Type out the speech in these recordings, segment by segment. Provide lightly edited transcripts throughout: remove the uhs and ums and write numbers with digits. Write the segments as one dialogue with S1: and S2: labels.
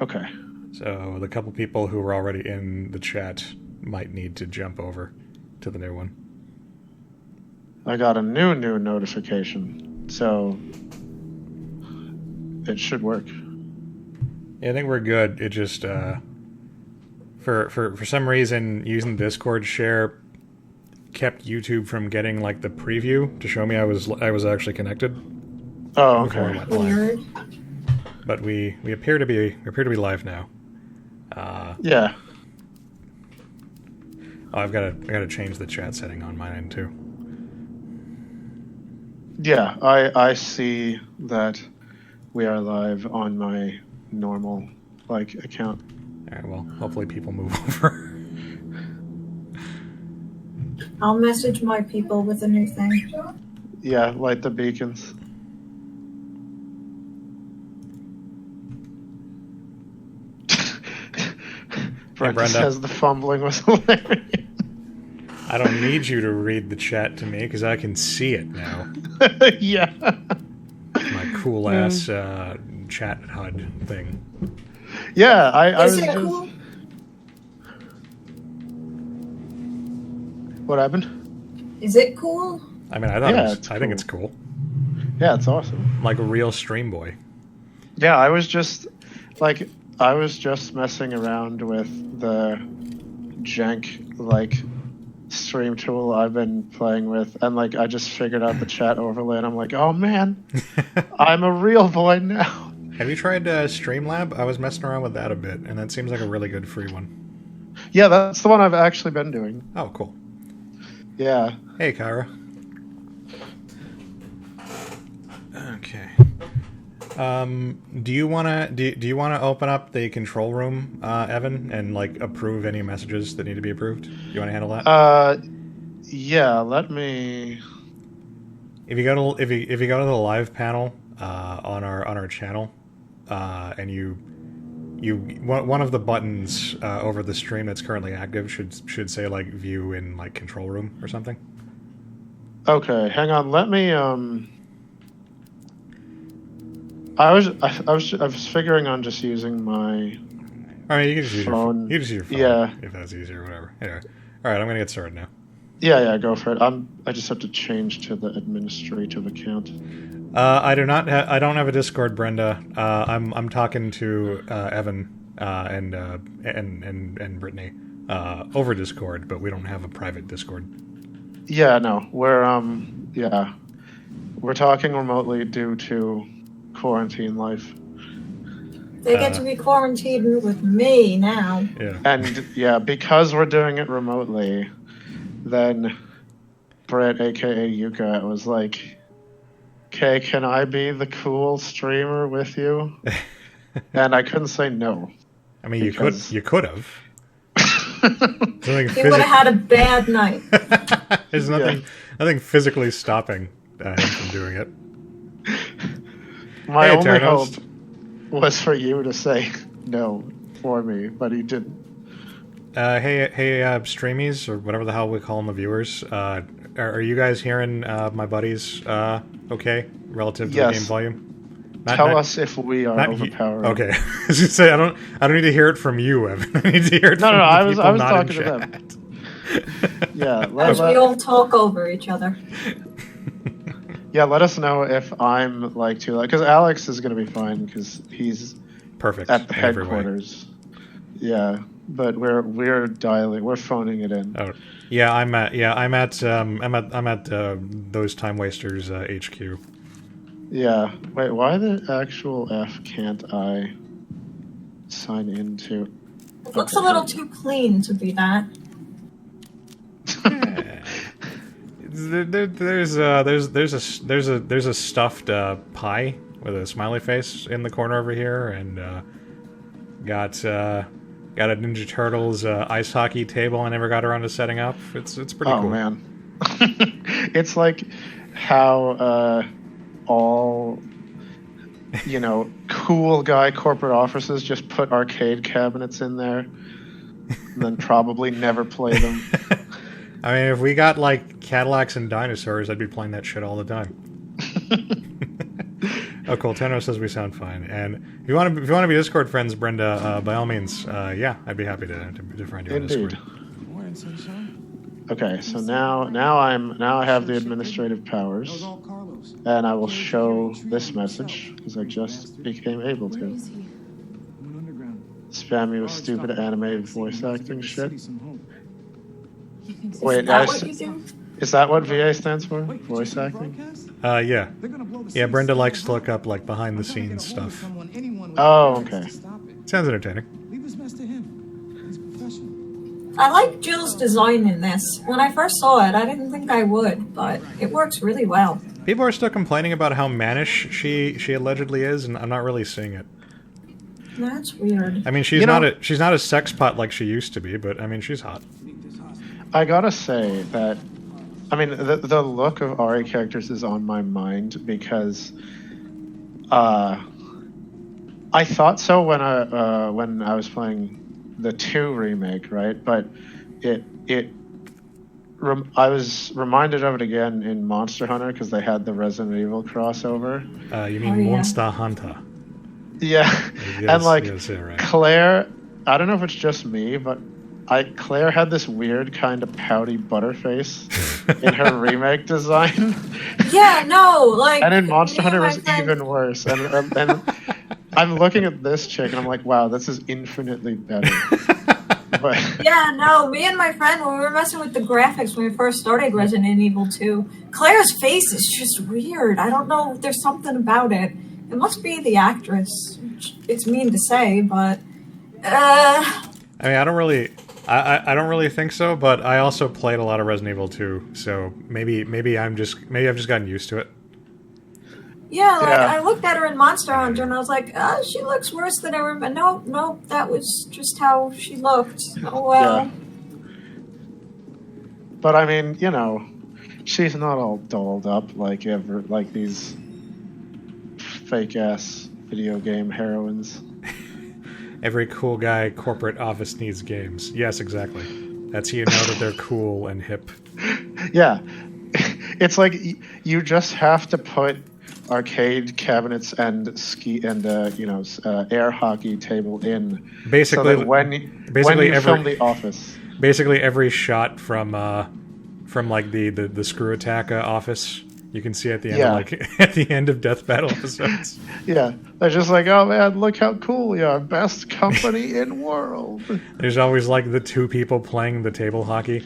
S1: Okay.
S2: So the couple people who were already in the chat might need to jump over to the new one.
S1: I got a new notification, so it should work.
S2: Yeah, I think we're good. It just for some reason using the Discord share kept YouTube from getting like the preview to show me I was actually connected.
S1: Oh,
S2: Before I
S1: okay.
S2: went live. But we appear to be live now.
S1: Yeah.
S2: Oh, I gotta change the chat setting on my end too.
S1: Yeah, I see that we are live on my normal account.
S2: All right, well, hopefully people move over.
S3: I'll message my people with a new thing.
S1: Yeah, light the beacons. Brenda says the fumbling was hilarious.
S2: I don't need you to read the chat to me because I can see it now.
S1: Yeah.
S2: My cool ass chat HUD thing.
S1: Yeah, I
S3: Is
S1: was.
S3: it cool?
S1: What happened?
S3: Is it cool?
S2: I mean, I think
S1: cool.
S2: it's cool.
S1: Yeah, it's awesome.
S2: Like a real stream boy.
S1: Yeah, I was just messing around with the jank stream tool I've been playing with, and I just figured out the chat overlay, and I'm like, oh man, I'm a real boy now.
S2: Have you tried Streamlab? I was messing around with that a bit, and that seems like a really good free one.
S1: Yeah, that's the one I've actually been doing.
S2: Oh, cool.
S1: Yeah.
S2: Hey, Kyra. Okay. Do you wanna open up the control room, Evan, and approve any messages that need to be approved? You wanna handle that?
S1: Yeah. Let me.
S2: If you go to the live panel on our channel, and one of the buttons over the stream that's currently active should say view in control room or something.
S1: Okay, hang on. Let me. I was figuring on just using my.
S2: I mean, you can just use
S1: phone.
S2: You just use your phone.
S1: Yeah.
S2: If that's easier, whatever. Anyway. All right, I'm gonna get started now.
S1: Yeah, go for it. I just have to change to the administrative account.
S2: I don't have a Discord, Brenda. I'm talking to Evan and Brittany over Discord, but we don't have a private Discord.
S1: Yeah, no, we're talking remotely due to quarantine life.
S3: They get to be quarantined with me now.
S2: Yeah.
S1: And because we're doing it remotely, then Britt, aka Yuka, was like, "Okay, can I be the cool streamer with you?" And I couldn't say no.
S2: I mean, you could have.
S3: You would have had a bad night.
S2: There's nothing physically stopping him from doing it.
S1: My only hope was for you to say no for me, but he didn't.
S2: Hey, streamies, or whatever the hell we call them, the viewers. Are you guys hearing my buddies okay relative to the game volume?
S1: Tell us if we are overpowering.
S2: Okay, I was gonna say I don't need to hear it from you, Evan. I need to hear it from
S1: I was
S2: not
S1: talking to them. Yeah,
S3: As we all talk over each other.
S1: Yeah, let us know if I'm too loud, because Alex is going to be fine because he's
S2: perfect
S1: at the headquarters. Yeah, but we're phoning it in.
S2: Oh, yeah, I'm at those time wasters HQ.
S1: Yeah, wait, why the actual F can't I sign into?
S3: It looks a little too clean to be that.
S2: There's a stuffed pie with a smiley face in the corner over here, and got a Ninja Turtles ice hockey table I never got around to setting up. It's pretty cool.
S1: Oh man, it's like how all cool guy corporate offices just put arcade cabinets in there, and then probably never play them.
S2: I mean, if we got Cadillacs and dinosaurs, I'd be playing that shit all the time. Oh, cool. Tenno says we sound fine. And if you want to be Discord friends, Brenda, by all means, yeah, I'd be happy to friend you on
S1: Indeed.
S2: Discord.
S4: Morning, sunshine.
S1: Okay, so now I have the administrative powers, and I will show this message because I just became able
S5: Where
S1: to.
S5: is he?
S4: Went underground.
S1: Spam you with stupid animated voice acting shit.
S5: He thinks
S1: Wait,
S3: Is that
S1: I
S3: what
S1: s-
S3: you do?
S1: Is that what VA stands for? Voice acting?
S2: Yeah. Yeah, Brenda likes to look up, like, behind-the-scenes stuff.
S1: Oh, okay.
S2: Sounds entertaining.
S4: Leave this mess to him. He's professional.
S3: I like Jill's design in this. When I first saw it, I didn't think I would, but it works really well.
S2: People are still complaining about how mannish she allegedly is, and I'm not really seeing it.
S3: That's weird.
S2: I mean, she's
S1: You know-
S2: she's not a sex pot like she used to be, but I mean, she's hot.
S1: I gotta say that, I mean, the look of Ari characters is on my mind because, I thought so when I was playing the 2 remake, right? But I was reminded of it again in Monster Hunter because they had the Resident Evil crossover.
S2: You mean
S3: Oh, yeah.
S2: Monster Hunter?
S1: Yeah,
S2: Yes,
S1: and like
S2: yes, yeah, right.
S1: Claire, I don't know if it's just me, but Claire had this weird kind of pouty butterface in her remake design,
S3: Yeah, no, like.
S1: and in Monster
S3: me and
S1: Hunter it
S3: my
S1: was
S3: friend-
S1: even worse. And I'm looking at this chick and I'm like, wow, this is infinitely better. But
S3: Yeah, no, me and my friend, when we were messing with the graphics when we first started Resident Evil 2, Claire's face is just weird. I don't know, there's something about it. It must be the actress. It's mean to say, but
S2: I mean, I don't really think so, but I also played a lot of Resident Evil 2, so maybe I've just gotten used to it.
S3: yeah, like
S1: Yeah.
S3: I looked at her in Monster Hunter and I was like, she looks worse than I remember. No, that was just how she looked. Oh well.
S1: yeah. But I mean, you know, she's not all dolled up like these fake ass video game heroines.
S2: Every cool guy corporate office needs games. Yes, exactly. That's how you know that they're cool and hip.
S1: Yeah, it's like you just have to put arcade cabinets and air hockey table in.
S2: Basically,
S1: so that when you film The Office.
S2: Basically, every shot from like the Screw Attack office, you can see at the end,
S1: Yeah.
S2: at the end of Death Battle episodes.
S1: Yeah, they're just like, oh man, look how cool we are, best company in world.
S2: There's always like the 2 people playing the table hockey,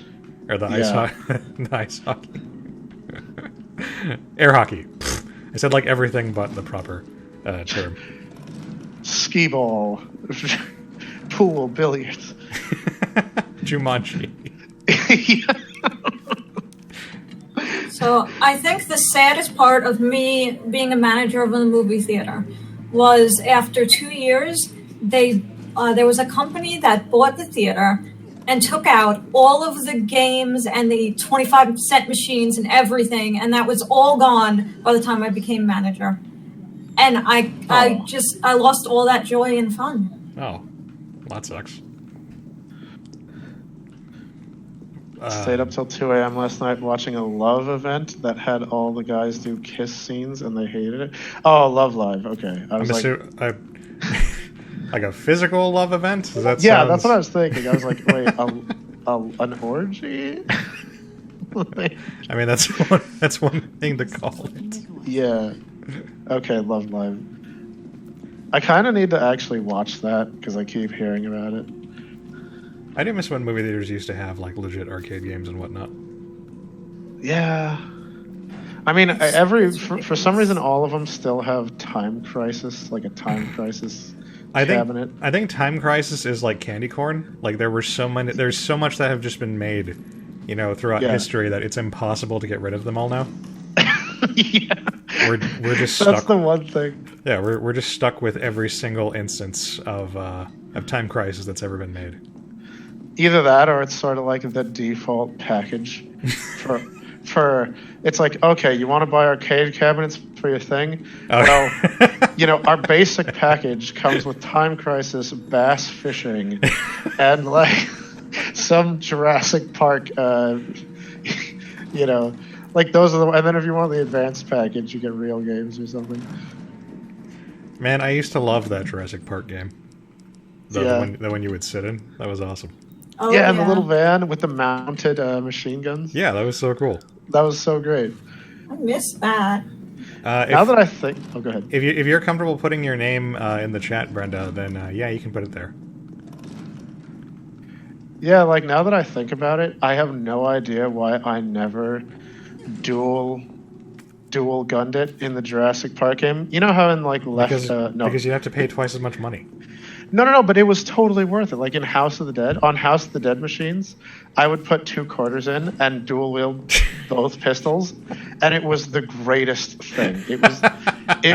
S2: or the ice
S1: Yeah.
S2: the ice hockey, air hockey. Pfft. I said like everything but the proper term.
S1: Skee ball, pool, billiards.
S2: Jumanji.
S1: Yeah.
S3: So I think the saddest part of me being a manager of a movie theater was after 2 years, there was a company that bought the theater and took out all of the games and the 25-cent machines and everything, and that was all gone by the time I became manager. And I lost all that joy and fun.
S2: Oh, that sucks.
S1: Stayed up till 2 a.m. last night watching a Love event that had all the guys do kiss scenes and they hated it. Oh, Love Live. Okay. I was like,
S2: like a physical love event?
S1: yeah, that's what I was thinking. I was like, wait, an orgy?
S2: I mean, that's one thing to call it.
S1: Yeah. Okay, Love Live. I kind of need to actually watch that because I keep hearing about it.
S2: I do miss when movie theaters used to have like legit arcade games and whatnot.
S1: Yeah. I mean, for some reason, all of them still have Time Crisis, like a Time Crisis cabinet.
S2: I think Time Crisis is like candy corn. Like there's so much that have just been made, throughout history that it's impossible to get rid of them all now.
S1: Yeah.
S2: We're just stuck.
S1: That's the one thing.
S2: Yeah, we're just stuck with every single instance of Time Crisis that's ever been made.
S1: Either that, or it's sort of like the default package for it's like, okay, you want to buy arcade cabinets for your thing?
S2: Oh.
S1: Well, our basic package comes with Time Crisis, bass fishing, and like some Jurassic Park, like those are and then if you want the advanced package, you get real games or something.
S2: Man, I used to love that Jurassic Park game.
S1: Yeah.
S2: The one you would sit in. That was awesome.
S3: Oh,
S1: Yeah, and the little van with the mounted machine guns.
S2: Yeah, that was so cool.
S1: That was so great.
S3: I missed that.
S1: Now that I think... Oh, go ahead.
S2: If you're comfortable putting your name in the chat, Brenda, then yeah, you can put it there.
S1: Yeah, like, now that I think about it, I have no idea why I never dual gunned it in the Jurassic Park game. You know how in, like,
S2: Because you have to pay twice as much money.
S1: No, but it was totally worth it. Like in House of the Dead, on House of the Dead machines, I would put 2 quarters in and dual wield both pistols, and it was the greatest thing. It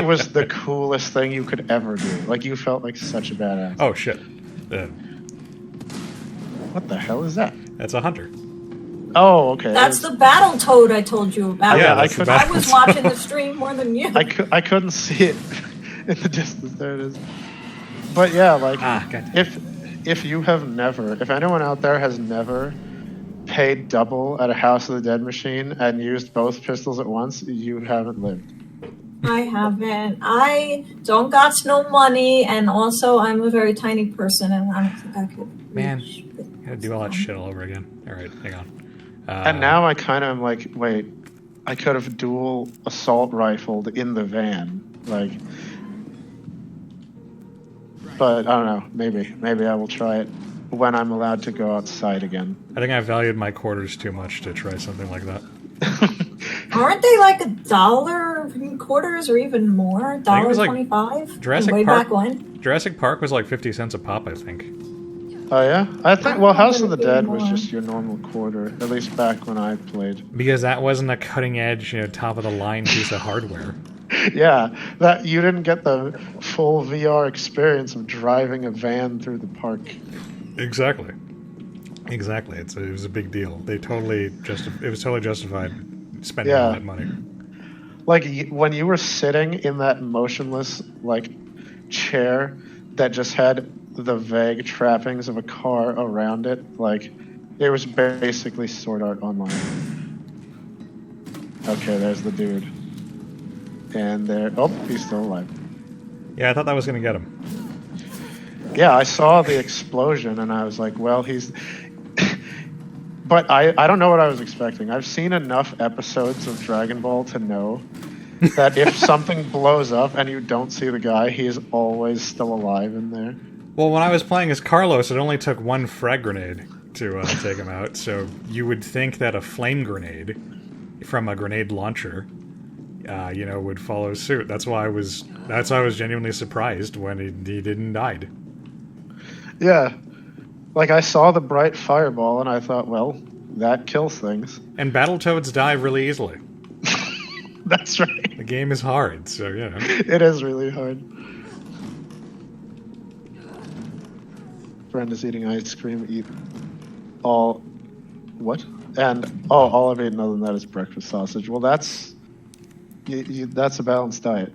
S1: was the coolest thing you could ever do. Like, you felt like such a badass.
S2: Oh shit!
S1: What the hell is that?
S2: That's a hunter.
S1: Oh, okay.
S3: That's the battle toad I told you about.
S1: Yeah,
S2: that's the
S3: I was watching the stream more than you.
S1: I couldn't see it in the distance. There it is. But yeah, like,
S2: God.
S1: if you have never, if anyone out there has never paid double at a House of the Dead machine and used both pistols at once, you haven't lived.
S3: I haven't. I don't got no money, and also I'm a very tiny person, and I don't think I could.
S2: Man,
S3: reach with
S2: gotta do all that shit all over again. All right, hang on.
S1: And now I kind of am like, wait, I could have dual assault rifled in the van, like. But I don't know. Maybe I will try it when I'm allowed to go outside again.
S2: I think I valued my quarters too much to try something like that.
S3: Aren't they like $1 in quarters or even more?
S2: think it was like
S3: $1.25?
S2: Jurassic
S3: Way
S2: Park-
S3: back when?
S2: Jurassic Park was like 50 cents a pop, I think.
S1: Oh yeah, I think. Well, House of the Dead was
S3: More.
S1: just your normal quarter, at least back when I played.
S2: Because that wasn't a cutting edge, top of the line piece of hardware.
S1: Yeah, that you didn't get the full VR experience of driving a van through the park.
S2: Exactly. It was a big deal. It was totally justified spending all that money.
S1: Like when you were sitting in that motionless like chair that just had the vague trappings of a car around it, like it was basically Sword Art Online. Okay, there's the dude. And there, oh, he's still alive.
S2: Yeah, I thought that was going to get him.
S1: Yeah, I saw the explosion and I was like, well, he's... But I don't know what I was expecting. I've seen enough episodes of Dragon Ball to know that if something blows up and you don't see the guy, he is always still alive in there.
S2: Well, when I was playing as Carlos, it only took 1 frag grenade to take him out, so you would think that a flame grenade from a grenade launcher... would follow suit. That's why I was genuinely surprised when he didn't die.
S1: Yeah. Like, I saw the bright fireball, and I thought, well, that kills things.
S2: And Battletoads die really easily.
S1: That's right.
S2: The game is hard, so,
S1: It is really hard. Brenda's eating ice cream, eat all... What? And, all I've eaten other than that is breakfast sausage. Well, that's... that's a balanced diet.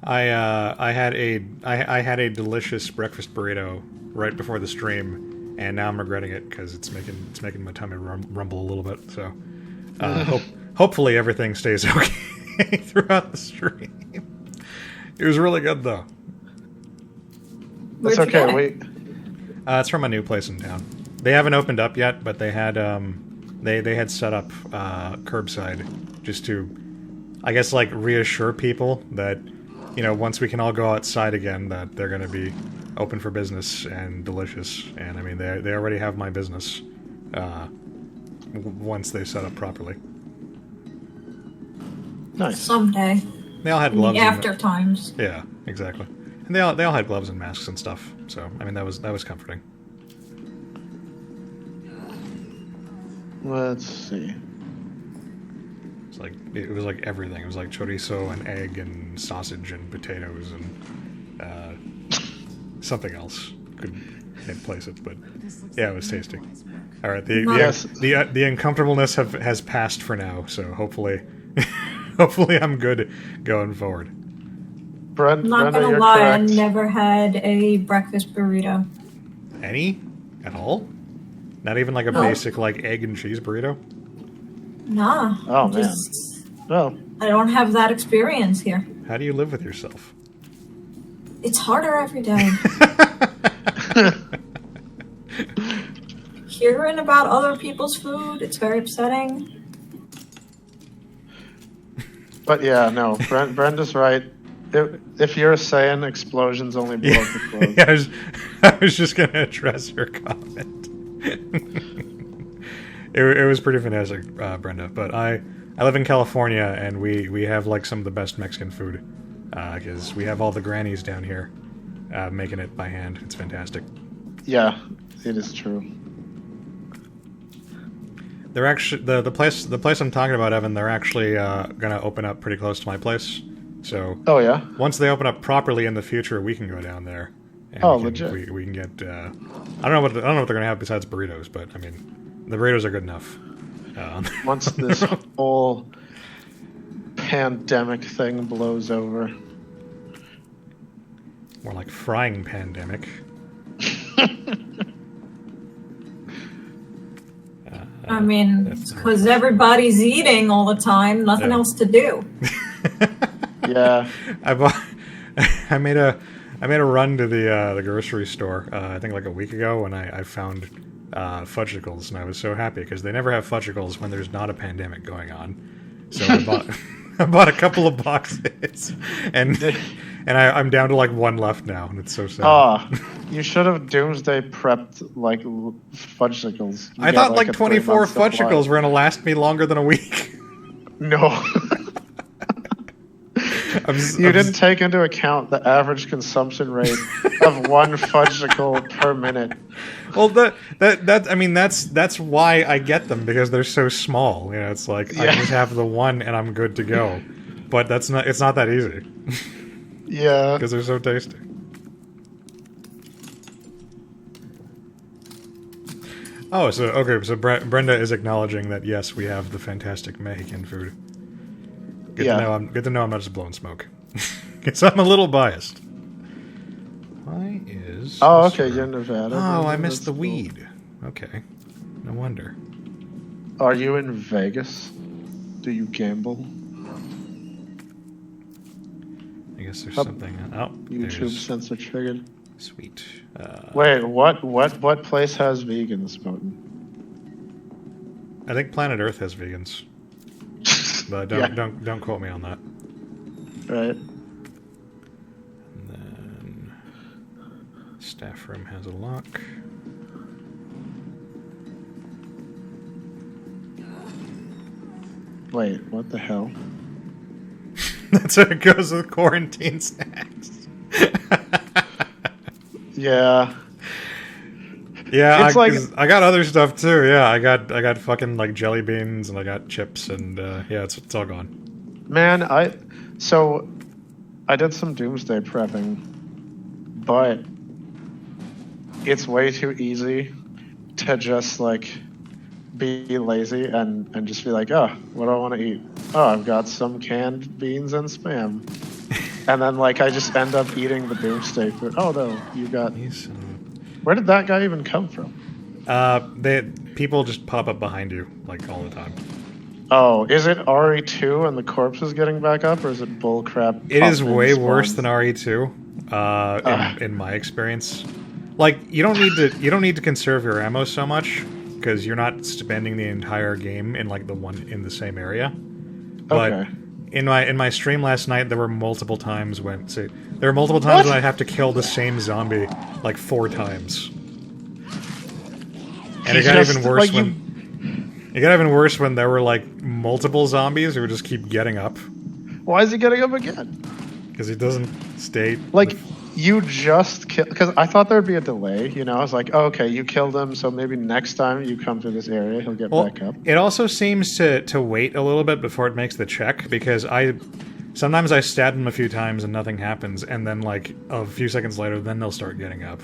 S2: I had a delicious breakfast burrito right before the stream, and now I'm regretting it because it's making my tummy rumble a little bit. So hopefully everything stays okay throughout the stream. It was really good though.
S1: That's
S3: Where'd you
S1: okay.
S3: get it?
S1: Wait.
S2: It's from a new place in town. They haven't opened up yet, but they had they had set up curbside just to, I guess, like reassure people that once we can all go outside again, that they're going to be open for business and delicious. And I mean, they already have my business once they set up properly.
S1: Nice.
S3: Someday.
S2: They all had
S3: In the
S2: gloves.
S3: after times.
S2: Yeah, exactly. And they all had gloves and masks and stuff. So I mean, that was comforting.
S1: Let's see.
S2: It was like everything. It was like chorizo and egg and sausage and potatoes and something else. Can't place it, but yeah, it was tasty. All right, the uncomfortableness has passed for now, so hopefully I'm good going forward.
S1: Brenda,
S3: I'm not
S1: Brenda,
S3: gonna
S1: you're
S3: lie, I
S1: correct.
S3: never had a breakfast burrito.
S2: Any at all? Not even like a
S3: No.
S2: basic like egg and cheese burrito?
S3: Nah.
S1: Oh, man.
S3: just,
S1: Well,
S3: I don't have that experience here.
S2: How do you live with yourself?
S3: It's harder every day. Hearing about other people's food, it's very upsetting.
S1: But yeah, no, Brenda's right. If you're saying explosions only blow up the clothes.
S2: Yeah, I was just going to address your comment. it was pretty fantastic, Brenda. But I live in California, and we have like some of the best Mexican food because we have all the grannies down here making it by hand. It's fantastic.
S1: Yeah, it is true.
S2: They're actually the place I'm talking about, Evan. They're actually gonna open up pretty close to my place. So
S1: Oh yeah.
S2: once they open up properly in the future, we can go down there. And
S1: Oh,
S2: we can,
S1: legit.
S2: We can get. I don't know what they're gonna have besides burritos, but I mean, the burritos are good enough.
S1: Once this whole pandemic thing blows over.
S2: More like frying pandemic.
S3: I mean, because everybody's eating all the time, nothing
S2: Yeah.
S3: else to do.
S1: Yeah.
S2: I made a run to the grocery store. I think like a week ago when I found fudgicles, and I was so happy because they never have fudgicles when there's not a pandemic going on. So I bought a couple of boxes, and I'm down to like one left now, and it's so sad.
S1: Ah, you should have doomsday prepped like fudgicles. You
S2: I
S1: get,
S2: thought like
S1: a
S2: 24
S1: 3-month supply.
S2: fudgicles were gonna last me longer than a week.
S1: No. You didn't take into account the average consumption rate of one fudgicle per minute.
S2: Well, that's why I get them, because they're so small. You know, it's like I
S1: Yeah.
S2: just have the one and I'm good to go. But it's not that easy
S1: Yeah.
S2: because they're so tasty. Oh, so Brenda is acknowledging that yes, we have the fantastic Mexican food. Good
S1: Yeah.
S2: to know I'm not just blowing smoke, because I'm a little biased. Why is?
S1: Oh,
S2: this
S1: okay.
S2: room-
S1: You're in Nevada.
S2: Oh, I
S1: That's
S2: missed the
S1: cool.
S2: weed. Okay, no wonder.
S1: Are you in Vegas? Do you gamble?
S2: I guess there's
S1: Up.
S2: something. Oh,
S1: YouTube
S2: there's
S1: sensor triggered.
S2: sweet.
S1: Wait, what place has vegans, Moten?
S2: I think Planet Earth has vegans, but
S1: Yeah.
S2: don't quote me on that.
S1: Right.
S2: And then staff room has a lock.
S1: Wait, what the hell?
S2: That's how it goes with quarantine snacks.
S1: Yeah.
S2: Yeah,
S1: It's
S2: 'cause I got other stuff too. Yeah, I got fucking like jelly beans, and I got chips, and yeah, it's all gone.
S1: Man, I did some doomsday prepping, but it's way too easy to just like be lazy and just be like, oh, what do I want to eat? Oh, I've got some canned beans and Spam. And then like I just end up eating the doomsday food. Oh no, you got
S2: These,
S1: where did that guy even come from?
S2: people just pop up behind you like all the time.
S1: Oh, is it RE2 and the corpse is getting back up, or is it bullcrap?
S2: It is
S1: pop-in
S2: way worse
S1: spawns?
S2: than RE2, in my experience. Like you don't need to conserve your ammo so much because you're not spending the entire game in like in the same area. But
S1: Okay.
S2: in my stream last night, there were multiple times when
S1: What?
S2: I'd have to kill the same zombie like 4 times. And it got
S1: Just,
S2: even worse
S1: like,
S2: it got even worse when there were like multiple zombies who would just keep getting up
S1: Why is he getting up again?
S2: because he doesn't stay
S1: Like, you just killed... Because I thought there'd be a delay, you know? I was like, oh, okay, you killed him, so maybe next time you come to this area, he'll get
S2: Well,
S1: back up.
S2: it also seems to wait a little bit before it makes the check, because sometimes I stab them a few times and nothing happens, and then like a few seconds later, then they'll start getting up.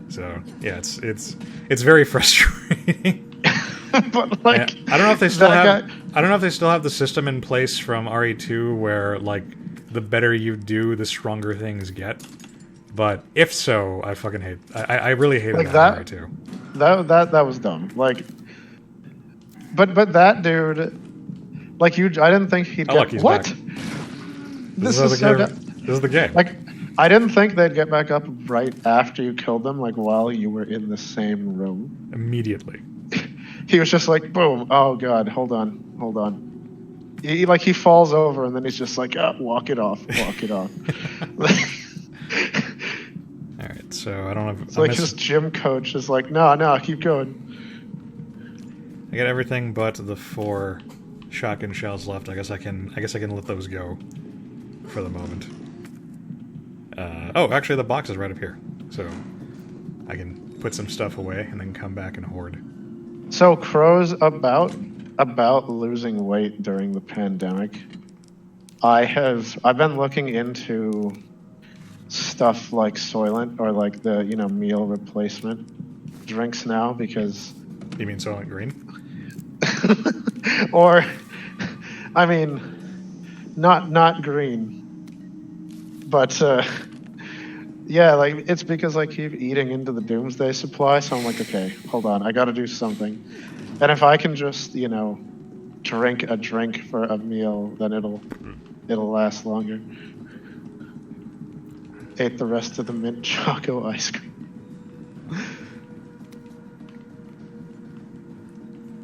S2: So yeah, it's very frustrating.
S1: But, like...
S2: I don't know if they still
S1: that
S2: have.
S1: guy-
S2: I don't know if they still have the system in place from RE2 where like the better you do, the stronger things get. But if so, I fucking hate. I really hated
S1: Like
S2: that
S1: that?
S2: in RE2.
S1: That was dumb. Like... But that dude... Like, I didn't think he'd
S2: Oh,
S1: get...
S2: look, he's
S1: what?
S2: back.
S1: This
S2: is
S1: is so
S2: the game.
S1: dumb.
S2: This is the game.
S1: Like, I didn't think they'd get back up right after you killed them, like while you were in the same room.
S2: Immediately.
S1: He was just like, boom, oh god, hold on. He falls over and then he's just like, walk it off.
S2: Alright, so I don't have...
S1: It's like his gym coach is like, no, keep going.
S2: I got everything but the 4 shotgun shells left. I guess I can let those go for the moment. Oh, actually the box is right up here. So I can put some stuff away and then come back and hoard.
S1: So Crow's about losing weight during the pandemic. I've been looking into stuff like Soylent or like the meal replacement drinks now because
S2: You mean Soylent Green?
S1: or I mean not green. But yeah, like it's because I keep eating into the doomsday supply, so I'm like, okay, hold on, I gotta do something. And if I can just, drink a drink for a meal, then it'll last longer. Ate the rest of the mint choco ice cream.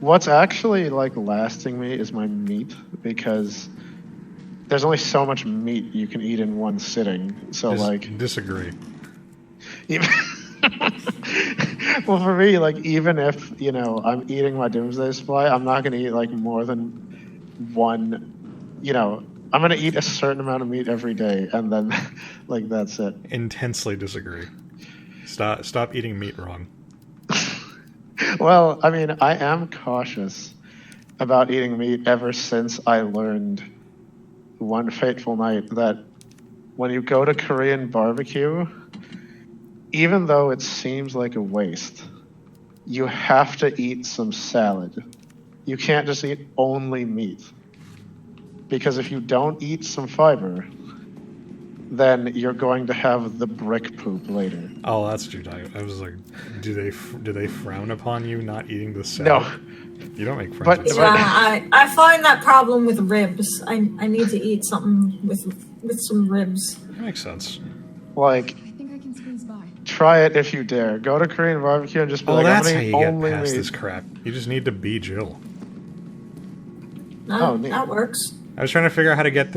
S1: What's actually like lasting me is my meat, because there's only so much meat you can eat in one sitting. So
S2: Disagree.
S1: Well, for me, like, even if, I'm eating my doomsday supply, I'm not going to eat, like, more than one, I'm going to eat a certain amount of meat every day, and then, like, that's it.
S2: Intensely disagree. Stop eating meat wrong.
S1: Well, I mean, I am cautious about eating meat ever since I learned one fateful night that when you go to Korean barbecue, even though it seems like a waste, you have to eat some salad. You can't just eat only meat. Because if you don't eat some fiber, then you're going to have the brick poop later.
S2: Oh, that's what you're talking about. I was like, do they frown upon you not eating the salad?
S1: No.
S2: You don't make friends
S1: But-
S2: with
S3: Yeah, I find that problem with ribs. I need to eat something with some ribs.
S2: That makes sense.
S1: Like,
S5: I think I can squeeze by.
S1: try it if you dare. Go to Korean barbecue and just be
S2: Oh,
S1: like, I'm
S2: that's how
S1: gonna
S2: you
S1: eat
S2: get
S1: only
S2: past
S1: meat.
S2: this crap. You just need to be Jill.
S3: No,
S1: Oh, neat.
S3: that works.
S2: I was trying to figure out how to get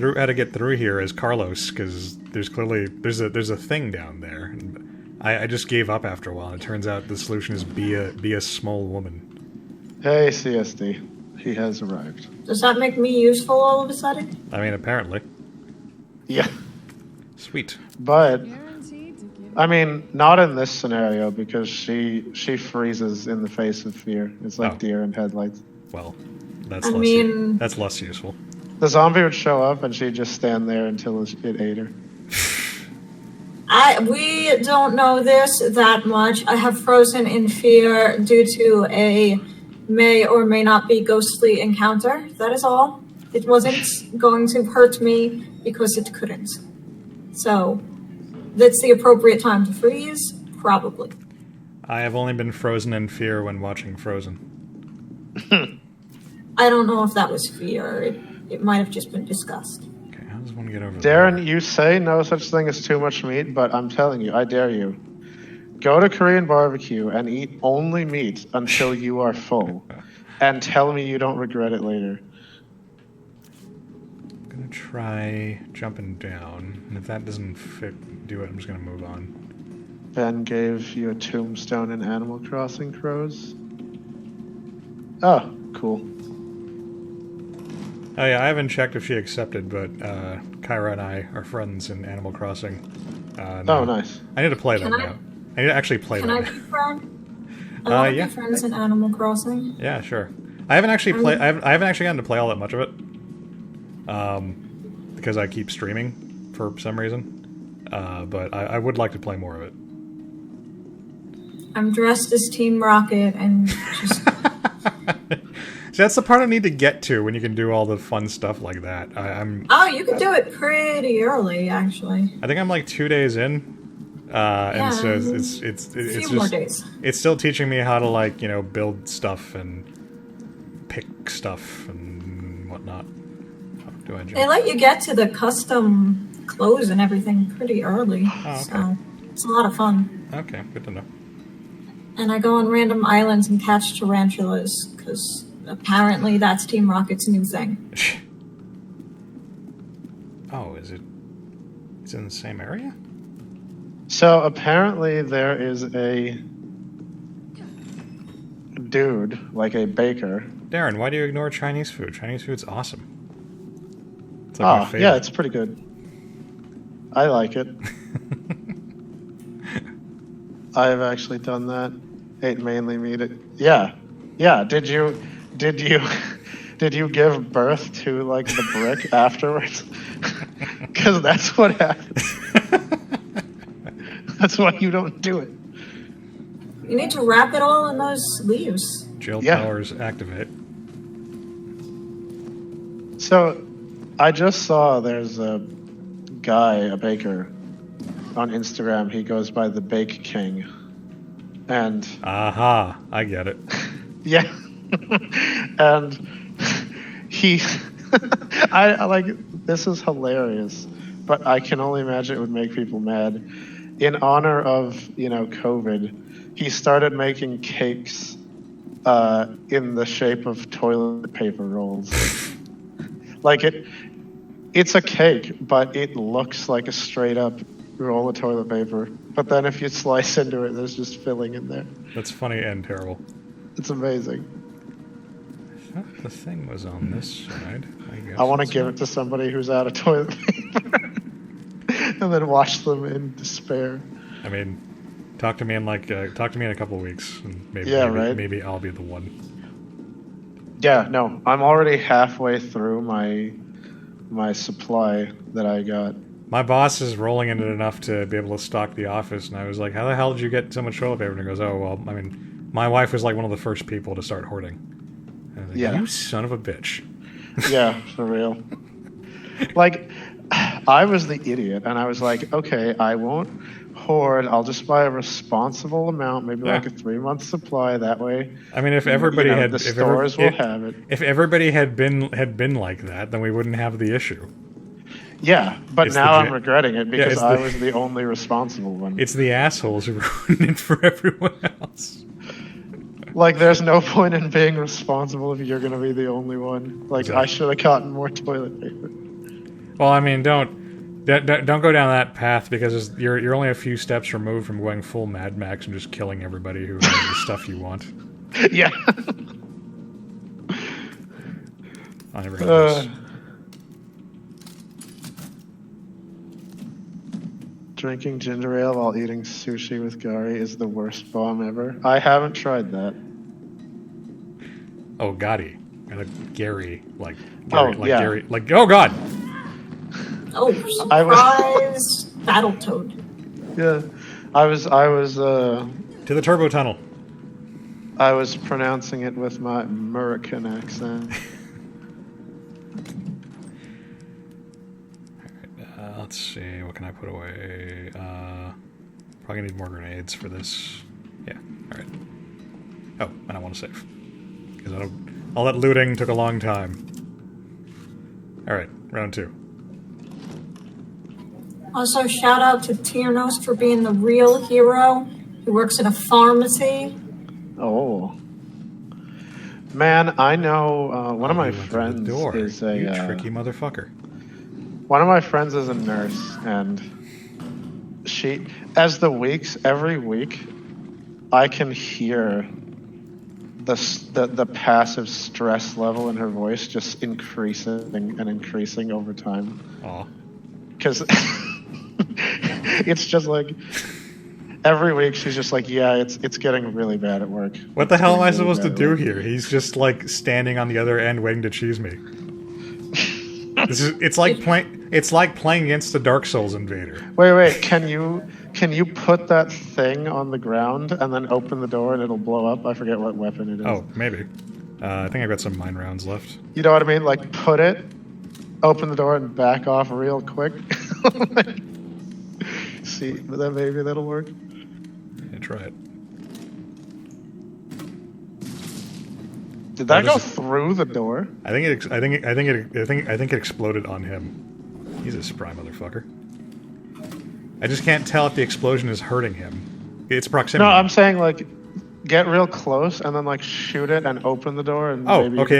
S2: through here as Carlos, because there's a thing down there. And I just gave up after a while. It turns out the solution is be a small woman.
S1: Hey, CSD. He has arrived.
S3: Does that make me useful all of a sudden?
S2: I mean, apparently.
S1: Yeah.
S2: Sweet.
S1: But,
S5: Guaranteed to give
S1: I mean, not in this scenario, because she freezes in the face of fear. It's like
S2: Oh.
S1: deer in headlights.
S2: Well, that's
S3: I
S2: less
S3: mean-
S2: that's less useful.
S1: The zombie would show up and she'd just stand there until it ate her.
S3: We don't know this that much. I have frozen in fear due to a may or may not be ghostly encounter. That is all. It wasn't going to hurt me because it couldn't. So, that's the appropriate time to freeze? Probably.
S2: I have only been frozen in fear when watching Frozen.
S3: I don't know if that was fear. It might have just been disgust.
S2: Okay, how does one get over
S1: Darren, you say no such thing as too much meat, but I'm telling you, I dare you. Go to Korean barbecue and eat only meat until you are full. And tell me you don't regret it later.
S2: I'm gonna try jumping down, and if that doesn't do it, I'm just gonna move on.
S1: Ben gave you a tombstone in Animal Crossing, Crows. Oh, cool.
S2: Oh yeah, I haven't checked if she accepted, but Kyra and I are friends in Animal Crossing.
S1: Oh,
S2: now.
S1: nice.
S2: I need to play that
S3: Can I-
S2: now. I need to actually play
S3: Can
S2: that
S3: I
S2: now.
S3: be friend? I want to
S2: yeah.
S3: be friends in Animal Crossing.
S2: Yeah, sure. I haven't actually I haven't actually gotten to play all that much of it. Because I keep streaming for some reason. But I would like to play more of it.
S3: I'm dressed as Team Rocket and just
S2: See, that's the part I need to get to when you can do all the fun stuff like that.
S3: oh, you can do it pretty early, actually.
S2: I think I'm like 2 days in. And so it's
S3: A few
S2: just
S3: more days.
S2: it's still teaching me how to like build stuff and pick stuff and whatnot. How do I
S3: They
S2: jump?
S3: let you get to the custom clothes and everything pretty early.
S2: Oh, okay.
S3: So it's a lot of fun.
S2: Okay, good to know.
S3: And I go on random islands and catch tarantulas because apparently that's Team Rocket's new thing.
S2: Oh, is it? It's in the same area?
S1: So apparently there is a dude, like a baker.
S2: Darren, why do you ignore Chinese food? Chinese food's awesome. It's like my
S1: Oh,
S2: favorite.
S1: yeah, it's pretty good. I like it. I've actually done that. Ate mainly meat. Yeah, yeah. Did you did you give birth to like the brick afterwards? Because that's what happens. That's why you don't do it.
S3: You need to wrap it all in those leaves.
S2: Jill
S1: Yeah.
S2: powers activate.
S1: So, I just saw there's a guy, a baker, on Instagram. He goes by the Bake King, and
S2: Aha, I get it.
S1: yeah, and he, I like this is hilarious, but I can only imagine it would make people mad. In honor of COVID, he started making cakes in the shape of toilet paper rolls. Like it's a cake, but it looks like a straight up roll of toilet paper. But then if you slice into it, there's just filling in there.
S2: That's funny and terrible.
S1: It's amazing.
S2: I thought the thing was on this side. Guess
S1: I want to
S2: it's
S1: give
S2: not.
S1: it to somebody who's out of toilet paper, and then watch them in despair.
S2: I mean, talk to me in a couple of weeks, and maybe
S1: Yeah,
S2: maybe,
S1: right.
S2: I'll be the one.
S1: Yeah, no, I'm already halfway through my supply that I got.
S2: My boss is rolling in it enough to be able to stock the office, and I was like, "How the hell did you get so much toilet paper?" And he goes, "Oh well, I mean, my wife was like one of the first people to start hoarding." And I was like,
S1: Yeah.
S2: "You son of a bitch."
S1: Yeah, for real. Like, I was the idiot, and I was like, okay, I won't hoard. I'll just buy a responsible amount, maybe like a 3-month supply. That way,
S2: I mean, if everybody
S1: you know,
S2: had
S1: the
S2: if
S1: stores will have it.
S2: If everybody had been like that, then we wouldn't have the issue.
S1: Yeah, but
S2: It's
S1: now
S2: the
S1: I'm
S2: gen-
S1: regretting it because
S2: it's
S1: I
S2: the-
S1: was the only responsible one.
S2: It's the assholes who ruin it for everyone else.
S1: Like, there's no point in being responsible if you're going to be the only one. Like, I
S2: Exactly.
S1: should have gotten more toilet paper.
S2: Well, I mean, don't go down that path because you're only a few steps removed from going full Mad Max and just killing everybody who has the stuff you want.
S1: Yeah.
S2: I never had this.
S1: Drinking ginger ale while eating sushi with Gary is the worst bomb ever. I haven't tried that.
S2: Oh, Gotti. Gary, like
S1: Oh,
S2: Gary, like
S1: yeah.
S2: Gary, like oh god.
S3: Oh,
S1: I was-
S3: surprise! Battletoad.
S1: Yeah. I was
S2: To the turbo tunnel.
S1: I was pronouncing it with my American accent.
S2: Let's see, what can I put away? Probably need more grenades for this. Yeah, alright. Oh, and I want to save. Because all that looting took a long time. Alright, round 2.
S3: Also, shout out to Tiernos for being the real hero. He works at a pharmacy.
S1: Oh. Man, I know one of my
S2: You went through the
S1: friends
S2: door.
S1: is
S2: You
S1: a
S2: tricky motherfucker.
S1: one of my friends is a nurse, and she, as the weeks, every week, I can hear the passive stress level in her voice just increasing and increasing over time.
S2: Aw.
S1: Because it's just like every week she's just like, yeah, it's getting really bad at work.
S2: What the
S1: It's
S2: hell am I
S1: getting really
S2: supposed to
S1: bad at
S2: do
S1: work."
S2: here? He's just like standing on the other end waiting to cheese me. It's like playing against the Dark Souls invader.
S1: Wait, can you put that thing on the ground and then open the door and it'll blow up? I forget what weapon it is.
S2: Oh, maybe. I think I've got some mine rounds left.
S1: You know what I mean? Like, put it, open the door, and back off real quick. See, then maybe that'll work.
S2: Yeah, try it.
S1: Did that
S2: What
S1: go
S2: is it?
S1: through the door?
S2: I think it exploded on him. He's a spry motherfucker. I just can't tell if the explosion is hurting him. It's proximity.
S1: No, I'm saying like get real close and then like shoot it and open the door and
S2: Oh,
S1: maybe.
S2: okay.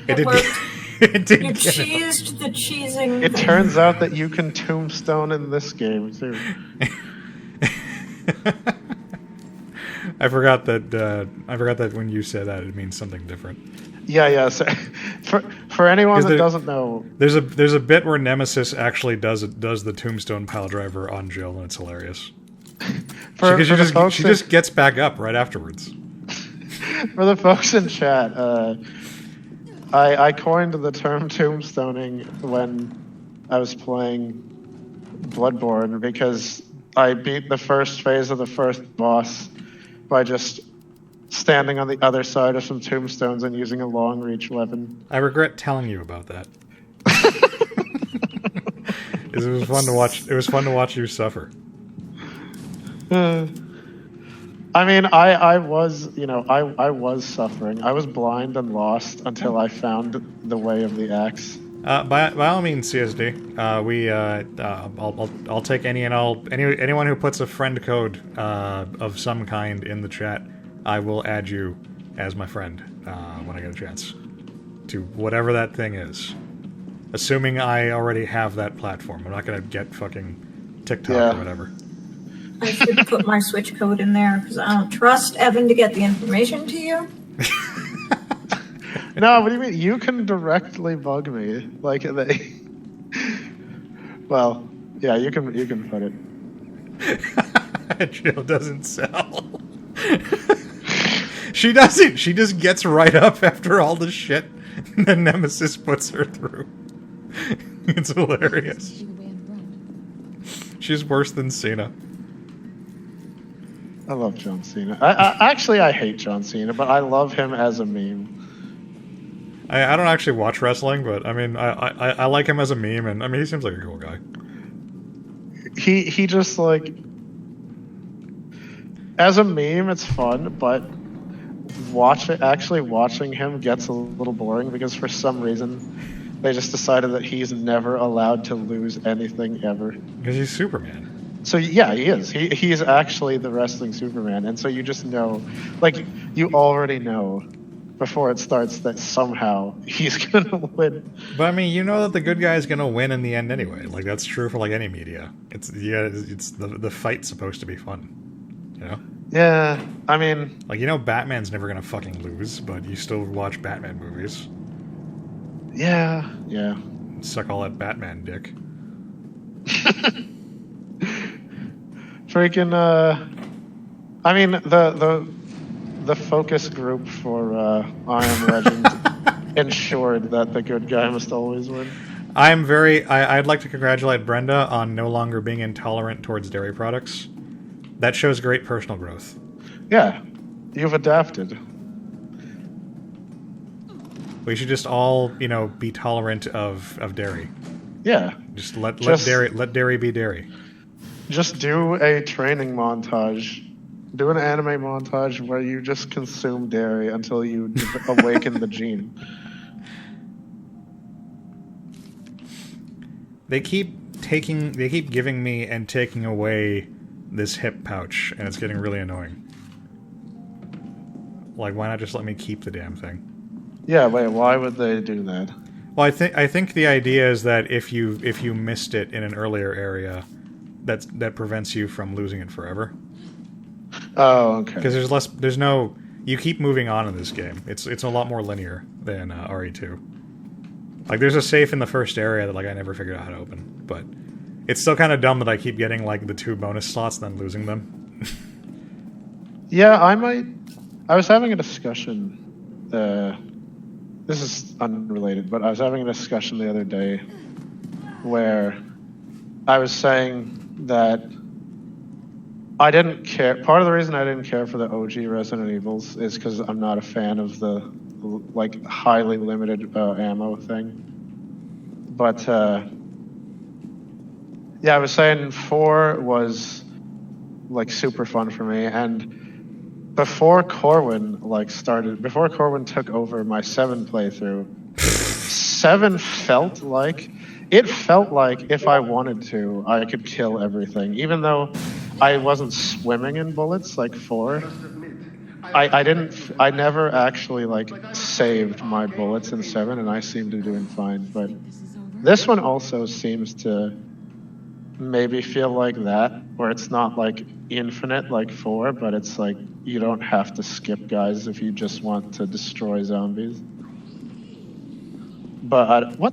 S3: It
S2: It
S3: worked.
S2: did. It did.
S3: You
S2: get him.
S3: cheesed the cheesing.
S1: It turns out that you can tombstone in this game too.
S2: I forgot that when you said that, it means something different.
S1: Yeah. So, for anyone
S2: Is
S1: that
S2: there-
S1: doesn't know,
S2: There's a bit where Nemesis actually does the tombstone pile driver on Jill, and it's hilarious. Because she just gets back up right afterwards.
S1: for the folks in chat, I coined the term tombstoning when I was playing Bloodborne because I beat the first phase of the first boss by just standing on the other side of some tombstones and using a long reach weapon.
S2: I regret telling you about that. It was fun to watch. It was fun to watch you suffer.
S1: I mean, I was, I was suffering. I was blind and lost until I found the way of the axe.
S2: By all means, CSD. I'll take anyone who puts a friend code of some kind in the chat. I will add you as my friend when I get a chance to whatever that thing is. Assuming I already have that platform. I'm not gonna get fucking TikTok or whatever.
S3: I should put my Switch code in there because I don't trust Evan to get the information to you.
S1: No, what do you mean? You can directly bug me. Like they. Well, yeah, you can put it.
S2: Jill doesn't sell. She doesn't. She just gets right up after all the shit that Nemesis puts her through. It's hilarious.
S5: The way underground.
S2: She's worse than Cena.
S1: I love John Cena. I hate John Cena, but I love him as a meme.
S2: I don't actually watch wrestling, but I mean, I like him as a meme, and I mean, he seems like a cool guy.
S1: He just like as a meme, it's fun, but actually watching him gets a little boring because for some reason they just decided that he's never allowed to lose anything ever.
S2: Because he's Superman.
S1: So yeah, he is. He is actually the wrestling Superman, and so you just know, like you already know before it starts that somehow he's gonna win.
S2: But I mean, you know that the good guy is gonna win in the end anyway. Like that's true for like any media. It's the fight's supposed to be fun, you know.
S1: Yeah, I mean,
S2: Like Batman's never gonna fucking lose, but you still watch Batman movies.
S1: yeah.
S2: Suck all that Batman dick.
S1: Freaking, I mean, the focus group for I Am Legend ensured that the good guy must always win.
S2: I'd like to congratulate Brenda on no longer being intolerant towards dairy products. That shows great personal growth.
S1: Yeah, you've adapted.
S2: We should just all, be tolerant of dairy.
S1: Yeah,
S2: Just let
S1: Just-
S2: dairy be dairy.
S1: just do a training montage. Do an anime montage where you just consume dairy until you awaken the gene.
S2: They keep giving me and taking away this hip pouch, and it's getting really annoying. Like, why not just let me keep the damn thing?
S1: Yeah, wait, why would they do that?
S2: Well, I think the idea is that if you missed it in an earlier area, that prevents you from losing it forever.
S1: Oh, okay.
S2: Because you keep moving on in this game. It's a lot more linear than RE2. Like there's a safe in the first area that like I never figured out how to open, but it's still kind of dumb that I keep getting like the 2 bonus slots and then losing them.
S1: Yeah, I was having a discussion. This is unrelated, but I was having a discussion the other day where I was saying that I didn't care. Part of the reason I didn't care for the OG Resident Evils is because I'm not a fan of the like highly limited ammo thing. But yeah, I was saying 4 was like super fun for me, and before Corwin took over my 7 playthrough, 7 felt like it felt like if I wanted to, I could kill everything. Even though I wasn't swimming in bullets like 4, I never actually like saved my bullets in 7, and I seemed to be doing fine. But this one also seems to maybe feel like that, where it's not like infinite like 4, but it's like you don't have to skip guys if you just want to destroy zombies. But well,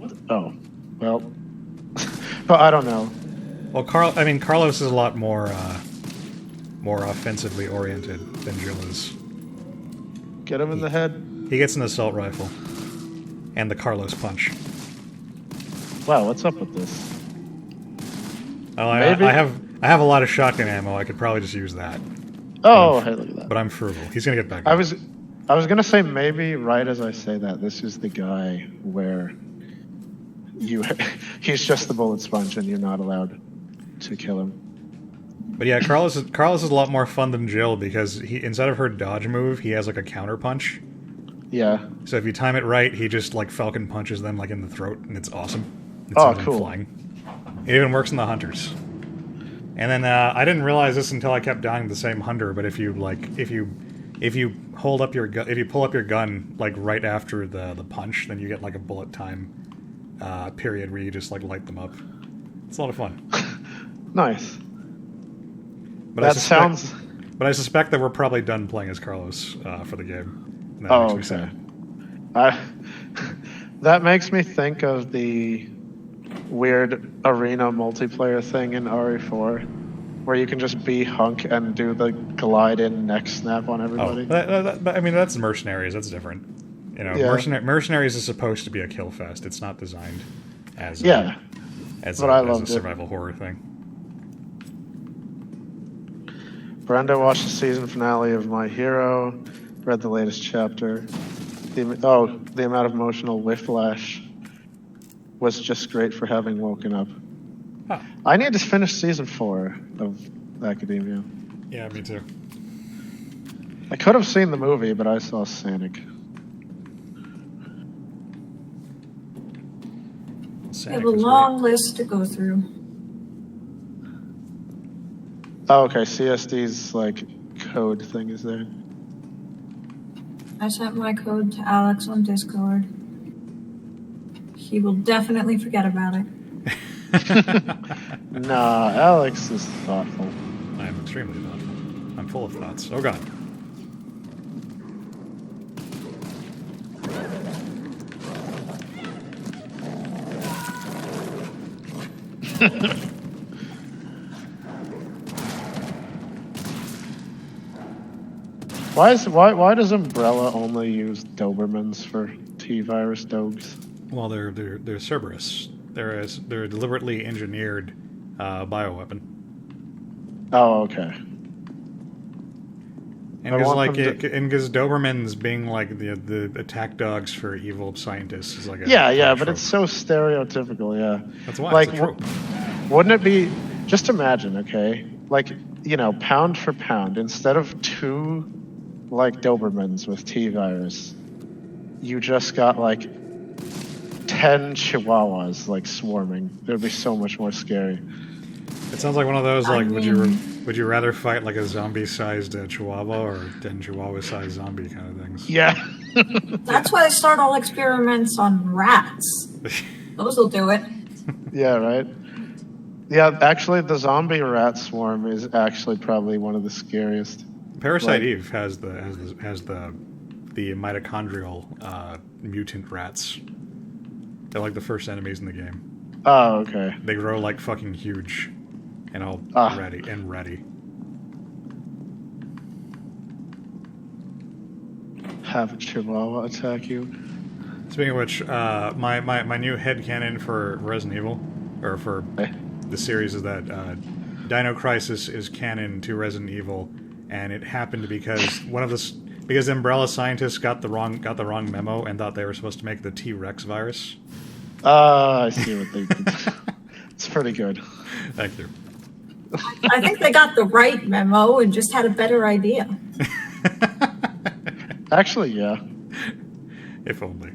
S1: but I don't know.
S2: Well, Carlos is a lot more offensively oriented than Jill is.
S1: Get him in the head.
S2: He gets an assault rifle and the Carlos punch.
S1: Wow, what's up with this?
S2: Oh,
S1: Maybe.
S2: I have a lot of shotgun ammo. I could probably just use that.
S1: Oh, hey, look at that.
S2: But I'm frugal. He's gonna get back.
S1: I was gonna say maybe right as I say that, this is the guy where he's just the bullet sponge and you're not allowed to kill him.
S2: But yeah, Carlos is a lot more fun than Jill because instead of her dodge move, he has like a counter punch.
S1: Yeah.
S2: So if you time it right, he just like falcon punches them like in the throat, and it's awesome. It
S1: Oh,
S2: sends them
S1: cool.
S2: Flying. It even works in the hunters. And then I didn't realize this until I kept dying to the same hunter. But if you pull up your gun like right after the punch, then you get like a bullet time period where you just like light them up. It's a lot of fun.
S1: Nice.
S2: But
S1: That sounds.
S2: But I suspect that we're probably done playing as Carlos for the game. And that
S1: Oh,
S2: makes me
S1: okay.
S2: sad.
S1: That makes me think of the weird arena multiplayer thing in RE4, where you can just be Hunk and do the glide in neck snap on
S2: Oh,
S1: everybody.
S2: I mean that's Mercenaries. That's different. You know,
S1: Yeah.
S2: Mercenaries is supposed to be a kill fest. It's not designed as
S1: Yeah,
S2: as
S1: but I
S2: a
S1: loved it.
S2: survival horror thing.
S1: Brenda watched the season finale of My Hero, read the latest chapter. The amount of emotional whiplash was just great for having woken up.
S2: Huh.
S1: I need to finish season 4 of Academia.
S2: Yeah, me too.
S1: I could have seen the movie, but I saw Sonic.
S3: We have a long list to go through.
S1: Oh, okay. CSD's like code thing is there.
S3: I sent my code to Alex on Discord. He will definitely forget about it.
S1: Nah, Alex is thoughtful.
S2: I am extremely thoughtful. I'm full of thoughts. Oh god.
S1: Why does Umbrella only use Dobermans for T-virus dogs?
S2: Well, they're Cerberus. They're a deliberately engineered bioweapon.
S1: Oh, okay.
S2: And
S1: I
S2: because
S1: want
S2: like
S1: them
S2: because Dobermans being like the attack dogs for evil scientists is like a
S1: Yeah, but
S2: trope.
S1: it's so stereotypical. Yeah.
S2: That's why
S1: Like,
S2: it's a trope.
S1: wouldn't it be? Just imagine, okay? Like, pound for pound, instead of 2 like Dobermans with T-virus, you just got like 10 Chihuahuas like swarming. It would be so much more scary.
S2: It sounds like one of those
S3: I
S2: like
S3: mean-
S2: would you rather fight like a zombie-sized Chihuahua or 10 Chihuahua-sized zombie kind of things?
S1: Yeah.
S3: That's why they start all experiments on rats. Those will do it.
S1: Yeah, right. Yeah, actually, the zombie rat swarm is actually probably one of the scariest.
S2: Parasite
S1: Like-
S2: Eve has the mitochondrial mutant rats. They're like the first enemies in the game.
S1: Oh, okay.
S2: They grow like fucking huge, and all
S1: Ah.
S2: ready.
S1: Have a Chihuahua attack you.
S2: Speaking of which, my new headcanon for Resident Evil, or for the series, is that Dino Crisis is canon to Resident Evil, and it happened because because Umbrella scientists got the wrong memo and thought they were supposed to make the T-Rex virus.
S1: I see what they did. It's pretty good.
S2: Thank you.
S3: I think they got the right memo and just had a better idea.
S1: Actually, yeah.
S2: If only.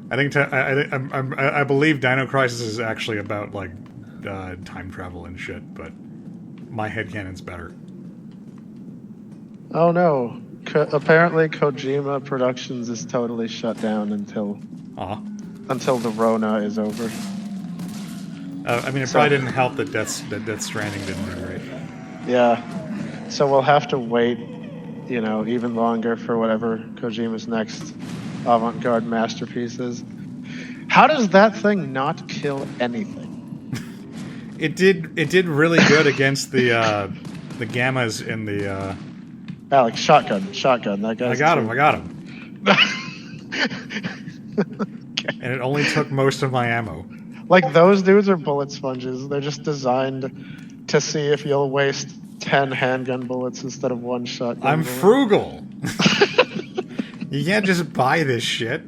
S2: I believe Dino Crisis is actually about like time travel and shit, but my headcanon's better.
S1: Oh no! Apparently, Kojima Productions is totally shut down until the Rona is over.
S2: I mean, it probably didn't help that Death Stranding didn't do great.
S1: Yeah, so we'll have to wait, even longer for whatever Kojima's next avant-garde masterpiece is. How does that thing not kill anything?
S2: It did really good against the gammas in the.
S1: Alex, shotgun. That guy's.
S2: I got him.
S1: Okay.
S2: And it only took most of my ammo.
S1: Like, those dudes are bullet sponges. They're just designed to see if you'll waste 10 handgun bullets instead of one shotgun.
S2: I'm
S1: bullet.
S2: frugal. You can't just buy this shit.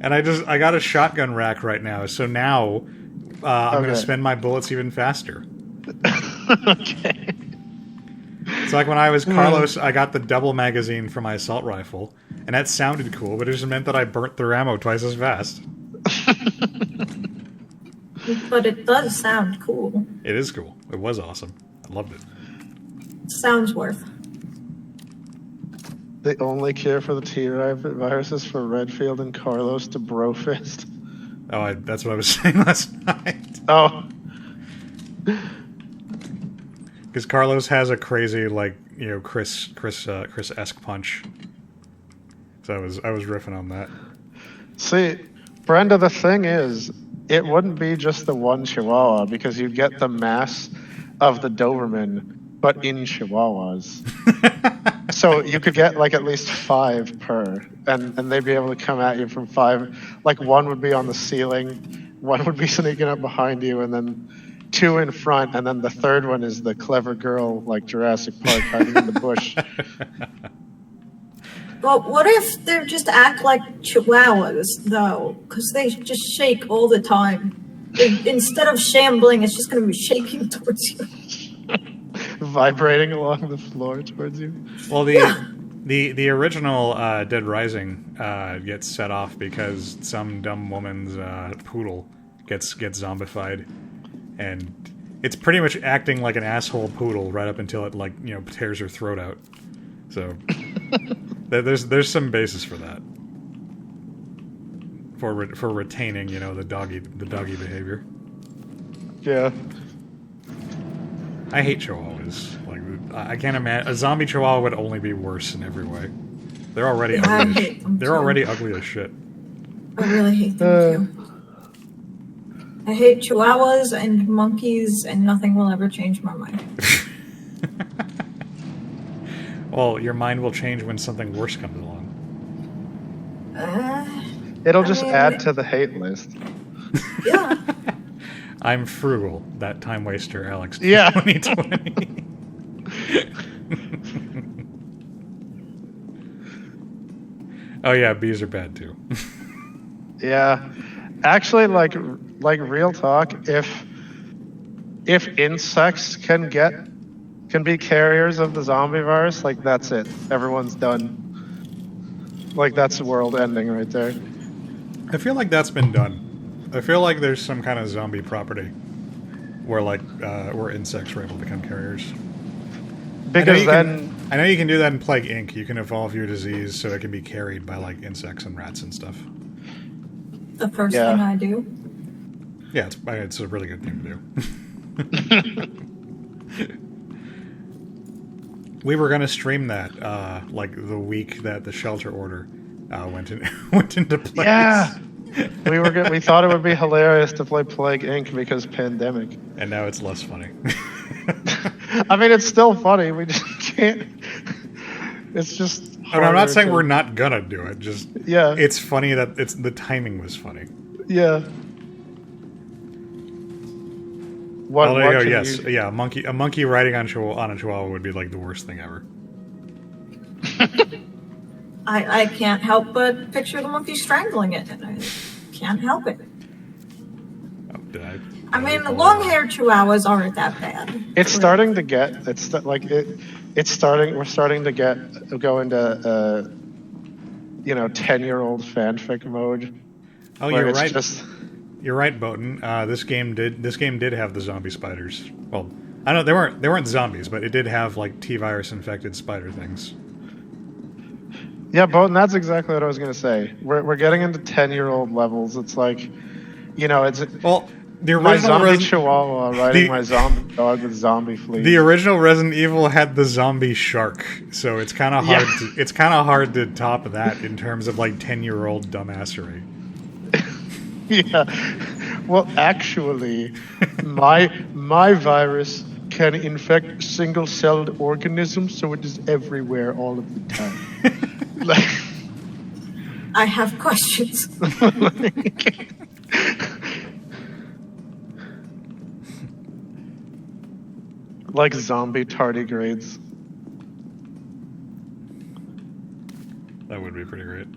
S2: And I got a shotgun rack right now, so now I'm going to spend my bullets even faster.
S1: Okay.
S2: It's like when I was Carlos, I got the double magazine for my assault rifle, and that sounded cool, but it just meant that I burnt through ammo twice as fast.
S3: But it does sound cool.
S2: It is cool. It was awesome. I loved it.
S3: Sounds worth.
S1: The only cure for the T-virus is for Redfield and Carlos to brofist.
S2: Oh, that's what I was saying last night.
S1: Oh.
S2: Because Carlos has a crazy, Chris-esque punch. So I was riffing on that.
S1: See, Brenda, the thing is, it wouldn't be just the one Chihuahua, because you'd get the mass of the Doberman, but in Chihuahuas. So you could get at least 5 per, and they'd be able to come at you from 5. Like, one would be on the ceiling, one would be sneaking up behind you, and then 2 in front, and then the third one is the clever girl, like Jurassic Park, hiding in the bush.
S3: Well, what if they just act like Chihuahuas, though? Because they just shake all the time. Instead of shambling, it's just going to be shaking towards you.
S1: Vibrating along the floor towards you.
S2: Well, the original Dead Rising gets set off because some dumb woman's poodle gets zombified, and it's pretty much acting like an asshole poodle right up until it tears her throat out. So there's some basis for that, for retaining the doggy behavior.
S1: Yeah.
S2: I hate Chihuahuas. I can't imagine a zombie Chihuahua would only be worse in every way. They're already ugly. They're already ugly as shit.
S3: I really hate them too. I hate Chihuahuas and monkeys, and nothing will ever change my mind.
S2: Well, your mind will change when something worse comes along.
S1: It'll just add to the hate list.
S3: Yeah.
S2: I'm frugal, that time waster, Alex.
S1: Yeah.
S2: 2020. Oh yeah, bees are bad too.
S1: Yeah. Actually, like real talk, if insects can be carriers of the zombie virus, that's it. Everyone's done. That's the world ending right there.
S2: I feel like that's been done. I feel like there's some kind of zombie property where where insects are able to become carriers.
S1: Because
S2: I know you can do that in Plague Inc. You can evolve your disease so it can be carried by insects and rats and stuff.
S3: The first thing I do.
S2: Yeah, it's a really good thing to do. We were going to stream that the week that the shelter order went into place.
S1: Yeah. We thought it would be hilarious to play Plague Inc. because pandemic.
S2: And now it's less funny.
S1: I mean, it's still funny. We just can't. It's just.
S2: And I'm not saying we're not gonna do it. Just
S1: yeah.
S2: It's funny that the timing was funny.
S1: Yeah.
S2: Well, there you go. Yes, yeah. A monkey riding on a chihuahua would be the worst thing ever.
S3: I can't help but picture the monkey strangling it, and I can't help it.
S2: Oh, did I?
S3: I mean, long-haired chihuahuas aren't that bad.
S1: It's starting to get. It's starting. We're starting to go into 10-year-old fanfic mode.
S2: Oh,
S1: where
S2: you're
S1: it's
S2: right.
S1: Just,
S2: You're right, Botan. This game did have the zombie spiders. Well, I know they weren't zombies, but it did have like T-virus infected spider things.
S1: yeah, Bolton, that's exactly what I was gonna say. We're getting into 10-year-old levels. It's like, it's
S2: Well, the
S1: my
S2: original
S1: zombie
S2: Resident
S1: chihuahua riding my zombie dog with zombie fleas.
S2: the original Resident Evil had the zombie shark, so it's kind of hard.
S1: Yeah.
S2: It's kind of hard to top that in terms of like 10-year-old dumbassery.
S1: Yeah. Well, actually, my virus can infect single-celled organisms, so it is everywhere all of the time. Like,
S3: I have questions.
S1: like zombie tardigrades.
S2: That would be pretty great.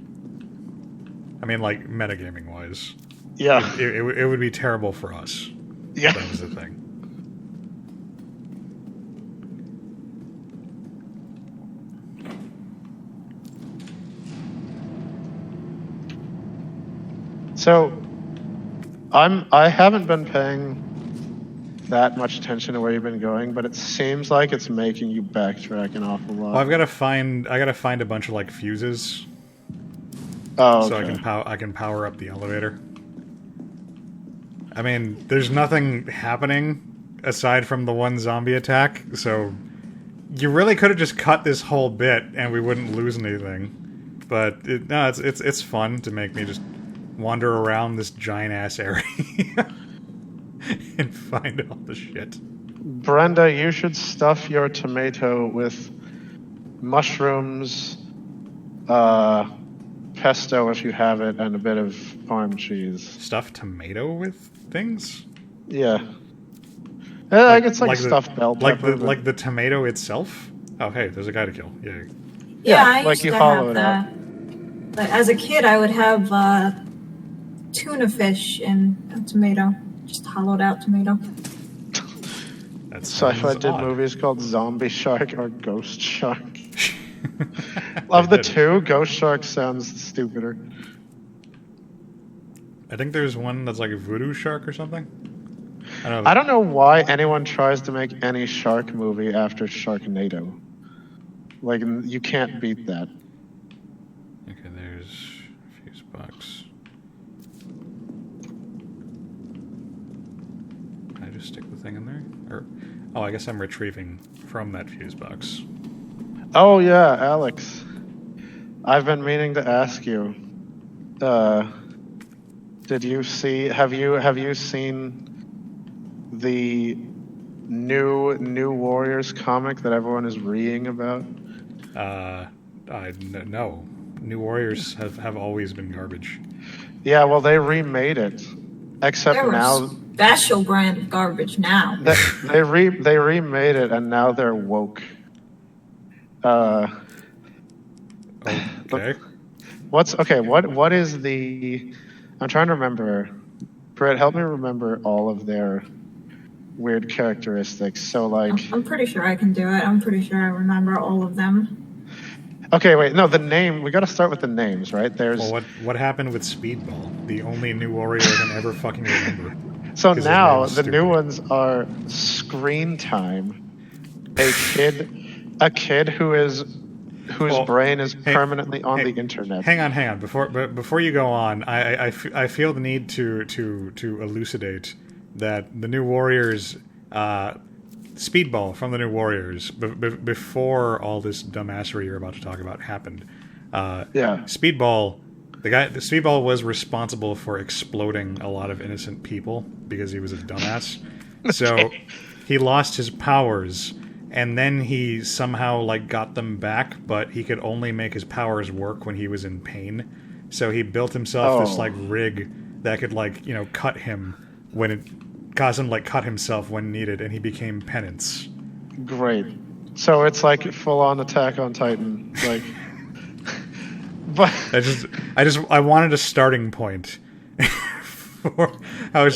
S2: I mean, like metagaming wise,
S1: Yeah.
S2: it would be terrible for us.
S1: Yeah.
S2: That was the thing.
S1: So, I haven't been paying that much attention to where you've been going, but it seems like it's making you backtrack an awful lot.
S2: Well, I gotta find a bunch of like fuses
S1: Oh,
S2: so
S1: okay.
S2: I can power up the elevator. I mean, there's nothing happening aside from the one zombie attack, so you really could have just cut this whole bit and we wouldn't lose anything. But it's fun to make me just wander around this giant ass area and find all the shit.
S1: Brenda, you should stuff your tomato with mushrooms, pesto if you have it, and a bit of farm cheese.
S2: Stuffed tomato with things?
S1: Yeah. It's like
S2: the-
S1: stuffed bell pepper.
S2: like the tomato itself? Oh, hey, there's a guy to kill. Yay.
S3: Yeah, I
S1: like
S3: used
S1: you
S3: to
S1: hollow
S3: have
S1: it out.
S3: that. But as a kid, I would have tuna fish and a tomato, just hollowed out tomato.
S2: That's
S1: Sci-fi did
S2: odd.
S1: movies called Zombie Shark or Ghost Shark. Of the
S2: did.
S1: two, Ghost Shark sounds stupider.
S2: I think there's one that's like a voodoo shark or something.
S1: I don't know why anyone tries to make any shark movie after Sharknado. Like, you can't beat that.
S2: Okay, there's a fuse box. Can I just stick the thing in there? Or, oh, I guess I'm retrieving from that fuse box.
S1: Oh yeah, Alex. I've been meaning to ask you. Have you seen the new Warriors comic that everyone is reading about?
S2: No. New Warriors have always been garbage.
S1: Yeah, well they remade it. Except
S3: They're
S1: now
S3: a special brand of garbage now.
S1: they remade it and now they're woke.
S2: Okay.
S1: What is the I'm trying to remember. Brett, help me remember all of their weird characteristics. So like
S3: I'm pretty sure I can do it. I'm pretty sure I remember all of them.
S1: okay, wait, no, the name we gotta start with the names, right? There's
S2: Well, what happened with Speedball? The only new warrior I can ever fucking remember.
S1: so
S2: 'Cause his
S1: now
S2: name is
S1: the
S2: stupid.
S1: new ones are Screen Time, a kid whose
S2: Well,
S1: brain is
S2: hey-
S1: permanently on
S2: hey,
S1: the internet.
S2: Hang on. Before you go on, I feel the need to elucidate that the new Warriors, Speedball from the new Warriors, before all this dumbassery you're about to talk about happened.
S1: Yeah.
S2: Speedball, the Speedball was responsible for exploding a lot of innocent people because he was a dumbass. So he lost his powers. And then he somehow like got them back, but he could only make his powers work when he was in pain. So he built himself this
S1: Oh.
S2: like rig that could like cut him when it caused him like cut himself when needed, and he became Penance.
S1: Great. So it's like full on Attack on Titan. Like but
S2: I wanted a starting point for how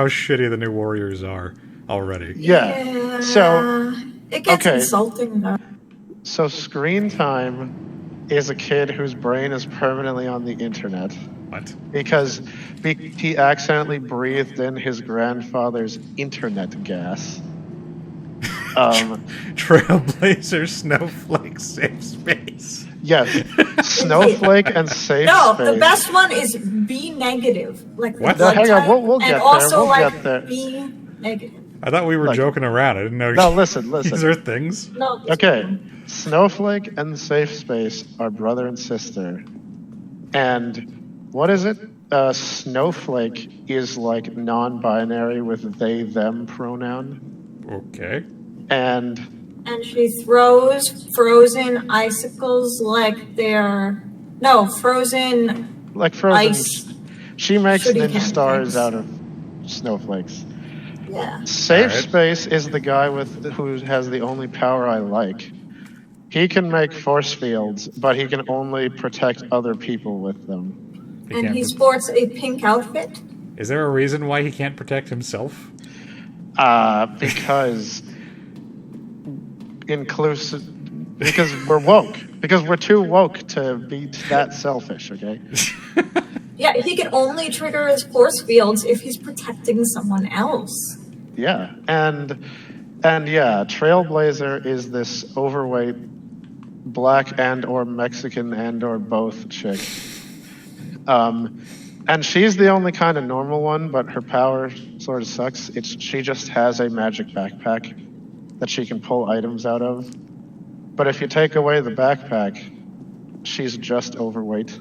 S2: shitty the new Warriors are already.
S1: yeah. So
S3: it gets
S1: okay.
S3: insulting though.
S1: So Screen Time is a kid whose brain is permanently on the internet
S2: What?
S1: because he accidentally breathed in his grandfather's internet gas.
S2: Trailblazer, Snowflake, Safe Space.
S1: Yes, Snowflake and Safe
S3: No,
S1: Space.
S3: the best one is B negative, like the
S2: What?
S3: blood
S1: Hang on,
S3: type,
S1: we'll get
S3: and
S1: there,
S3: also
S1: we'll
S3: like
S1: get there.
S3: B negative.
S2: I thought we were
S1: Like-
S2: joking around. I didn't know.
S1: No, listen.
S2: These are things.
S3: No.
S1: Okay, Snowflake and Safe Space are brother and sister. And what is it? Snowflake is like non-binary with they, them pronoun.
S2: Okay.
S1: And
S3: And she throws frozen icicles like they're frozen.
S1: like frozen,
S3: Ice.
S1: she makes
S3: Shuriken
S1: ninja stars
S3: things.
S1: out of snowflakes.
S3: Yeah.
S1: Safe
S2: Alright.
S1: Space is the guy who has the only power I like. He can make force fields, but he can only protect other people with them.
S2: He
S3: And
S2: can't
S3: he
S2: pro-
S3: sports a pink outfit.
S2: Is there a reason why he can't protect himself?
S1: Because because we're woke. Because we're too woke to be that selfish, okay?
S3: Yeah, he can only trigger his force fields if he's protecting someone else.
S1: Yeah. And yeah, Trailblazer is this overweight black and or Mexican and or both chick. And she's the only kind of normal one, but her power sort of sucks. She just has a magic backpack that she can pull items out of. But if you take away the backpack, she's just overweight.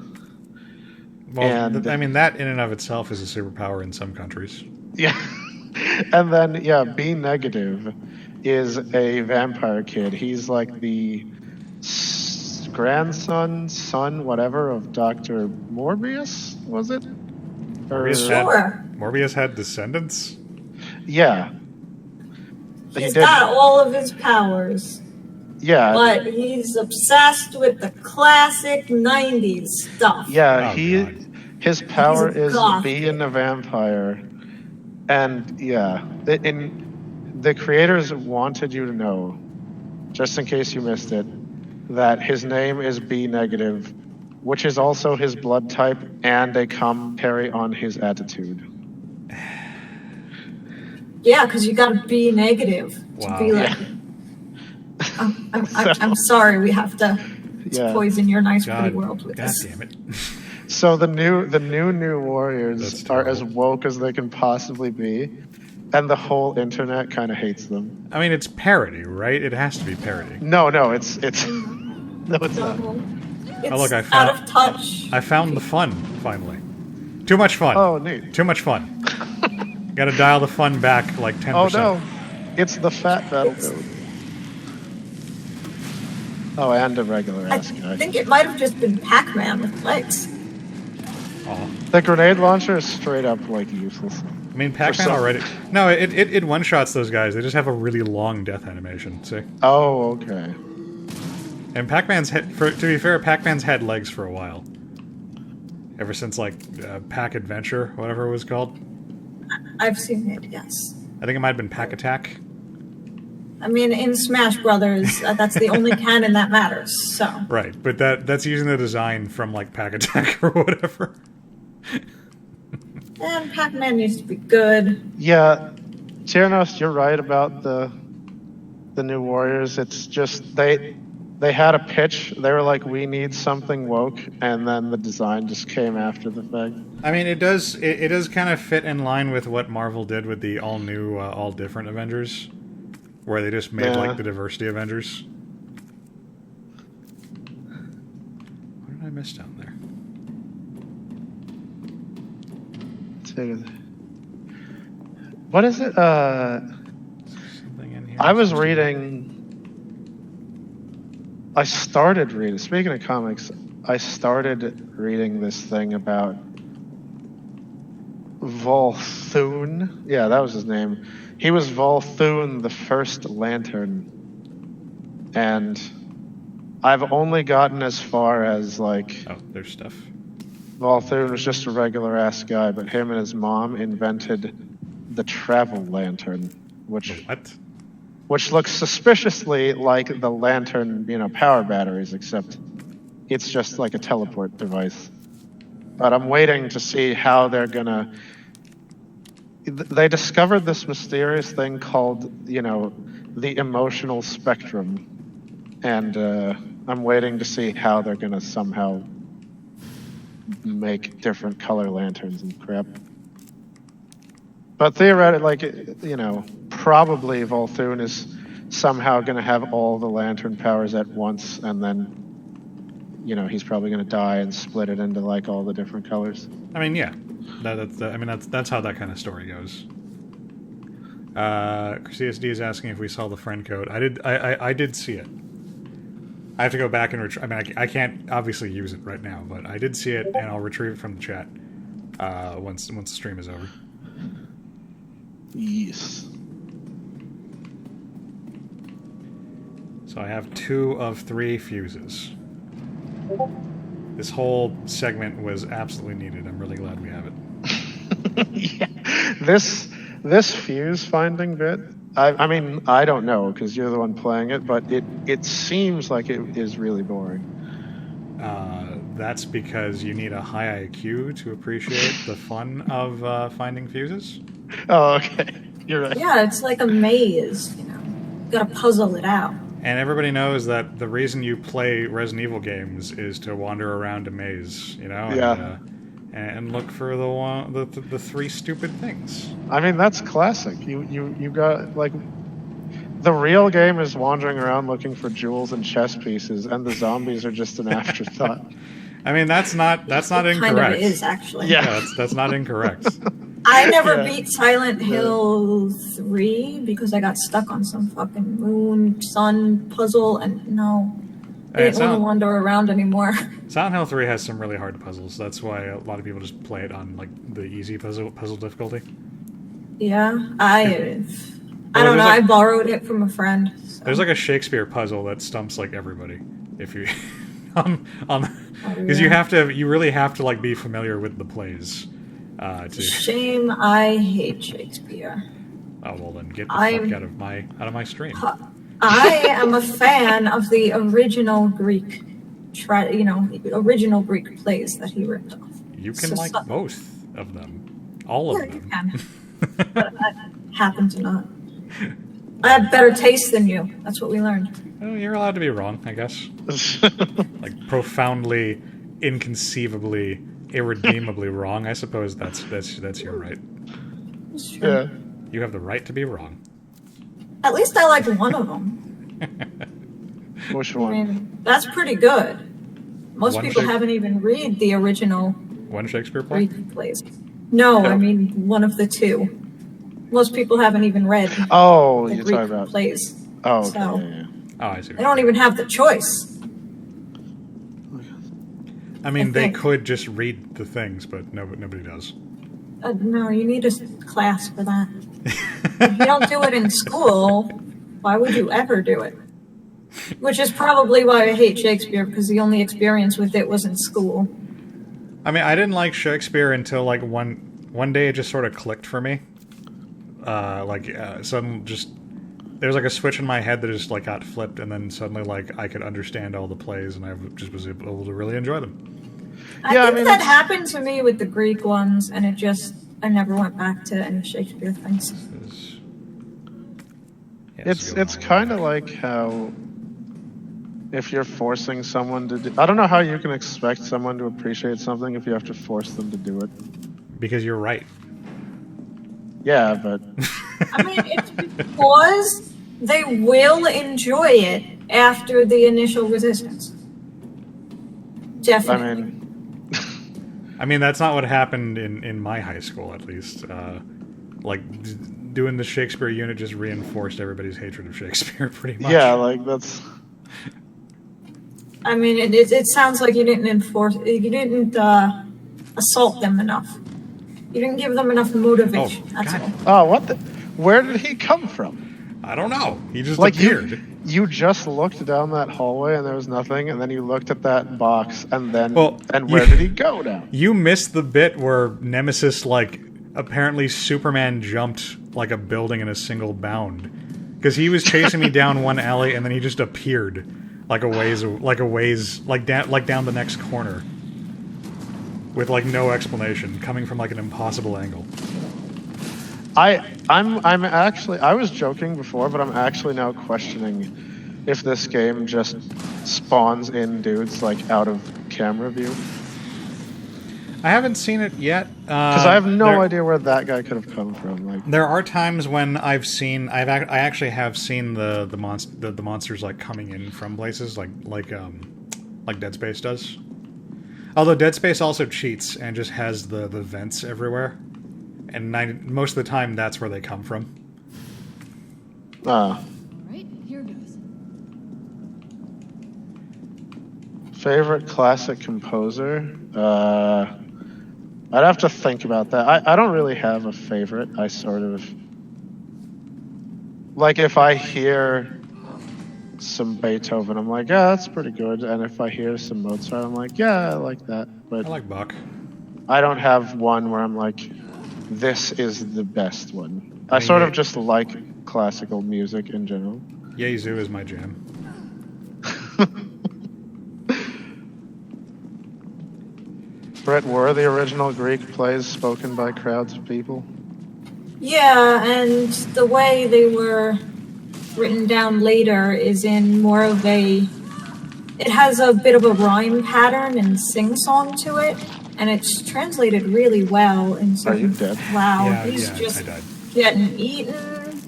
S2: Well,
S1: And-
S2: I mean, that in and of itself is a superpower in some countries.
S1: Yeah. And then, yeah, B negative is a vampire kid. He's like the grandson, son, whatever, of Dr. Morbius, was it?
S2: Morbius
S3: Sure.
S2: Morbius had descendants?
S1: Yeah. He
S3: He's
S1: did.
S3: got all of his powers,
S1: Yeah.
S3: but he's obsessed with the classic 90s stuff.
S1: Yeah,
S2: Oh, God.
S1: his power
S3: He's a
S1: is
S3: goth.
S1: being a vampire. And yeah, the creators wanted you to know, just in case you missed it, that his name is B negative, which is also his blood type and a commentary on his attitude.
S3: Yeah, because you gotta be negative to
S2: Wow.
S3: be like. I'm sorry, we have to
S1: Yeah.
S3: poison your nice
S2: God,
S3: pretty world with
S2: God
S3: this.
S2: damn it.
S1: So the new warriors
S2: That's
S1: are as
S2: terrible.
S1: woke as they can possibly be, and the whole internet kind of hates them.
S2: I mean, it's parody, right? It has to be parody.
S1: No, it's no, it's not.
S3: It's
S2: Oh, look, I
S3: out
S2: found-
S3: of touch.
S2: I found the fun, finally. Too much fun.
S1: Oh, neat.
S2: Too much fun. Gotta dial the fun back like 10%.
S1: Oh no, it's the fat battlefield. Oh, and a regular
S3: I
S1: ass guy.
S3: think it might have just been Pac-Man with legs.
S2: Aw.
S1: The grenade launcher is straight up like useless.
S2: I mean, Pac-Man
S1: some-
S2: already... No, it one-shots those guys. They just have a really long death animation, see?
S1: Oh, okay.
S2: And Pac-Man's had... To be fair, Pac-Man's had legs for a while. Ever since, like, Pac Adventure, whatever it was called.
S3: I've seen it, yes.
S2: I think it might have been Pac Attack.
S3: I mean, in Smash Brothers, that's the only canon that matters. So
S2: Right, but that's using the design from, like, Pac Attack or whatever.
S3: and Pac-Man needs to be good.
S1: Yeah, Tyrannos, you're right about the new warriors. It's just they had a pitch. They were like, "We need something woke," and then the design just came after the fact.
S2: I mean, it does kind of fit in line with what Marvel did with the all new, all different Avengers, where they just made
S1: Yeah.
S2: like the diversity Avengers. What did I miss down there?
S1: What is it?
S2: Something in here.
S1: I was reading. I started reading. Speaking of comics, I started reading this thing about Volthoon. Yeah, that was his name. He was Volthoon, the first Lantern, and I've only gotten as far as like
S2: Oh, there's stuff.
S1: Volthoon was just a regular ass guy, but him and his mom invented the Travel Lantern,
S2: What?
S1: which looks suspiciously like the lantern, power batteries, except it's just like a teleport device. But I'm waiting to see how they're gonna. They discovered this mysterious thing called, the emotional spectrum, and I'm waiting to see how they're gonna somehow make different color lanterns and crap. But theoretically, probably Volthoon is somehow going to have all the lantern powers at once, and then, he's probably going to die and split it into like all the different colors.
S2: I mean, yeah, that's how that kind of story goes. CSD is asking if we saw the friend code. I did see it. I have to go back and retrieve. I mean, I can't obviously use it right now, but I did see it, and I'll retrieve it from the chat once the stream is over.
S1: Yes.
S2: So I have 2 of 3 fuses. This whole segment was absolutely needed. I'm really glad we have it.
S1: Yeah. This fuse finding bit, I mean, I don't know because you're the one playing it, but it seems like it is really boring.
S2: That's because you need a high IQ to appreciate the fun of finding fuses.
S1: Oh, okay. You're right.
S3: Yeah, it's like a maze, Gotta puzzle it out.
S2: And everybody knows that the reason you play Resident Evil games is to wander around a maze,
S1: Yeah.
S2: And look for the 3 stupid things.
S1: I mean, that's classic. You got, like, the real game is wandering around looking for jewels and chess pieces, and the zombies are just an afterthought.
S2: I mean, that's not incorrect.
S3: Kind of is, actually.
S1: Yeah.
S2: That's not incorrect.
S3: I never beat Silent Hill 3 because I got stuck on some fucking moon, sun puzzle, and no. I didn't want to wander around anymore.
S2: Silent Hill 3 has some really hard puzzles. That's why a lot of people just play it on like the easy puzzle difficulty.
S3: Yeah, I don't know. I borrowed it from a friend. So.
S2: There's like a Shakespeare puzzle that stumps like everybody. If you because you really have to like be familiar with the plays.
S3: Shame, I hate Shakespeare.
S2: Oh well, then get the fuck out of my stream.
S3: I am a fan of the original Greek, original Greek plays that he ripped off.
S2: You can like both of them, all of them.
S3: You can. But I happen to not. I have better taste than you. That's what we learned.
S2: Well, you're allowed to be wrong, I guess. Like profoundly, inconceivably, irredeemably wrong. I suppose that's your right.
S3: That's true.
S1: Yeah.
S2: You have the right to be wrong.
S3: At least I like one of them.
S1: Which
S3: I
S1: one?
S3: mean, that's pretty good. Most people haven't even read the original
S2: One Shakespeare play?
S3: Greek plays. No, I mean one of the 2. Most people haven't even read the
S1: you're
S3: Greek
S1: talking about
S3: plays.
S1: Oh, okay,
S3: So
S1: yeah.
S2: Oh, I see.
S3: they don't even have the choice.
S2: I mean,
S3: I
S2: they
S3: think.
S2: could just read the things, but nobody does.
S3: No, you need a class for that. If you don't do it in school, why would you ever do it? Which is probably why I hate Shakespeare, because the only experience with it was in school.
S2: I mean, I didn't like Shakespeare until like one day it just sort of clicked for me. Suddenly just there's like a switch in my head that just like got flipped, and then suddenly like I could understand all the plays, and I just was able to really enjoy them.
S3: I think that happened to me with the Greek ones, and I never went back to any Shakespeare things.
S1: It's kind of like how if you're forcing someone to do... I don't know how you can expect someone to appreciate something if you have to force them to do it.
S2: Because you're right.
S1: Yeah, but...
S3: I mean, it's because they will enjoy it after the initial resistance. Definitely.
S2: I mean, that's not what happened in my high school, at least. Doing the Shakespeare unit just reinforced everybody's hatred of Shakespeare, pretty much.
S1: Yeah, like, that's...
S3: I mean, it sounds like you didn't assault them enough. You didn't give them enough motivation. That's all.
S1: Oh, what the... Where did he come from?
S2: I don't know. He just
S1: like
S2: appeared.
S1: You just looked down that hallway and there was nothing, and then you looked at that box, and then... where did he go now?
S2: You missed the bit where Nemesis, apparently Superman jumped, a building in a single bound. Because he was chasing me down one alley, and then he just appeared. like down the next corner, with like no explanation, coming from like an impossible angle.
S1: I'm actually, I was joking before, but I'm actually now questioning if this game just spawns in dudes like out of camera view.
S2: I haven't seen it yet
S1: Because I have no idea where that guy could have come from. Like,
S2: there are times when I actually have seen the monsters like coming in from places like Dead Space does. Although Dead Space also cheats and just has the vents everywhere, and most of the time that's where they come from.
S5: All right, here goes.
S1: favorite classic composer? I'd have to think about that. I don't really have a favorite. I sort of... Like, if I hear some Beethoven, I'm like, yeah, that's pretty good. And if I hear some Mozart, I'm like, yeah, I like that. But
S2: I like Bach.
S1: I don't have one where I'm like, this is the best one. I
S2: mean,
S1: sort of just like classical music in general.
S2: Yezu is my jam.
S1: Brett, were the original Greek plays spoken by crowds of people?
S3: Yeah, and the way they were written down later is in more of a... It has a bit of a rhyme pattern and sing-song to it, and it's translated really well. And so,
S1: Are you dead?
S3: wow,
S2: Yeah,
S3: he's
S2: I
S3: just
S2: died.
S3: getting eaten.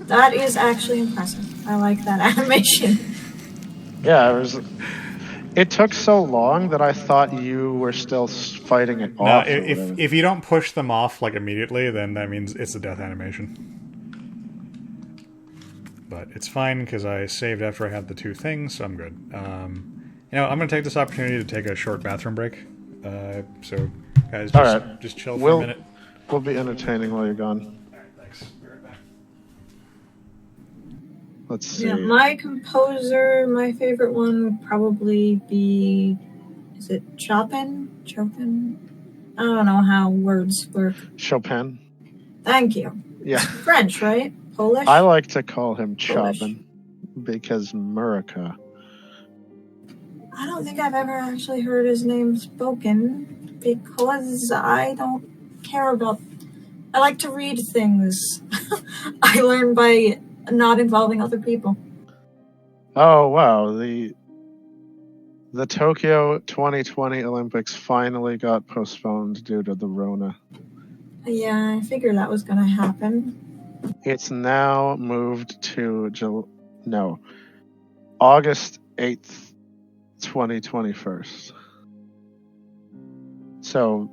S3: That is actually impressive. I like that animation.
S1: Yeah, it took so long that I thought you were still fighting it
S2: No,
S1: off. or whatever.
S2: if you don't push them off like immediately, then that means it's a death animation. But it's fine because I saved after I had the two things, so I'm good. I'm going to take this opportunity to take a short bathroom break. So, guys, just,
S1: Alright.
S2: just chill for a minute.
S1: We'll be entertaining while you're gone.
S2: Alright, thanks. Be right back.
S1: Let's see.
S3: Yeah, my composer, my favorite one would probably be... Is it Chopin? Chopin? I don't know how words work.
S1: Chopin.
S3: Thank you.
S1: Yeah.
S3: French, right? Polish?
S1: I like to call him
S3: Polish.
S1: Chopin because Murica.
S3: I don't think I've ever actually heard his name spoken because I don't care about... I like to read things. I learn by not involving other people.
S1: Oh wow, the Tokyo 2020 Olympics finally got postponed due to the Rona.
S3: Yeah, I figured that was going to happen.
S1: It's now moved to August 8th, 2021. So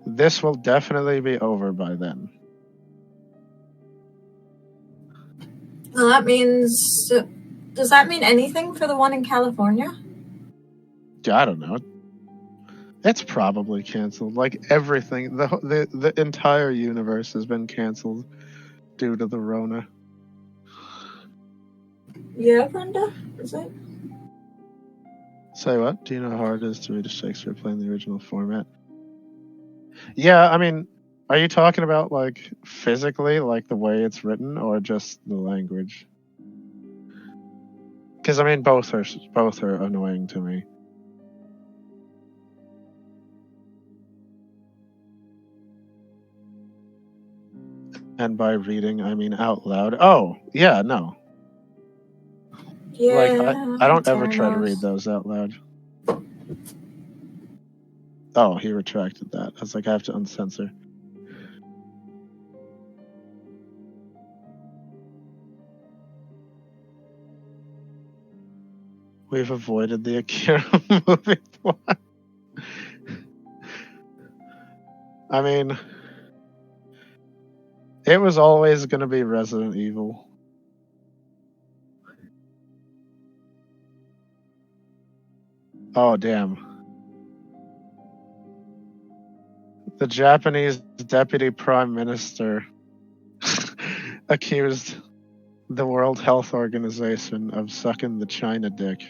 S1: this will definitely be over by then.
S3: Well, that means... Does that mean anything for the one in California?
S1: I don't know. It's probably canceled. Like everything, the entire universe has been canceled due to the Rona.
S3: Yeah, Brenda? Is it?
S1: Say what? Do you know how hard it is to read a Shakespeare play in the original format? Yeah, I mean, are you talking about like physically, like the way it's written, or just the language? Because I mean, both are annoying to me. And by reading, I mean out loud. Oh, yeah, no.
S3: Yeah.
S1: Like, I don't ever try to
S3: Theranos.
S1: read those out loud. Oh, he retracted that. I was like, I have to uncensor. We've avoided the Akira movie plot. I mean, it was always going to be Resident Evil. Oh, damn. The Japanese deputy prime minister accused the World Health Organization of sucking the China dick.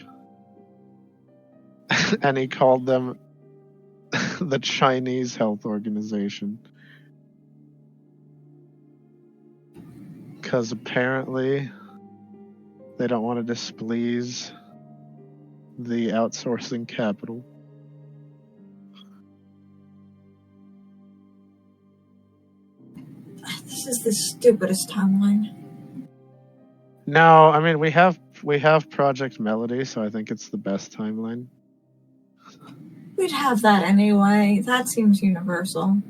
S1: And he called them the Chinese Health Organization. Because apparently they don't want to displease the outsourcing capital.
S3: This is the stupidest timeline.
S1: No, I mean we have Project Melody, so I think it's the best timeline.
S3: We'd have that anyway. That seems universal.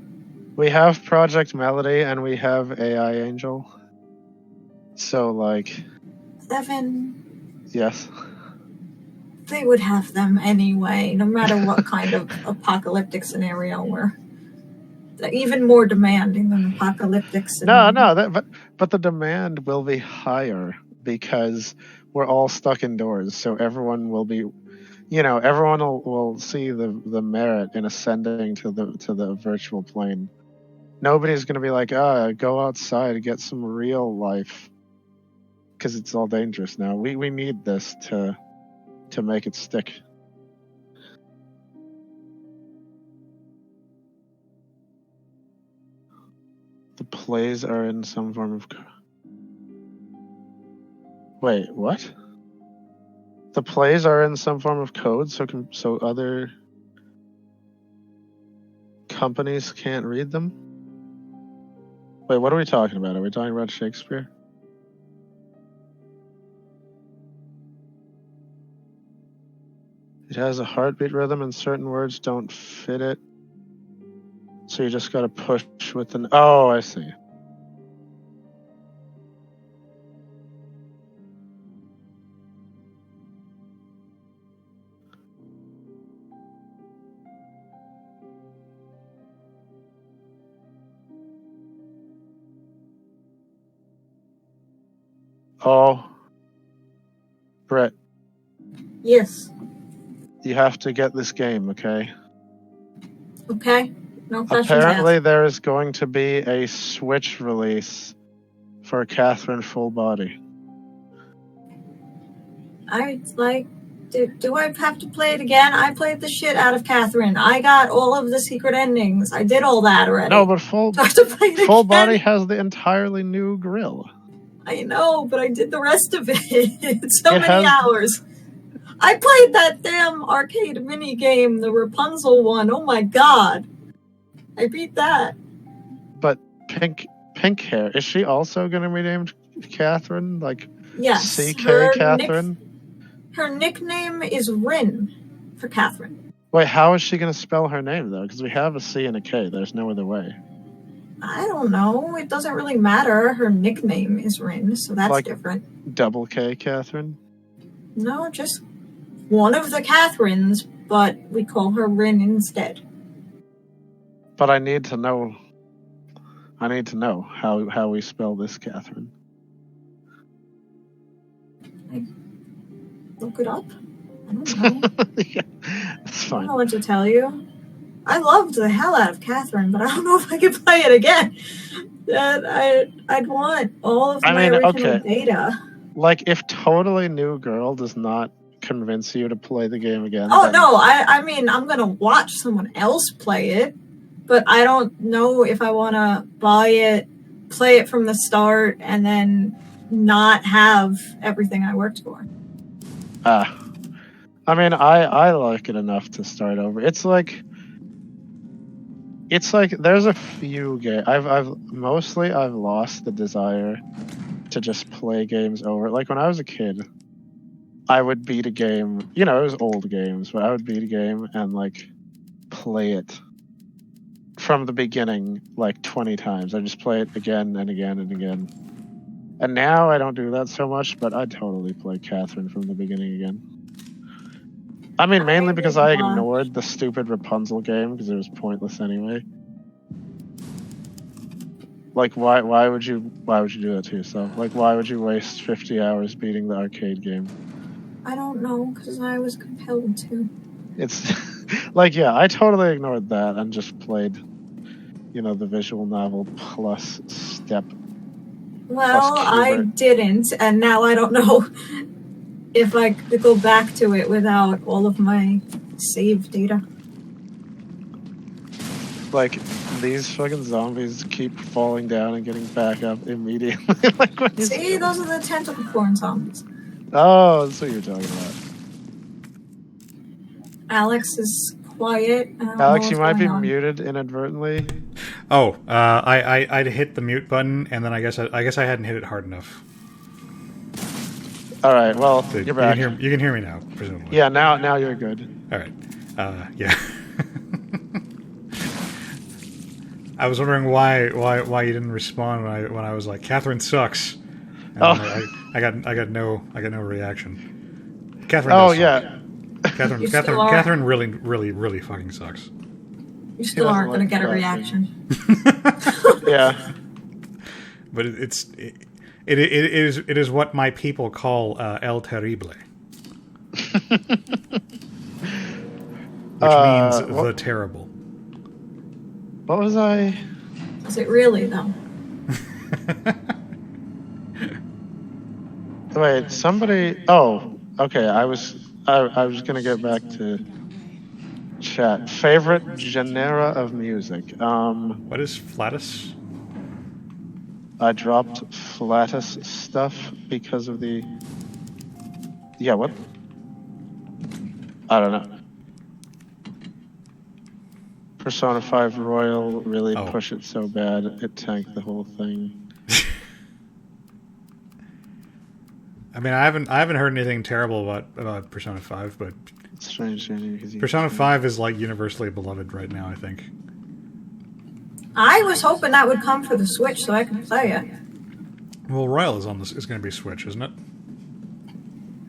S1: We have Project Melody and we have AI Angel. So like,
S3: Evan,
S1: yes.
S3: they would have them anyway, no matter what kind of apocalyptic scenario we're. They're even more demanding than apocalyptic scenario.
S1: No, but the demand will be higher because we're all stuck indoors. So everyone will be, everyone will see the merit in ascending to the virtual plane. Nobody's gonna be like, go outside and get some real life, because it's all dangerous now. We need this to make it stick. The plays are in some form of... Wait, what? The plays are in some form of code, so other companies can't read them? Wait, what are we talking about? Are we talking about Shakespeare? It has a heartbeat rhythm and certain words don't fit it. So you just gotta push with an... Oh, I see. Oh. Brett,
S3: Yes.
S1: you have to get this game, okay?
S3: Okay. No questions
S1: Apparently
S3: asked.
S1: there is going to be a Switch release for Catherine Full Body.
S3: Do I have to play it again? I played the shit out of Catherine. I got all of the secret endings. I did all that already.
S1: No, but Full
S3: Do I have to play it
S1: Full
S3: again?
S1: Body has the entirely new grill.
S3: I know, but I did the rest of it. So
S1: It
S3: many
S1: has-
S3: hours. I played that damn arcade mini game, the Rapunzel one. Oh my god. I beat that.
S1: But pink hair, is she also going to be named Catherine? Like
S3: Yes.
S1: CK Catherine?
S3: Her nickname is Rin for Catherine.
S1: Wait, how is she going to spell her name though? Because we have a C and a K. There's no other way.
S3: I don't know. It doesn't really matter. Her nickname is Rin, so that's
S1: Like-
S3: different.
S1: Double K Catherine?
S3: No, just one of the Catherines, but we call her Rin instead.
S1: But I need to know how we spell this Catherine.
S3: Look it up. I don't know.
S1: Yeah, it's
S3: I don't
S1: fine.
S3: know what to tell you. I loved the hell out of Catherine, but I don't know if I could play it again. I'd want all of my original data.
S1: Like, if Totally New Girl does not convince you to play the game again...
S3: Oh,
S1: then-
S3: no, I mean, I'm going to watch someone else play it, but I don't know if I want to buy it, play it from the start, and then not have everything I worked for.
S1: I mean, I like it enough to start over. It's like there's a few games. I've lost the desire to just play games over. Like when I was a kid, I would beat a game. It was old games, but I would beat a game and like play it from the beginning like 20 times. I just play it again and again and again. And now I don't do that so much, but I'd totally play Catherine from the beginning again. I mean, mainly because I ignored the stupid Rapunzel game because it was pointless anyway. Like, why would you do that to yourself? Like, why would you waste 50 hours beating the arcade game?
S3: I don't know, because I was compelled to.
S1: It's like, yeah, I totally ignored that and just played, the visual novel plus step.
S3: Well,
S1: Plus
S3: I
S1: Cuber.
S3: didn't, and now I don't know if I could go back to it without all of my save data.
S1: Like, these fucking zombies keep falling down and getting back up immediately. Like, when you
S3: See, those are the tentacle corn zombies.
S1: Oh, that's what you're talking about.
S3: Alex is quiet. I don't know
S1: Alex,
S3: what's
S1: you might be
S3: going on.
S1: muted inadvertently.
S2: Oh, I'd hit the mute button, and then I guess I hadn't hit it hard enough.
S1: All right, well,
S2: So
S1: you're back.
S2: You can hear me now, presumably.
S1: Yeah, now you're good.
S2: All right. Yeah. I was wondering why you didn't respond when I was like, Catherine sucks. And I got no reaction. Catherine.
S1: Oh
S2: does suck.
S1: yeah,
S2: Catherine.
S3: You still are.
S2: Catherine really fucking sucks.
S3: You still
S1: doesn't
S3: aren't going to
S1: like
S3: get a
S1: that.
S3: reaction.
S1: yeah.
S2: But it is what my people call El Terrible, which means the terrible.
S1: What was I?
S3: Is it really, though?
S1: Wait, somebody. Oh, okay. I was gonna get back to chat. Favorite genre of music.
S2: What is flatus?
S1: I dropped Flatus stuff because of the. Yeah, what? I don't know. Persona 5 Royal really
S2: Oh.
S1: pushed it so bad it tanked the whole thing.
S2: I mean, I haven't heard anything terrible about Persona 5, but
S1: It's strange because
S2: Persona 5 is like universally beloved right now, I think.
S3: I was hoping that would come for the Switch so I could play it.
S2: Well, Royal is going to be Switch, isn't it?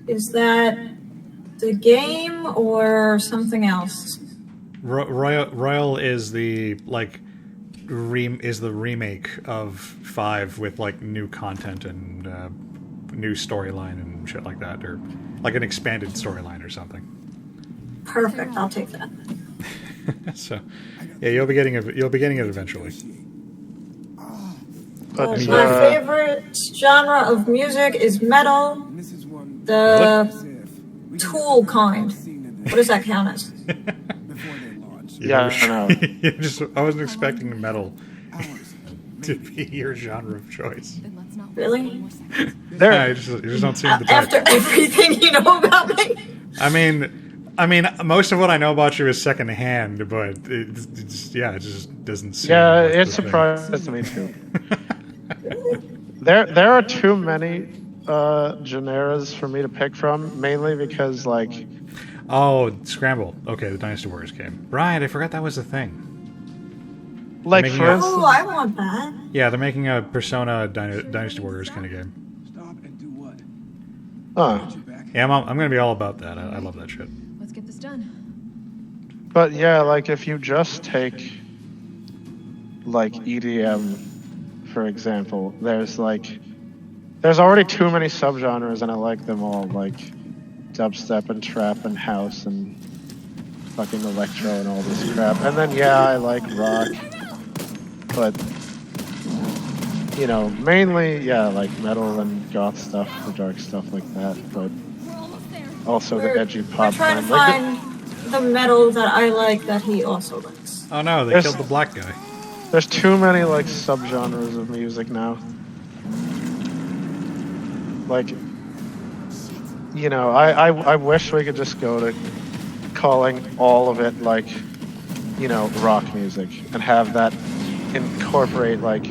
S3: Is that the game or something else?
S2: Royal is the remake of 5 with like new content and new storyline and shit like that, or like an expanded storyline or something.
S3: Perfect, I'll take that.
S2: So, yeah, you'll be getting it eventually.
S1: But,
S3: My favorite genre of music is metal, the Tool kind. What does that count as?
S1: Yeah, I know.
S2: I wasn't expecting metal to be your genre of choice.
S5: Then let's not
S3: Really?
S5: waste any more seconds.
S1: There,
S2: You just don't seem the type.
S3: After everything you know about me?
S2: I mean, most of what I know about you is secondhand, but it just doesn't seem.
S1: yeah,
S2: like
S1: it
S2: the thing.
S1: surprised me too. There are too many genres for me to pick from, mainly because like
S2: Oh, Scramble. Okay, the Dynasty Warriors game. Right, I forgot that was a thing. Making
S1: for
S2: a-
S1: instance,
S3: Oh, I want that.
S2: Yeah, they're making a Persona Dynasty Warriors kind of game.
S4: Stop and do what?
S1: huh.
S4: Get back.
S2: Yeah, I'm going to be all about that. I love that shit.
S5: Let's get this done.
S1: But yeah, like if you just take like EDM, for example, there's already too many subgenres, and I like them all, like dubstep and trap and house and fucking electro and all this crap. And then yeah, I like rock, but you know, mainly yeah, like metal and goth stuff, the dark stuff like that. But
S5: We're almost there.
S1: also the edgy
S3: We're
S1: pop.
S3: trying to
S1: kind. Like,
S3: find the metal that I like that he also likes.
S2: Oh no, they
S1: There's-
S2: killed the black guy.
S1: there's too many like subgenres of music now. Like, you know, I wish we could just go to calling all of it like, you know, rock music and have that incorporate like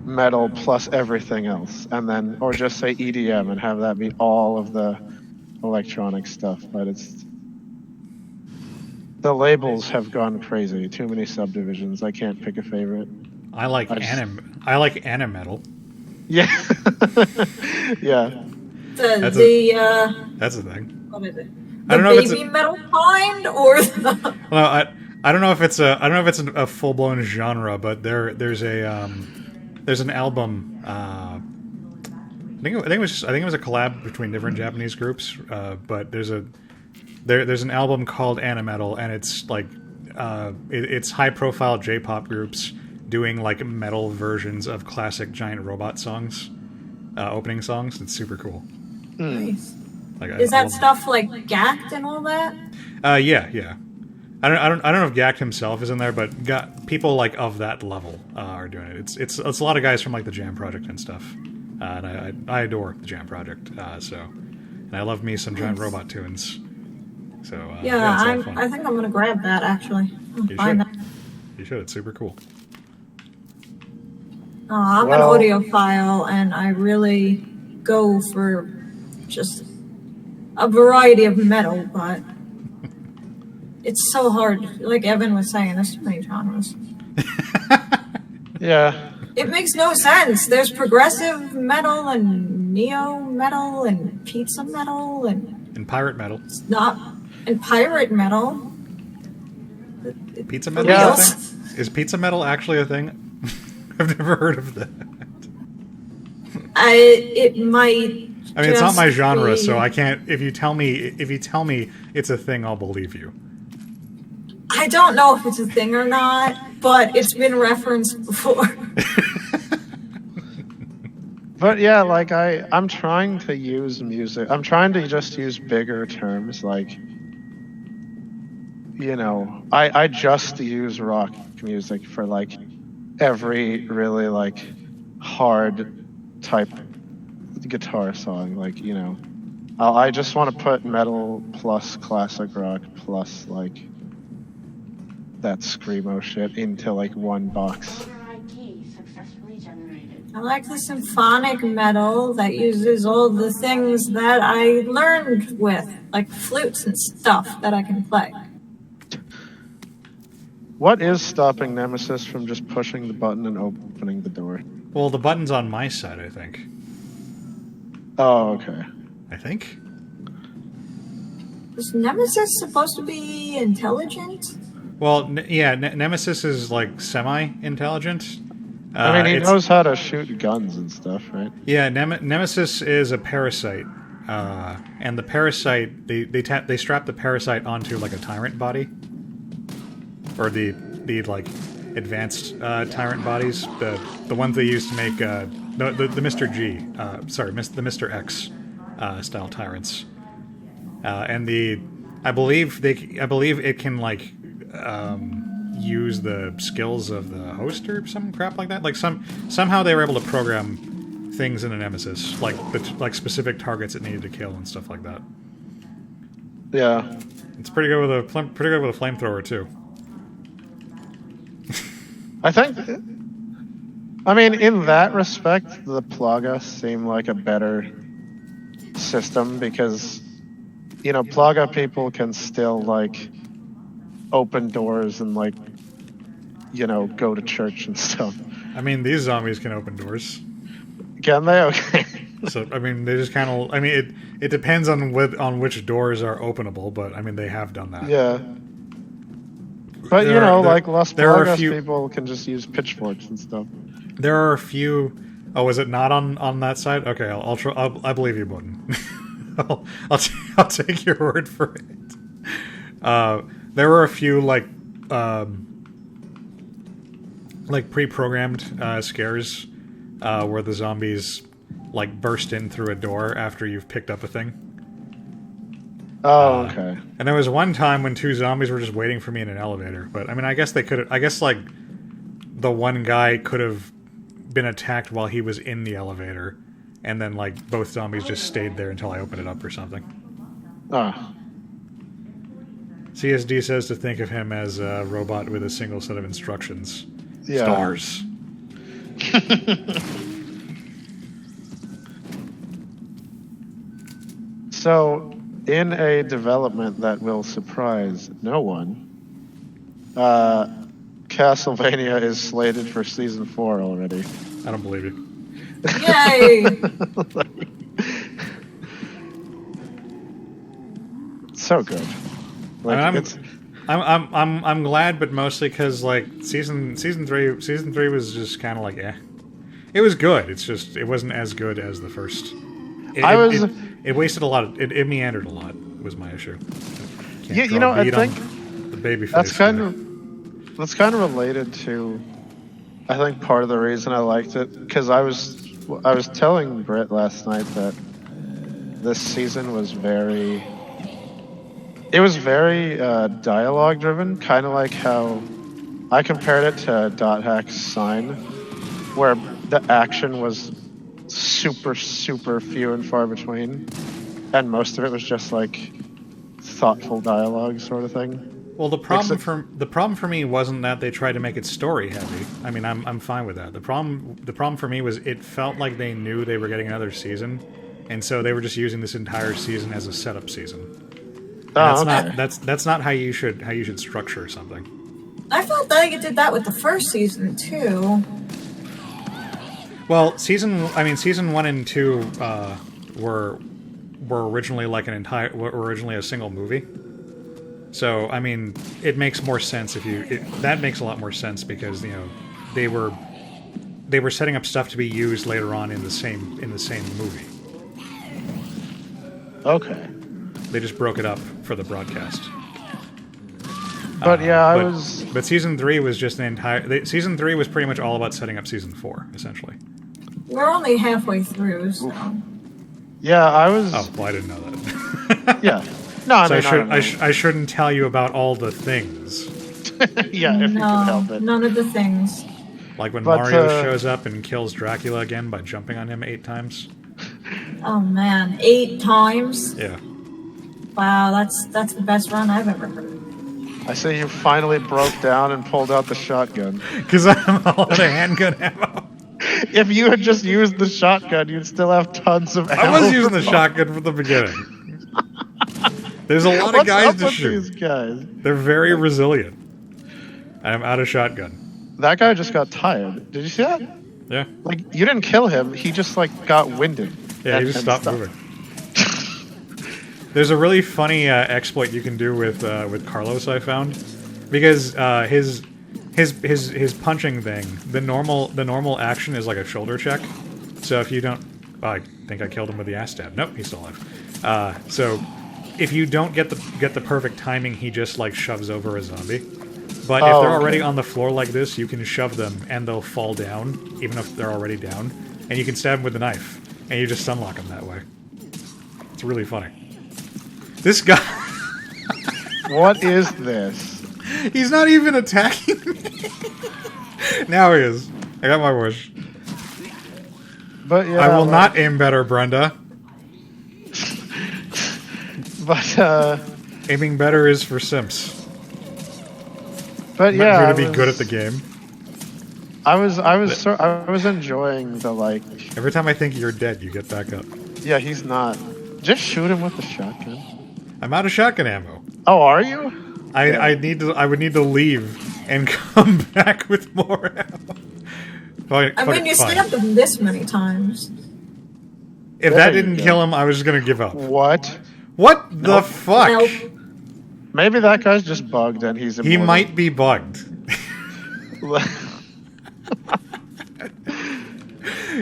S1: metal plus everything else, and then or just say EDM and have that be all of the electronic stuff. But it's the labels have gone crazy. Too many subdivisions. I can't pick a favorite.
S2: I like
S1: I just-
S2: anime metal.
S1: Yeah, yeah.
S2: That's That's the thing.
S3: What is it?
S2: I don't
S3: The
S2: know if it's
S3: baby metal kind or the...
S2: Well, I don't know if it's a full blown genre, but there's an album. I think it was a collab between different Japanese groups. But there's an album called Animetal, and it's like it's high profile J-pop groups doing like metal versions of classic giant robot songs, opening songs. It's super cool.
S3: Nice.
S2: Like,
S3: Is
S2: I
S3: that
S2: love-
S3: stuff like Gacked and all that?
S2: Yeah. I don't know if Gact himself is in there, but people like of that level are doing it. It's a lot of guys from like the Jam Project and stuff, and I adore the Jam Project. And I love me some giant robot tunes. So
S3: Yeah,
S2: it's a lot of fun.
S3: I think I'm gonna grab that actually. I'll
S2: You
S3: find
S2: should.
S3: that.
S2: You should. It's super cool.
S3: I'm
S1: Well-
S3: an audiophile, and I really go for just a variety of metal, but it's so hard. Like Evan was saying, there's too many genres.
S1: Yeah.
S3: It makes no sense. There's progressive metal and neo metal and pizza metal and
S2: pirate metal.
S3: not and pirate metal.
S2: Pizza metal
S1: Yeah.
S2: is a thing? Is pizza metal actually a thing? I've never heard of that.
S3: It might.
S2: I mean, it's not my
S3: just
S2: genre,
S3: be-
S2: so I can't. If you tell me it's a thing, I'll believe you.
S3: I don't know if it's a thing or not, but it's been referenced before.
S1: But yeah, like I'm trying to use music. I'm trying to just use bigger terms like, you know, I just use rock music for like every really like hard type guitar song. Like, you know, I just want to put metal plus classic rock plus like that screamo shit into like one box.
S3: I like the symphonic metal that uses all the things that I learned with, like flutes and stuff that I can play.
S1: What is stopping Nemesis from just pushing the button and opening the door?
S2: Well, the button's on my side, I think.
S1: Oh, okay.
S2: I think.
S3: Is Nemesis supposed to be intelligent?
S2: Well, Nemesis is like semi-intelligent.
S1: I mean, he
S2: it's-
S1: knows how to shoot guns and stuff, right?
S2: Yeah, Nemesis is a parasite, and the parasite they strap the parasite onto like a tyrant body, or the like advanced tyrant bodies, the ones they use to make the Mr. G, the Mr. X style tyrants, and I believe it can like use the skills of the host or some crap like that. Like somehow they were able to program things in a Nemesis, like specific targets it needed to kill and stuff like that.
S1: Yeah.
S2: It's pretty good with a flamethrower too.
S1: I think, I mean, in that respect, the Plaga seem like a better system because, you know, Plaga people can still, like, open doors and, like, you know, go to church and stuff.
S2: I mean, these zombies can open doors.
S1: Can they? Okay.
S2: So, I mean, they just kind of... I mean, it depends on which doors are openable, but, I mean, they have done that.
S1: Yeah. But,
S2: There
S1: you know,
S2: are-
S1: like, Las
S2: there are a
S1: Plagas
S2: few-
S1: people can just use pitchforks and stuff.
S2: There are a few... Oh, is it not on that side? Okay, I believe you, Button. I'll take your word for it. There were a few, like pre-programmed scares where the zombies like burst in through a door after you've picked up a thing.
S1: Oh, okay.
S2: And there was one time when two zombies were just waiting for me in an elevator. But I mean, I guess like the one guy could have been attacked while he was in the elevator, and then like both zombies just stayed there until I opened it up or something.
S1: Ah.
S2: CSD says to think of him as a robot with a single set of instructions.
S1: Yeah.
S2: Stars.
S1: So, in a development that will surprise no one, Castlevania is slated for season 4 already.
S2: I don't believe you.
S3: Yay!
S1: So good. Like,
S2: I'm-
S1: it's,
S2: I'm glad, but mostly because like season three was just kind of like It was good. It's just it wasn't as good as the first. It wasted a lot. It meandered a lot. Was my issue. Can't
S1: Yeah, you
S2: draw
S1: know,
S2: a
S1: I
S2: bead on
S1: think
S2: the baby face.
S1: that's kind of related to, I think, part of the reason I liked it, because I was telling Britt last night that this season was very dialogue driven, kind of like how I compared it to Dot Hack's Sign, where the action was super few and far between, and most of it was just like thoughtful dialogue sort of thing.
S2: Well, the problem for me wasn't that they tried to make it story heavy. I mean, I'm fine with that. The problem for me was it felt like they knew they were getting another season, and so they were just using this entire season as a setup season. That's not how you should structure something.
S3: I felt like it did that with the first season too.
S2: Well, season 1 and 2 were originally originally a single movie. So, I mean, it makes more sense that makes a lot more sense because, you know, they were setting up stuff to be used later on in the same movie.
S1: Okay.
S2: They just broke it up for the broadcast.
S1: But
S2: But season 3 was just season 3 was pretty much all about setting up season 4, essentially.
S3: We're only halfway through, so.
S1: Yeah, I was.
S2: Oh, well, I didn't know that.
S1: Yeah. No, I
S2: so
S1: mean,
S2: I shouldn't tell you about all the things.
S1: Yeah, if you can help it.
S3: None of the things.
S2: Like when Mario shows up and kills Dracula again by jumping on him 8 times.
S3: Oh man, 8 times?
S2: Yeah.
S3: Wow, that's the best run I've ever heard.
S1: I say you finally broke down and pulled out the shotgun.
S2: Because I'm all out of handgun ammo.
S1: If you had just used the shotgun, you'd still have tons of ammo.
S2: I was using the shotgun from the beginning. There's a lot of guys to shoot.
S1: These guys?
S2: They're very resilient. I'm out of shotgun.
S1: That guy just got tired. Did you see that?
S2: Yeah.
S1: Like, you didn't kill him. He just, like, got winded.
S2: Yeah, he just stopped moving. There's a really funny exploit you can do with Carlos, I found, because his punching thing, the normal action is like a shoulder check. So if you don't, I think I killed him with the ass stab. Nope, he's still alive. So if you don't get the perfect timing, he just like shoves over a zombie. But if they're already on the floor like this, you can shove them and they'll fall down, even if they're already down. And you can stab them with a knife, and you just stunlock them that way. It's really funny. This guy...
S1: What is this?
S2: He's not even attacking me. Now he is. I got my wish.
S1: But yeah,
S2: I will not aim better, Brenda.
S1: But
S2: aiming better is for simps.
S1: But yeah,
S2: I'm going to be good at the game.
S1: I was enjoying the like.
S2: Every time I think you're dead, you get back up.
S1: Yeah, he's not. Just shoot him with the shotgun.
S2: I'm out of shotgun ammo.
S1: Oh, are you?
S2: I would need to leave and come back with more ammo.
S3: I mean, you stabbed him this many times.
S2: If that didn't kill him, I was just gonna give up.
S1: What?
S2: What the fuck?
S3: Nope.
S1: Maybe that guy's just bugged and he's immortal.
S2: He might be bugged.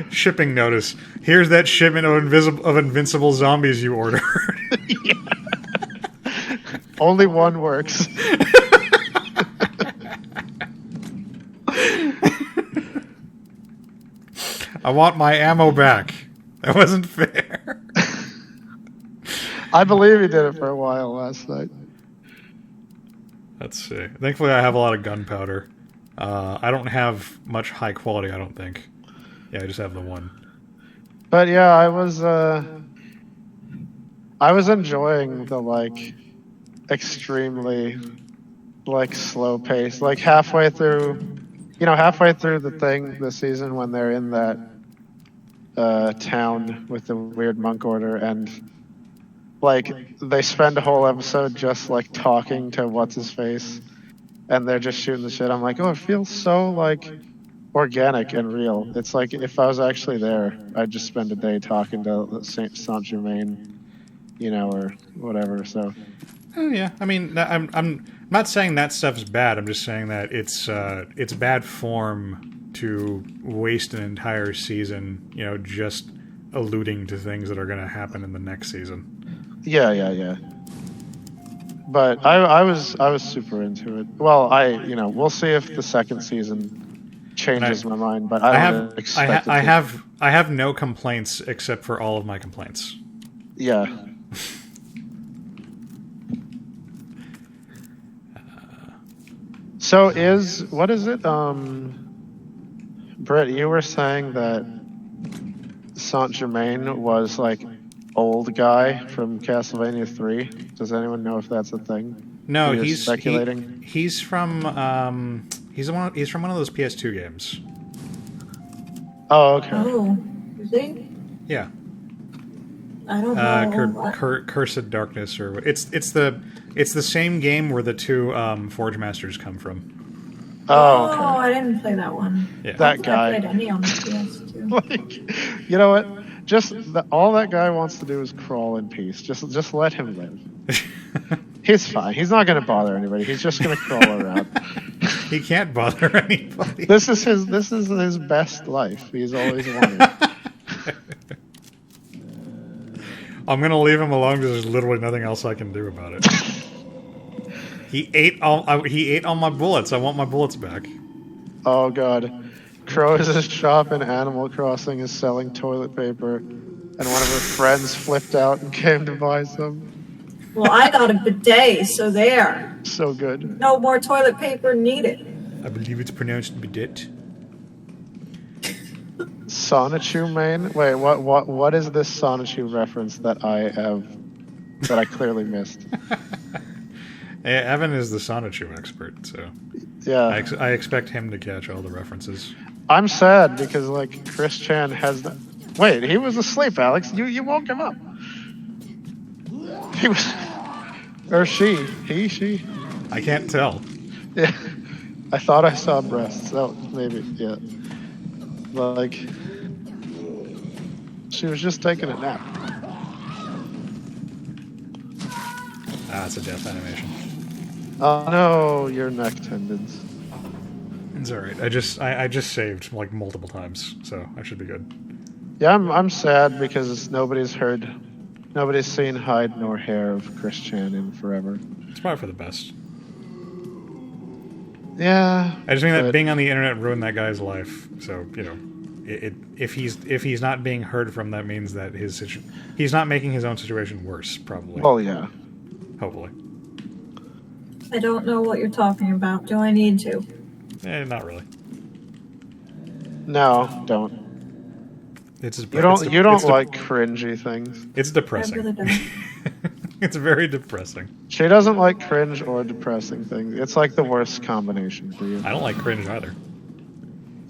S2: Shipping notice. Here's that shipment of invincible zombies you ordered.
S1: Yeah. Only one works.
S2: I want my ammo back. That wasn't fair.
S1: I believe he did it for a while last night.
S2: Let's see. Thankfully, I have a lot of gunpowder. I don't have much high quality, I don't think. Yeah, I just have the one.
S1: But yeah, I was enjoying the like extremely like slow pace. Like halfway through the season when they're in that town with the weird monk order, and like they spend a whole episode just like talking to what's his face, and they're just shooting the shit. I'm like, oh, it feels so like organic and real. It's like if I was actually there, I'd just spend a day talking to Saint Germain, you know, or whatever. So
S2: yeah, I mean, I'm not saying that stuff's bad. I'm just saying that it's bad form to waste an entire season, you know, just alluding to things that are going to happen in the next season.
S1: Yeah. But I was super into it. Well, we'll see if the second season changes my mind. But I
S2: have no complaints except for all of my complaints.
S1: Yeah. So what is it? Britt, you were saying that Saint Germain was like old guy from Castlevania 3. Does anyone know if that's a thing?
S2: No,
S1: You're
S2: he's
S1: speculating.
S2: He's from he's from one of those PS2 games.
S1: Oh, okay.
S3: Oh, is he?
S2: Yeah,
S3: I don't know.
S2: Cursed Darkness, or it's the same game where the two Forge Masters come from.
S1: Oh, okay.
S3: I didn't play that one.
S2: Yeah.
S1: That
S3: I
S1: guy.
S3: played any on the PS2.
S1: Like, you know what? All that guy wants to do is crawl in peace. Just let him live. He's fine. He's not going to bother anybody. He's just going to crawl around.
S2: He can't bother anybody.
S1: This is his best life. He's always wanted.
S2: I'm gonna leave him alone because there's literally nothing else I can do about it. He ate all my bullets. I want my bullets back.
S1: Oh god. Crow's shop in Animal Crossing is selling toilet paper, and one of her friends flipped out and came to buy some.
S3: Well, I got a bidet, so there.
S1: So good.
S3: No more toilet paper needed.
S2: I believe it's pronounced bidet.
S1: Sonichu main? Wait, what is this Sonichu reference that I clearly missed?
S2: Evan is the Sonichu expert, so
S1: Yeah.
S2: I expect him to catch all the references.
S1: I'm sad because like Chris Chan has the... Wait, he was asleep, Alex. You woke him up. He was... Or she. She.
S2: I can't tell.
S1: Yeah. I thought I saw breasts. Oh, maybe, yeah. Like... She was just taking a nap.
S2: Ah, it's a death animation.
S1: Oh no, your neck tendons.
S2: It's alright. I just saved like multiple times, so I should be good.
S1: Yeah, I'm sad because nobody's seen hide nor hair of Chris Chan in forever.
S2: It's probably for the best.
S1: Yeah.
S2: I just mean that
S1: but-
S2: being on the internet ruined that guy's life. So you know, if he's not being heard from, that means that he's not making his own situation worse. Probably.
S1: Oh yeah.
S2: Hopefully.
S3: I don't know what you're talking about. Do I need to?
S2: Not really.
S1: No, don't.
S2: It's
S1: You don't like cringy things.
S2: It's
S3: I
S2: depressing.
S3: really don't.
S2: It's very depressing.
S1: She doesn't like cringe or depressing things. It's like the worst combination for you.
S2: I don't like cringe either.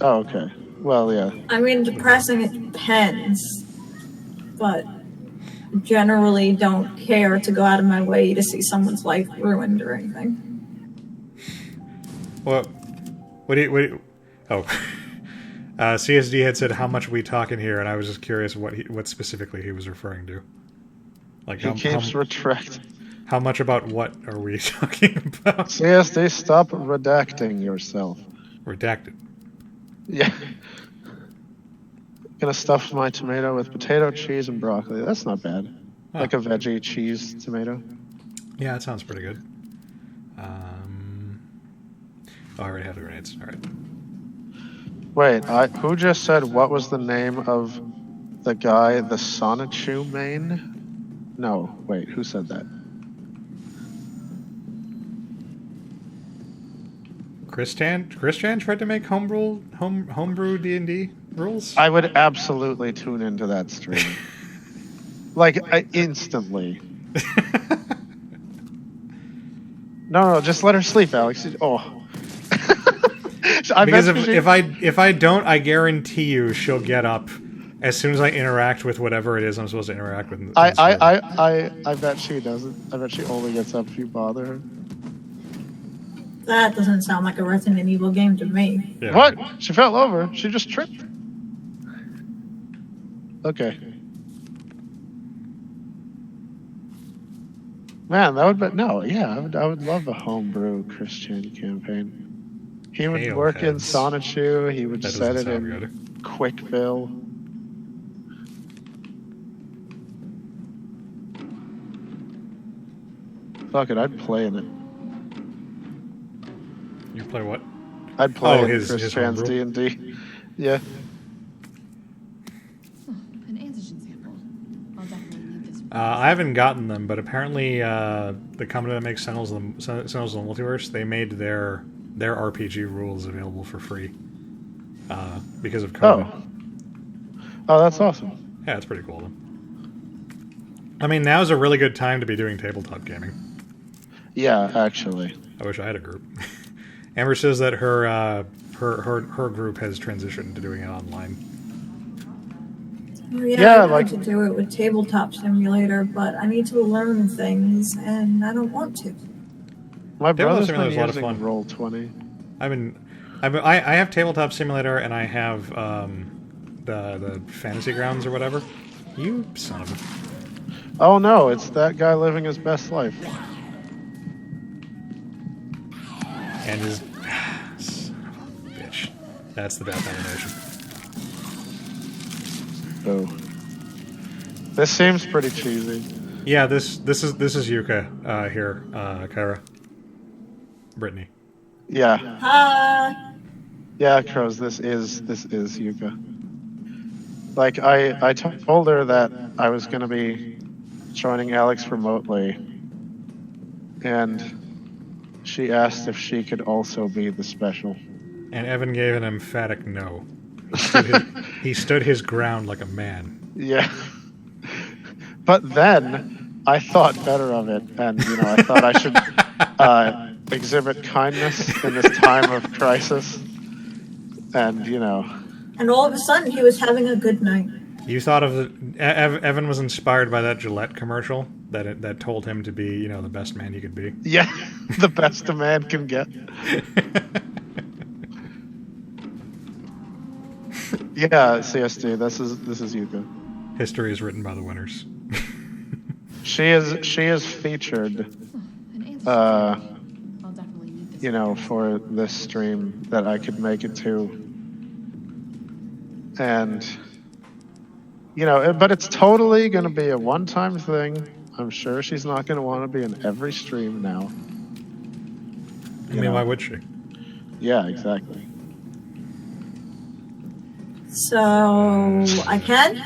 S1: Oh, okay. Well, yeah.
S3: I mean, depressing, it depends. But generally don't care to go out of my way to see someone's life ruined or anything.
S2: What do you oh. CSD had said how much we talk in here, and I was just curious what specifically he was referring to. Like
S1: He keeps retracting.
S2: how much about what are we talking about?
S1: CSD, stop redacting yourself.
S2: Redacted.
S1: Yeah. Gonna stuff my tomato with potato, cheese, and broccoli. That's not bad.
S2: Huh.
S1: Like a veggie cheese tomato.
S2: Yeah, that sounds pretty good. Oh, I already have the grenades. All right.
S1: Wait, who just said what was the name of the guy, the Sonichu main? No, wait, who said that?
S2: Chris Chan tried to make homebrew D&D rules.
S1: I would absolutely tune into that stream. Like, instantly. No, just let her sleep, Alex. Oh.
S2: Because if I don't, I guarantee you she'll get up as soon as I interact with whatever it is I'm supposed to interact with.
S1: I bet she doesn't. I bet she only gets up if you bother her.
S3: That doesn't sound like a Resident Evil game to me.
S2: Yeah.
S1: What? She fell over. She just tripped. Okay. Man, that would be I would love a homebrew Christian campaign. He would
S2: Hail
S1: work in
S2: heads.
S1: Sonichu. He would
S2: That
S1: set
S2: doesn't
S1: it
S2: sound
S1: in
S2: good.
S1: Quickbill. Fuck it, I'd play in it.
S2: You play what?
S1: I'd play in
S2: his
S1: Chris Chan's
S2: homebrew?
S1: D&D. Yeah.
S5: An antigen sample. I'll definitely need this.
S2: I haven't gotten them, but apparently the company that makes Sentinels of the Multiverse, they made their RPG rules available for free because of COVID.
S1: Oh, that's awesome.
S2: Yeah, it's pretty cool. I mean, now's a really good time to be doing tabletop gaming.
S1: Yeah, actually.
S2: I wish I had a group. Amber says that her group has transitioned to doing it online.
S3: Oh,
S1: Yeah,
S3: I
S1: like-
S3: want to do it with Tabletop Simulator, but I need to learn things, and I don't want to.
S1: My
S2: Tabletop
S1: brother's
S2: Simulator
S1: been
S2: is a lot of
S1: using
S2: fun.
S1: Roll20.
S2: I have Tabletop Simulator and I have the Fantasy Grounds or whatever. You son of a...
S1: Oh no, it's that guy living his best life.
S2: And his... son of a bitch. That's the death animation.
S1: Oh. This seems pretty cheesy.
S2: Yeah, this is Yuka here, Kyra. Brittany.
S1: Yeah. Yeah, Crows, this is Yuka. Like, I told her that I was going to be joining Alex remotely, and she asked if she could also be the special.
S2: And Evan gave an emphatic no. He stood his ground like a man.
S1: Yeah. But then, I thought better of it, and, I thought I should exhibit kindness in this time of crisis. And,
S3: And all of a sudden, he was having a good night.
S2: You thought of the... Evan was inspired by that Gillette commercial that told him to be, the best man he could be.
S1: Yeah, the best a man can get. Yeah, CSD, this is Yuka.
S2: History is written by the winners.
S1: She is featured,
S5: An answer.
S1: uh,
S5: I'll definitely need this.
S1: for this stream that I could make it to. And, but it's totally going to be a one-time thing. I'm sure she's not going to want to be in every stream now.
S2: I mean, why would she?
S1: Yeah, exactly.
S3: So, I can?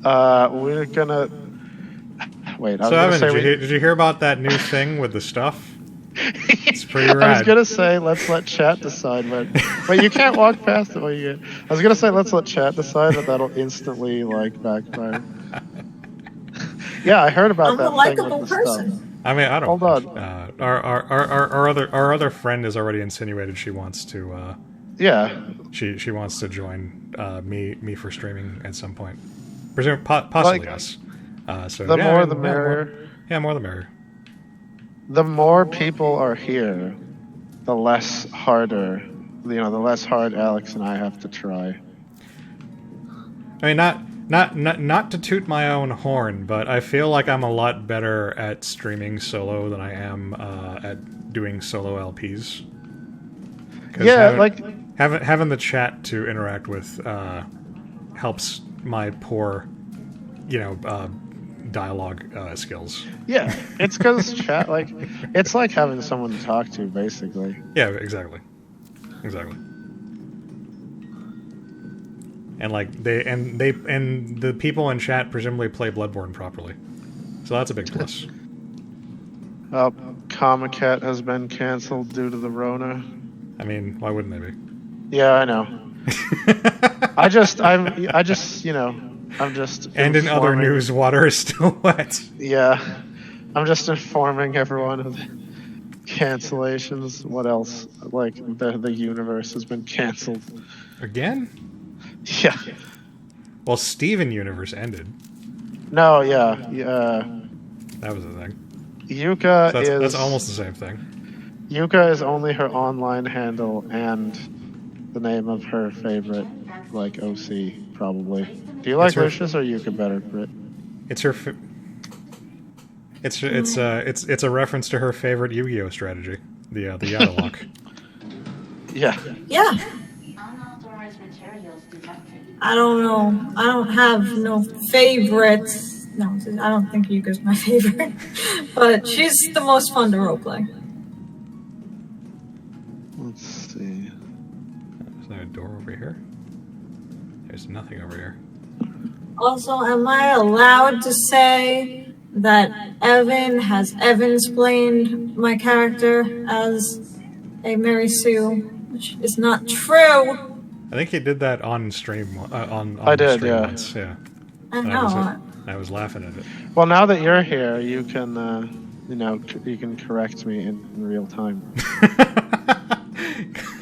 S1: We're gonna... Wait, I was
S2: So,
S1: gonna
S2: Evan,
S1: say
S2: did you hear about that new thing with the stuff? It's pretty
S1: I was
S2: rad.
S1: gonna say let's let chat decide, but you can't walk past it. I was gonna say let's let chat decide, but that'll instantly backfire. Yeah, I heard about
S3: I'm
S1: that
S3: a
S1: thing
S3: likable
S1: with the
S3: person.
S1: stuff.
S2: I mean, I don't...
S1: Hold on.
S2: Our other friend has already insinuated she wants to...
S1: Yeah,
S2: She wants to join me for streaming at some point. Possibly
S1: Like,
S2: us. So
S1: the
S2: yeah,
S1: more
S2: I mean,
S1: the merrier.
S2: Yeah, more the merrier.
S1: The more people are here, the less harder. The less hard Alex and I have to try.
S2: I mean, not to toot my own horn, but I feel like I'm a lot better at streaming solo than I am at doing solo LPs. 'Cause
S1: Yeah,
S2: having the chat to interact with helps my poor, dialogue skills.
S1: yeah. It's because chat it's like having someone to talk to, basically.
S2: Yeah, exactly. And the people in chat presumably play Bloodborne properly, so that's a big plus.
S1: Comic-Cat has been canceled due to the Rona.
S2: I mean, why wouldn't they be?
S1: Yeah, I know. I'm just
S2: And in other
S1: informing-
S2: news, water is still wet.
S1: Yeah, I'm just informing everyone of the cancellations. What else? Like the universe has been canceled.
S2: Again?
S1: Yeah.
S2: Well, Steven Universe ended.
S1: No. Yeah.
S2: That was the thing.
S1: Yuka
S2: So that's
S1: is
S2: almost the same thing.
S1: Yuka is only her online handle and the name of her favorite OC probably. Do you like
S2: It's her-
S1: Lucius or Yuka better, Britt?
S2: It's her. It's a reference to her favorite Yu-Gi-Oh strategy, the Yadalock.
S1: Yeah.
S3: Yeah.
S6: Unauthorized materials detected.
S3: I don't know. I don't have no favorites. No, I don't think Yuka's my favorite. But she's the most fun to roleplay.
S1: Let's see.
S2: Is there a door over here? There's nothing over here.
S3: Also, am I allowed to say that Evan has Evan-splained my character as a Mary Sue, which is not true.
S2: I think he did that on stream. On
S1: I did,
S2: stream
S1: yeah.
S2: once. Yeah.
S3: I
S2: And
S3: know.
S2: I was laughing at it.
S1: Well, now that you're here, you can, you can correct me in real time.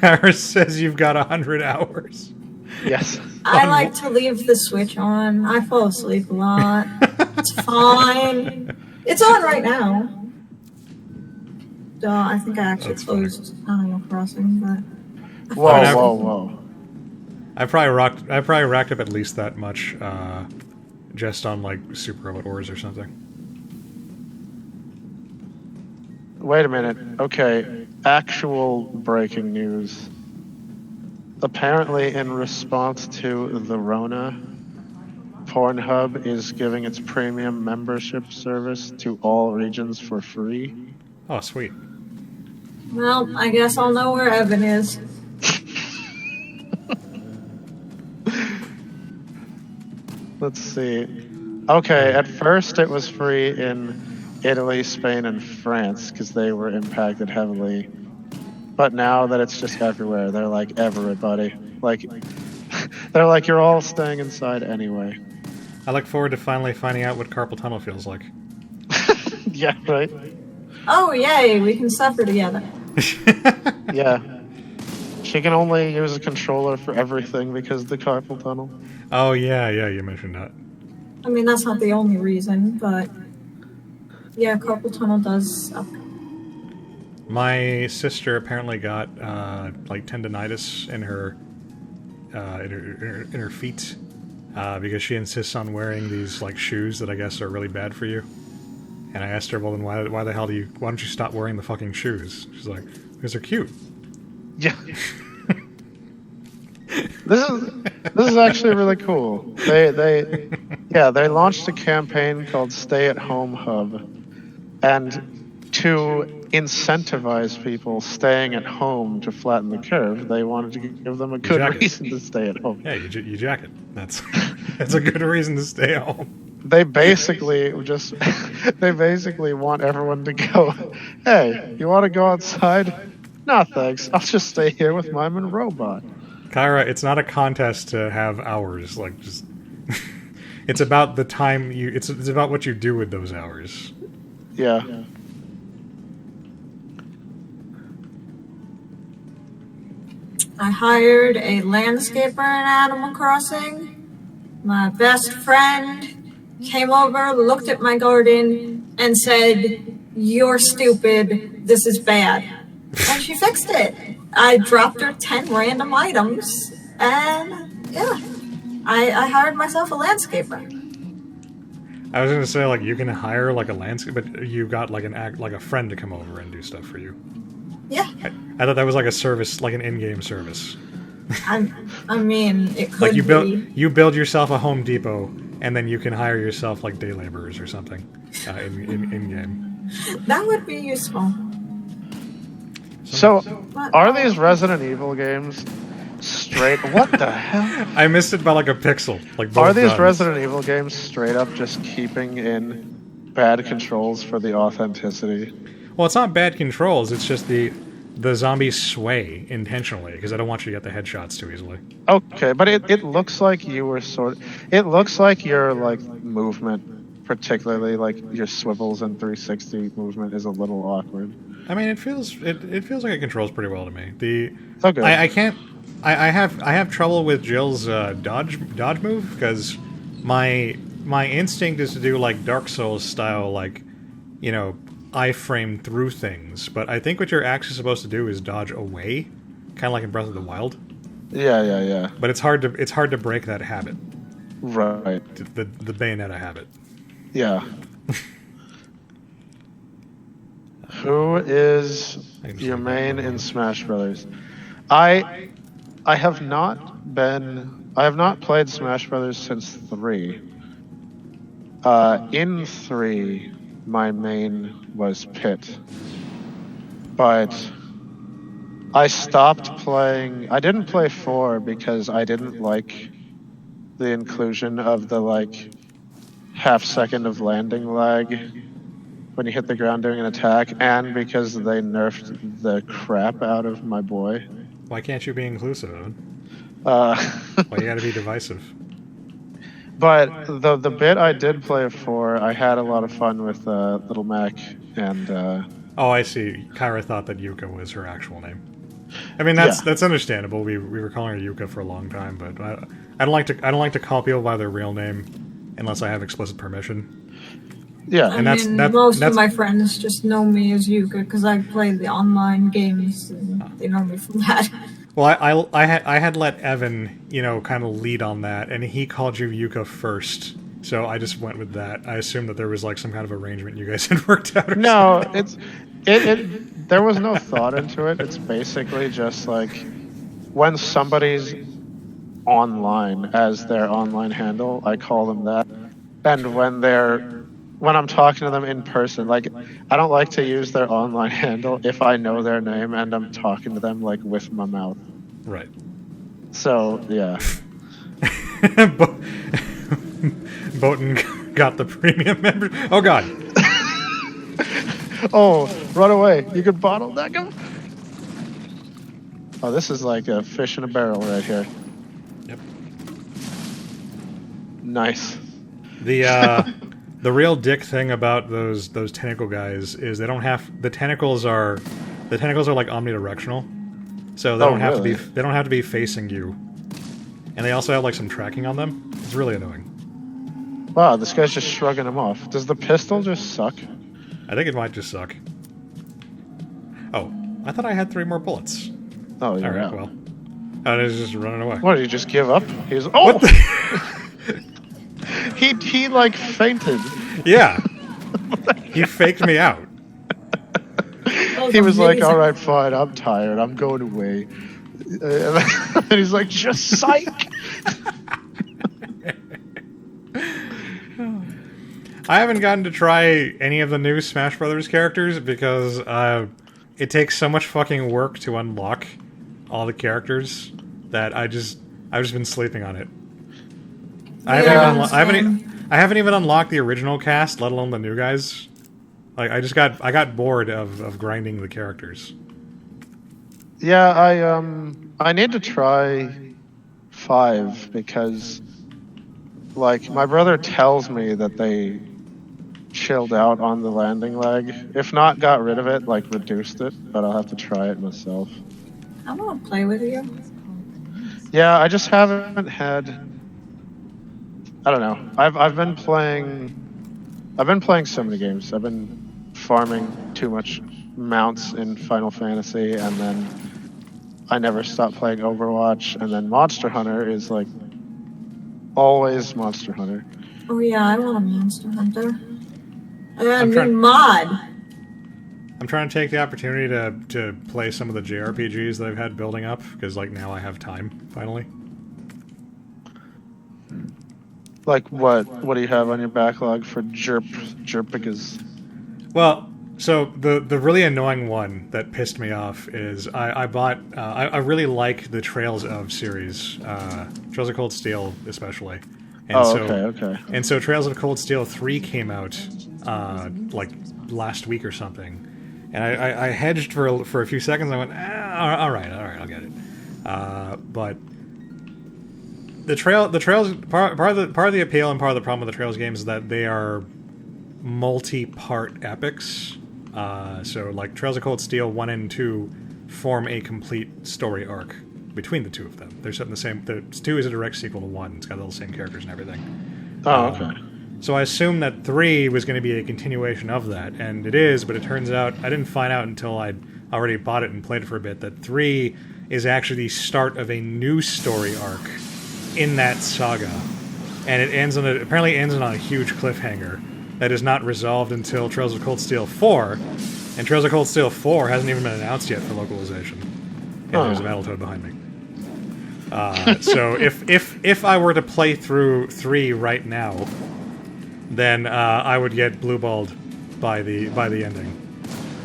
S2: Kara says you've got 100 hours.
S1: Yes.
S3: I like to leave the switch on. I fall asleep a lot. It's fine. It's on right now. Duh, I think I actually
S2: That's funny.
S3: closed Animal Crossing, but
S1: Whoa,
S2: Whatever.
S1: whoa.
S2: I probably racked up at least that much, just on like Super Robot Wars or something.
S1: Wait a minute. Okay, actual breaking news. Apparently, in response to the Rona, Pornhub is giving its premium membership service to all regions for free.
S2: Oh, sweet.
S3: well, I guess I'll know where Evan is.
S1: Let's see. Okay, at first it was free in Italy, Spain, and France because they were impacted heavily. But now that it's just everywhere, they're like, everybody. Like, they're like, you're all staying inside anyway.
S2: I look forward to finally finding out what carpal tunnel feels like.
S1: Yeah, right?
S3: Oh, yay, we can suffer together.
S1: Yeah. She can only use a controller for everything because of the carpal tunnel.
S2: Oh yeah, you mentioned that.
S3: I mean, that's not the only reason, but yeah, carpal tunnel does suck.
S2: My sister apparently got like tendonitis in her in her feet because she insists on wearing these like shoes that I guess are really bad for you. And I asked her, well, then why the hell why don't you stop wearing the fucking shoes? She's like, because they're cute.
S1: Yeah. This is actually really cool. They launched a campaign called Stay at Home Hub, and to incentivize people staying at home to flatten the curve, they wanted to give them a good
S2: Jacket.
S1: reason to stay at home.
S2: Yeah, you jack it. That's that's a good reason to stay home.
S1: They basically want everyone to go, hey, you want to go outside? No, thanks. I'll just stay here with my robot.
S2: Kyra, it's not a contest to have hours. Like, just it's about the time you. It's about what you do with those hours.
S1: Yeah.
S3: I hired a landscaper in Animal Crossing. My best friend came over, looked at my garden, and said, "You're stupid. This is bad." And she fixed it. I dropped her 10 random items, and yeah, I hired myself a landscaper.
S2: I was gonna say, like, you can hire like a landscape, but you got like a friend to come over and do stuff for you.
S3: Yeah,
S2: I thought that was like a service, like an in-game service.
S3: I mean, it could
S2: Like
S3: be.
S2: you build yourself a Home Depot, and then you can hire yourself like day laborers or something in game.
S3: That would be useful.
S1: So,
S3: But-
S1: are these Resident Evil games straight? What the hell?
S2: I missed it by like a pixel. Like both
S1: Are these
S2: guns.
S1: Resident Evil games straight up just keeping in bad controls for the authenticity?
S2: Well, it's not bad controls. It's just the zombies sway intentionally because I don't want you to get the headshots too easily.
S1: Okay, but it looks like you were it looks like your like movement, particularly like your swivels and 360 movement, is a little awkward.
S2: I mean, it feels like it controls pretty well to me.
S1: Okay.
S2: I can't. I have trouble with Jill's dodge move because my instinct is to do like Dark Souls style, like, you know, iframe through things. But I think what you're actually supposed to do is dodge away, kind of like in Breath of the Wild.
S1: Yeah.
S2: But it's hard to break that habit,
S1: Right.
S2: the Bayonetta habit.
S1: Yeah. Who is your main in Smash Brothers? I have not played Smash Brothers since 3. In 3, my main was Pit. But I stopped playing. I didn't play 4 because I didn't like the inclusion of the like half second of landing lag when you hit the ground doing an attack, and because they nerfed the crap out of my boy.
S2: Why can't you be inclusive, Evan?
S1: Uh,
S2: Why you gotta be divisive?
S1: But the bit I did play it for, I had a lot of fun with Little Mac and
S2: Oh, I see. Kyra thought that Yuka was her actual name. I mean, that's understandable. We were calling her Yuka for a long time, but I don't like to call people by their real name unless I have explicit permission.
S1: yeah.
S3: I
S2: And that's-
S3: mean,
S2: that-
S3: most
S2: that's-
S3: of my friends just know me as Yuka because I play the online games and they know me from that.
S2: Well, I had let Evan, kind of lead on that, and he called you Yuka first, so I just went with that. I assumed that there was like some kind of arrangement you guys had worked out. Or
S1: No,
S2: something.
S1: there was no thought into it. It's basically just like when somebody's online as their online handle, I call them that. And when I'm talking to them in person, like I don't like to use their online handle if I know their name and I'm talking to them like with my mouth.
S2: Right.
S1: So yeah.
S2: Boaton got the premium member. Oh god.
S1: Oh, run away! You could bottleneck him. Oh, this is like a fish in a barrel right here.
S2: Yep.
S1: Nice.
S2: The real dick thing about those tentacle guys is the tentacles are like omnidirectional, so they
S1: Oh,
S2: don't have
S1: really?
S2: to be facing you, and they also have like some tracking on them. It's really annoying.
S1: Wow, this guy's just shrugging him off. Does the pistol just suck?
S2: I think it might just suck. Oh, I thought I had 3 more bullets.
S1: Oh, you're
S2: All right,
S1: out.
S2: well, I was just running away.
S1: What, did he just give up? He's
S2: What
S1: he like fainted.
S2: Yeah, he faked me out.
S1: He was like, all right, fine, I'm tired, I'm going away. And he's like, just psych.
S2: I haven't gotten to try any of the new Smash Brothers characters because it takes so much fucking work to unlock all the characters that I've just been sleeping on it. I haven't even unlocked the original cast, let alone the new guys. Like I got bored of grinding the characters.
S1: Yeah, I need to try 5 because like my brother tells me that they chilled out on the landing lag. If not got rid of it, like reduced it, but I'll have to try it myself.
S3: I want to play with you.
S1: Yeah, I just haven't had. I don't know. I've been playing so many games. I've been farming too much mounts in Final Fantasy, and then I never stopped playing Overwatch, and then Monster Hunter is like always Monster Hunter.
S3: Oh yeah, I want a Monster Hunter. I got a
S2: I'm
S3: new
S2: trying-
S3: mod.
S2: I'm trying to take the opportunity to play some of the JRPGs that I've had building up because like now I have time finally.
S1: Like what? What do you have on your backlog for Jerpigas?
S2: Well, so the really annoying one that pissed me off is I bought I really like the Trails of series, Trails of Cold Steel especially. And
S1: Okay.
S2: And so Trails of Cold Steel 3 came out like last week or something, and I hedged for a few seconds. I went, all right, I'll get it. But the Trails part of the appeal and part of the problem with the Trails games is that they are multi-part epics. So like Trails of Cold Steel 1 and 2 form a complete story arc between the two of them. They're set in the same. 2 is a direct sequel to 1. It's got all the same characters and everything.
S1: Oh, okay.
S2: So I assumed that 3 was going to be a continuation of that, and it is, but it turns out, I didn't find out until I'd already bought it and played it for a bit, that 3 is actually the start of a new story arc in that saga. And it apparently ends on a huge cliffhanger that is not resolved until Trails of Cold Steel 4, and Trails of Cold Steel 4 hasn't even been announced yet for localization. And there's a Battletoad behind me. So if I were to play through 3 right now, then I would get blueballed by the ending,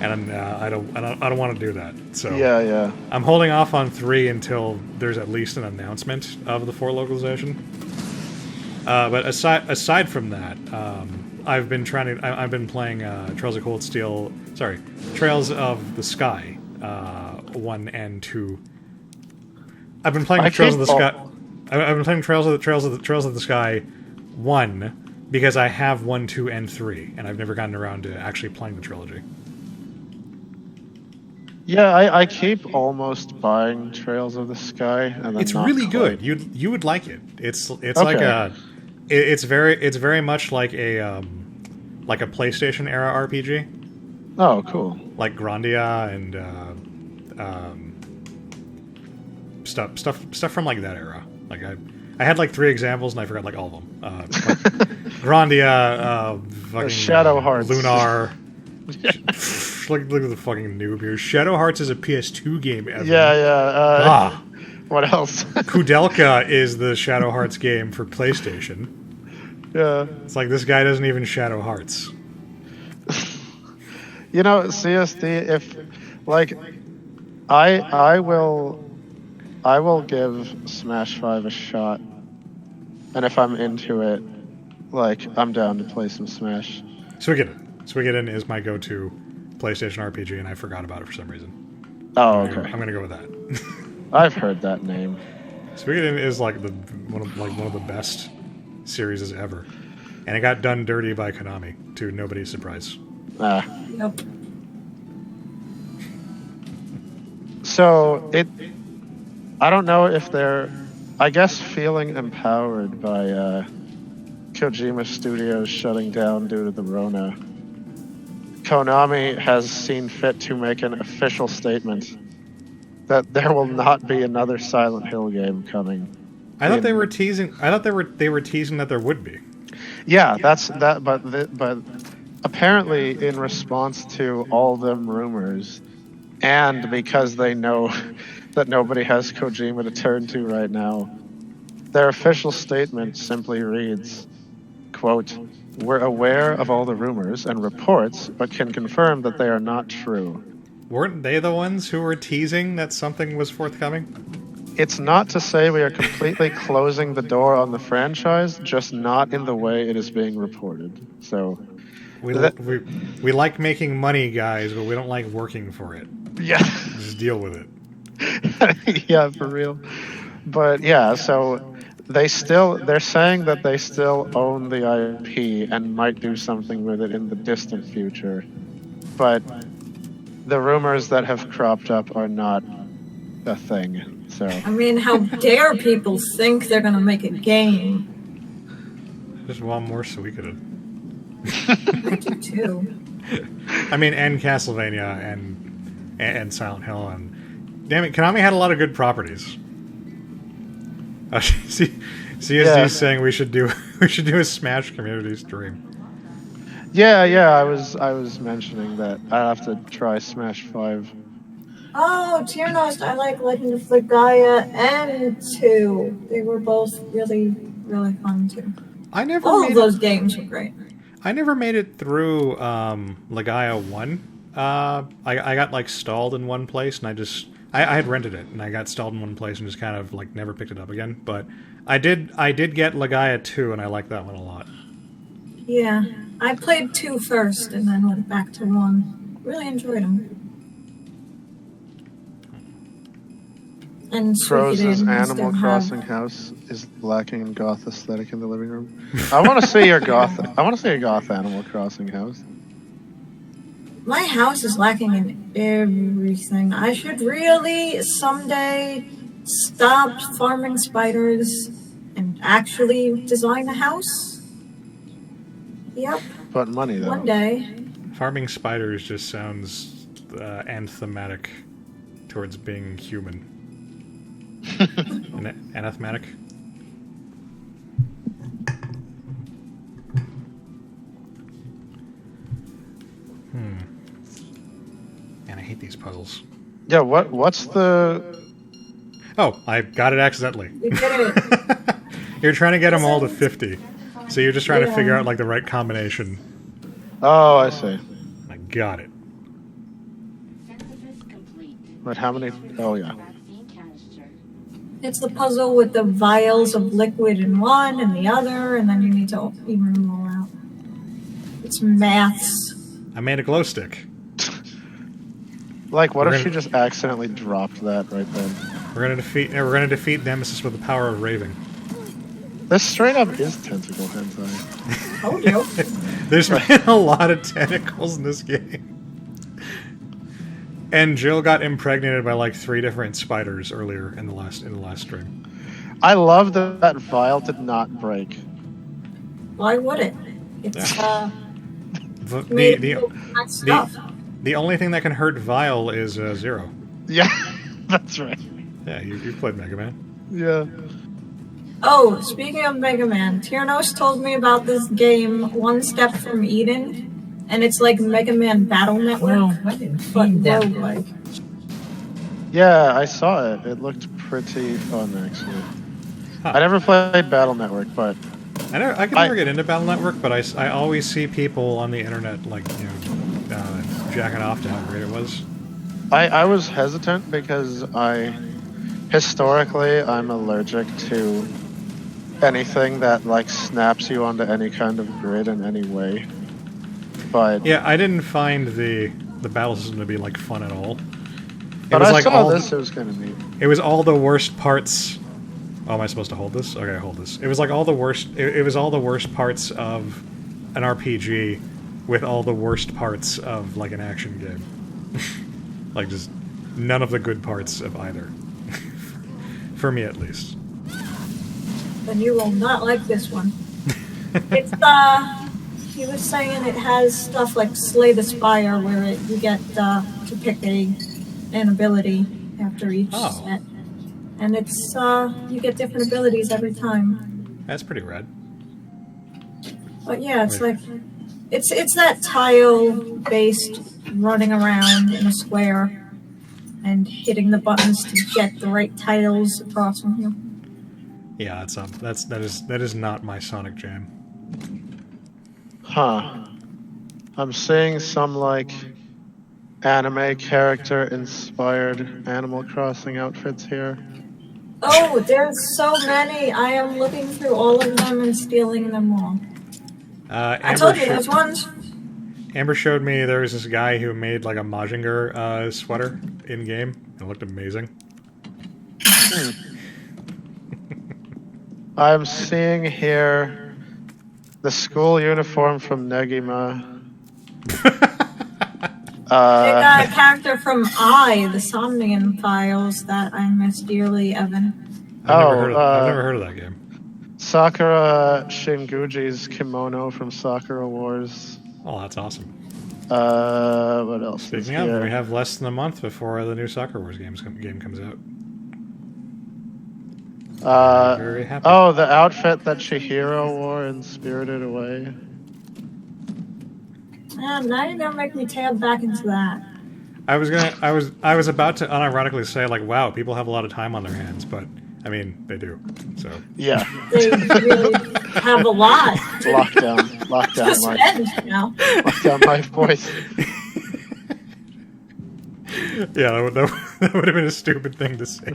S2: and I don't want to do that. So
S1: Yeah.
S2: I'm holding off on 3 until there's at least an announcement of the 4 localization. But aside from that, I've been playing Trails of Cold Steel. Sorry, Trails of the Sky 1 and 2. I've been playing Trails of the Sky. I've been playing Trails of the Sky 1, because I have 1, 2, and 3, and I've never gotten around to actually playing the trilogy.
S1: Yeah, I keep almost buying Trails of the Sky, and then
S2: It's
S1: not
S2: really
S1: quite.
S2: good. You would like it. It's like
S1: Okay.
S2: it's very much like a PlayStation era RPG,
S1: Oh, cool.
S2: like Grandia and stuff from like that era. Like I had like 3 examples and I forgot like all of them. Like Grandia, fucking
S1: Shadow Hearts.
S2: Lunar. look at the fucking noob here. Shadow Hearts is a PS2 game. Evan.
S1: Yeah. What else?
S2: Kudelka is the Shadow Hearts game for PlayStation.
S1: Yeah.
S2: It's like this guy doesn't even Shadow Hearts.
S1: You know, CSD, if like I will give Smash 5 a shot. And if I'm into it, like I'm down to play some Smash.
S2: Suikoden is my go-to PlayStation RPG, and I forgot about it for some reason.
S1: Oh,
S2: I'm
S1: okay.
S2: gonna go with that.
S1: I've heard that name.
S2: Suikoden is like one of the best series ever, and it got done dirty by Konami to nobody's surprise.
S3: Yep.
S1: So I don't know if they're, I guess, feeling empowered by Kojima Studios shutting down due to the Rona. Konami has seen fit to make an official statement that there will not be another Silent Hill game coming.
S2: I thought they were teasing. I thought they were teasing that there would be.
S1: Yeah, that's that. But apparently, in response to all them rumors, and because they know that nobody has Kojima to turn to right now, their official statement simply reads, quote, "We're aware of all the rumors and reports, but can confirm that they are not true."
S2: Weren't they the ones who were teasing that something was forthcoming?
S1: It's not to say we are completely closing the door on the franchise, just not in the way it is being reported. So,
S2: We like making money, guys, but we don't like working for it.
S1: yeah.
S2: Just deal with it.
S1: Yeah, for real. But yeah, so they're saying that they still own the IP and might do something with it in the distant future. But the rumors that have cropped up are not a thing. So
S3: I mean, how dare people think they're gonna make a game?
S2: Just one more Suikoden.
S3: I do too.
S2: I mean, and Castlevania and Silent Hill, and damn it, Konami had a lot of good properties. CSD saying we should do a Smash community stream.
S1: yeah, I was mentioning that I have to try Smash 5.
S3: Oh, Tiernost, I like Legend of Legaia and 2. They were both really, really fun too. All of those games were great.
S2: I never made it through Legaia 1. I got like stalled in one place, and I had rented it, and I got stalled in one place and just kind of like never picked it up again. But I did get Legaia 2, and I liked that one a lot.
S3: Yeah, I played 2 first and then went back to 1. Really enjoyed them. And
S1: Crow's
S3: Suikoden
S1: Animal
S3: still
S1: Crossing house is lacking in goth aesthetic in the living room. I want to see your goth. I want to see a goth Animal Crossing house.
S3: My house is lacking in everything. I should really someday stop farming spiders and actually design a house. Yep,
S1: But money though.
S3: one day.
S2: Farming spiders just sounds anthematic towards being human. Anathematic. Man, I hate these puzzles.
S1: Yeah. What's the?
S2: Oh, I got it accidentally.
S3: We did it.
S2: You're trying to get them all to 50. So you're just trying to figure
S3: Yeah.
S2: out like the right combination.
S1: Oh, I see.
S2: I got it.
S6: Synthesis complete.
S1: But how many? Oh yeah.
S6: Vaccine canister.
S3: It's the puzzle with the vials of liquid in one and the other, and then you need to even them all out. It's maths.
S2: I made a glow stick.
S1: Like, what
S2: We're
S1: if she
S2: gonna-
S1: just accidentally dropped that right then?
S2: We're gonna defeat Nemesis with the power of raving.
S1: This straight up is tentacle hentai.
S3: Told you.
S2: There's been a lot of tentacles in this game. And Jill got impregnated by like 3 different spiders earlier in the last stream.
S1: I love that that vial did not break.
S3: Why would it? It's
S2: The,
S3: stuff.
S2: the only thing that can hurt Vile is 0.
S1: Yeah, that's right.
S2: Yeah, you've played Mega Man.
S1: Yeah.
S3: Oh, speaking of Mega Man, Tiernos told me about this game, One Step from Eden, and it's like Mega Man Battle Network, but roguelike.
S1: Yeah, I saw it. It looked pretty fun, actually.
S2: Huh.
S1: I never played Battle Network, but
S2: I can never get into Battle Network, but I always see people on the internet like jacking off to how great it was.
S1: I was hesitant because historically I'm allergic to anything that like snaps you onto any kind of grid in any way. But
S2: Yeah, I didn't find the battle system to be like fun at all.
S1: but
S2: was
S1: I
S2: like
S1: saw
S2: all
S1: this. It was kind of neat.
S2: it was all the worst parts. Oh, am I supposed to hold this? Okay, hold this. It was like all the worst. It was all the worst parts of an RPG, with all the worst parts of like an action game. Like just none of the good parts of either. For me, at least.
S3: Then you will not like this one. It's he was saying it has stuff like Slay the Spire, where you get to pick an ability after each
S2: Oh.
S3: set, and it's you get different abilities every time.
S2: That's pretty rad.
S3: But yeah, it's
S2: Wait.
S3: like it's that tile-based running around in a square and hitting the buttons to get the right tiles across from you.
S2: Yeah, that is not my Sonic jam.
S1: Huh. I'm seeing some like anime character inspired Animal Crossing outfits here.
S3: Oh, there's so many. I am looking through all of them and stealing them all. I told you there's ones.
S2: Amber showed me there was this guy who made like a Mazinger sweater in game. It looked amazing.
S1: I'm seeing here the school uniform from Negima.
S3: They got a character from the Somnian Files that I miss dearly, Evan.
S2: I've never heard of that game.
S1: Sakura Shinguji's kimono from Sakura Wars.
S2: Oh, that's awesome.
S1: What else is
S2: Speaking of,
S1: here?
S2: we have less than a month before the new Soccer Wars game comes out. Very happy.
S1: Oh, the outfit that Chihiro wore in Spirited Away.
S3: Now you're gonna make me tab back into that.
S2: I was about to unironically say like, wow, people have a lot of time on their hands, but I mean, they do. So
S1: Yeah.
S3: They really have a lot
S1: Lockdown
S3: to
S1: life.
S3: spend, you know.
S1: Lockdown life, boys.
S2: yeah, that would have been a stupid thing to say.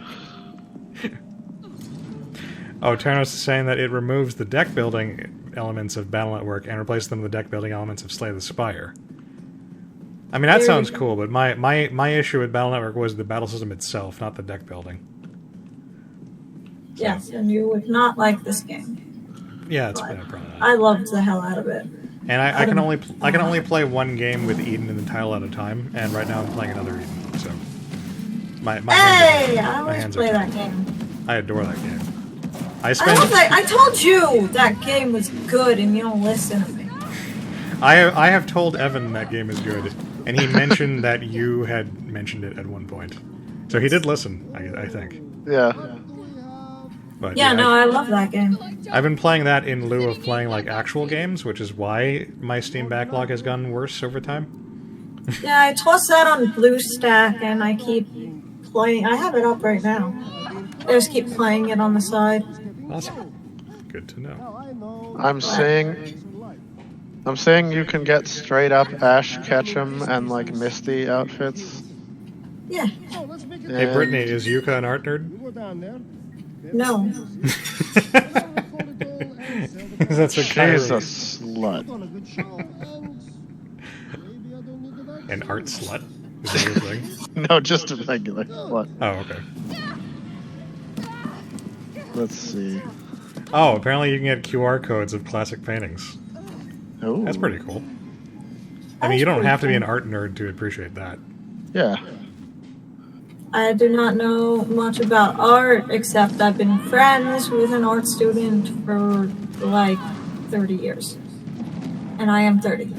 S2: Oh, Ternos is saying that it removes the deck building elements of Battle Network and replaces them with the deck building elements of Slay the Spire. I mean, that
S3: There
S2: sounds
S3: we go.
S2: cool, but my issue with Battle Network was the battle system itself, not the deck building.
S3: Yes, and you would not like this game.
S2: Yeah, it's
S3: But
S2: probably not.
S3: I loved the hell out of it.
S2: And I can only play one game with Eden in the title at a time, and right now I'm playing another Eden. So my
S3: Hey,
S2: hands
S3: I
S2: my
S3: always
S2: hands
S3: play
S2: are
S3: that game.
S2: I adore that game. I
S3: I
S2: spend
S3: love that. I told you that game was good, and you don't listen to me.
S2: I have told Evan that game is good, and he mentioned that you had mentioned it at one point. So he did listen, I think.
S1: Yeah.
S2: But
S3: Yeah, no, I love that game.
S2: I've been playing that in lieu of playing like actual games, which is why my Steam backlog has gotten worse over time.
S3: Yeah, I tossed that on BlueStack, and I keep playing. I have it up right now. I just keep playing it on the side.
S2: Awesome. Good to know.
S1: I'm saying you can get straight up Ash Ketchum and like Misty outfits.
S3: Yeah,
S2: Hey, Brittany, is Yuka an art nerd?
S3: no.
S2: That's what
S1: She's a
S2: Kyrie.
S1: slut.
S2: An art slut? Is that your thing?
S1: No, just a regular slut.
S2: Oh, okay.
S1: Let's see.
S2: Oh, apparently you can get QR codes of classic paintings.
S1: Oh,
S2: That's pretty cool. I mean, you don't have to be an art nerd to appreciate that.
S1: Yeah.
S3: I do not know much about art, except I've been friends with an art student for like 30 years. And I am 30.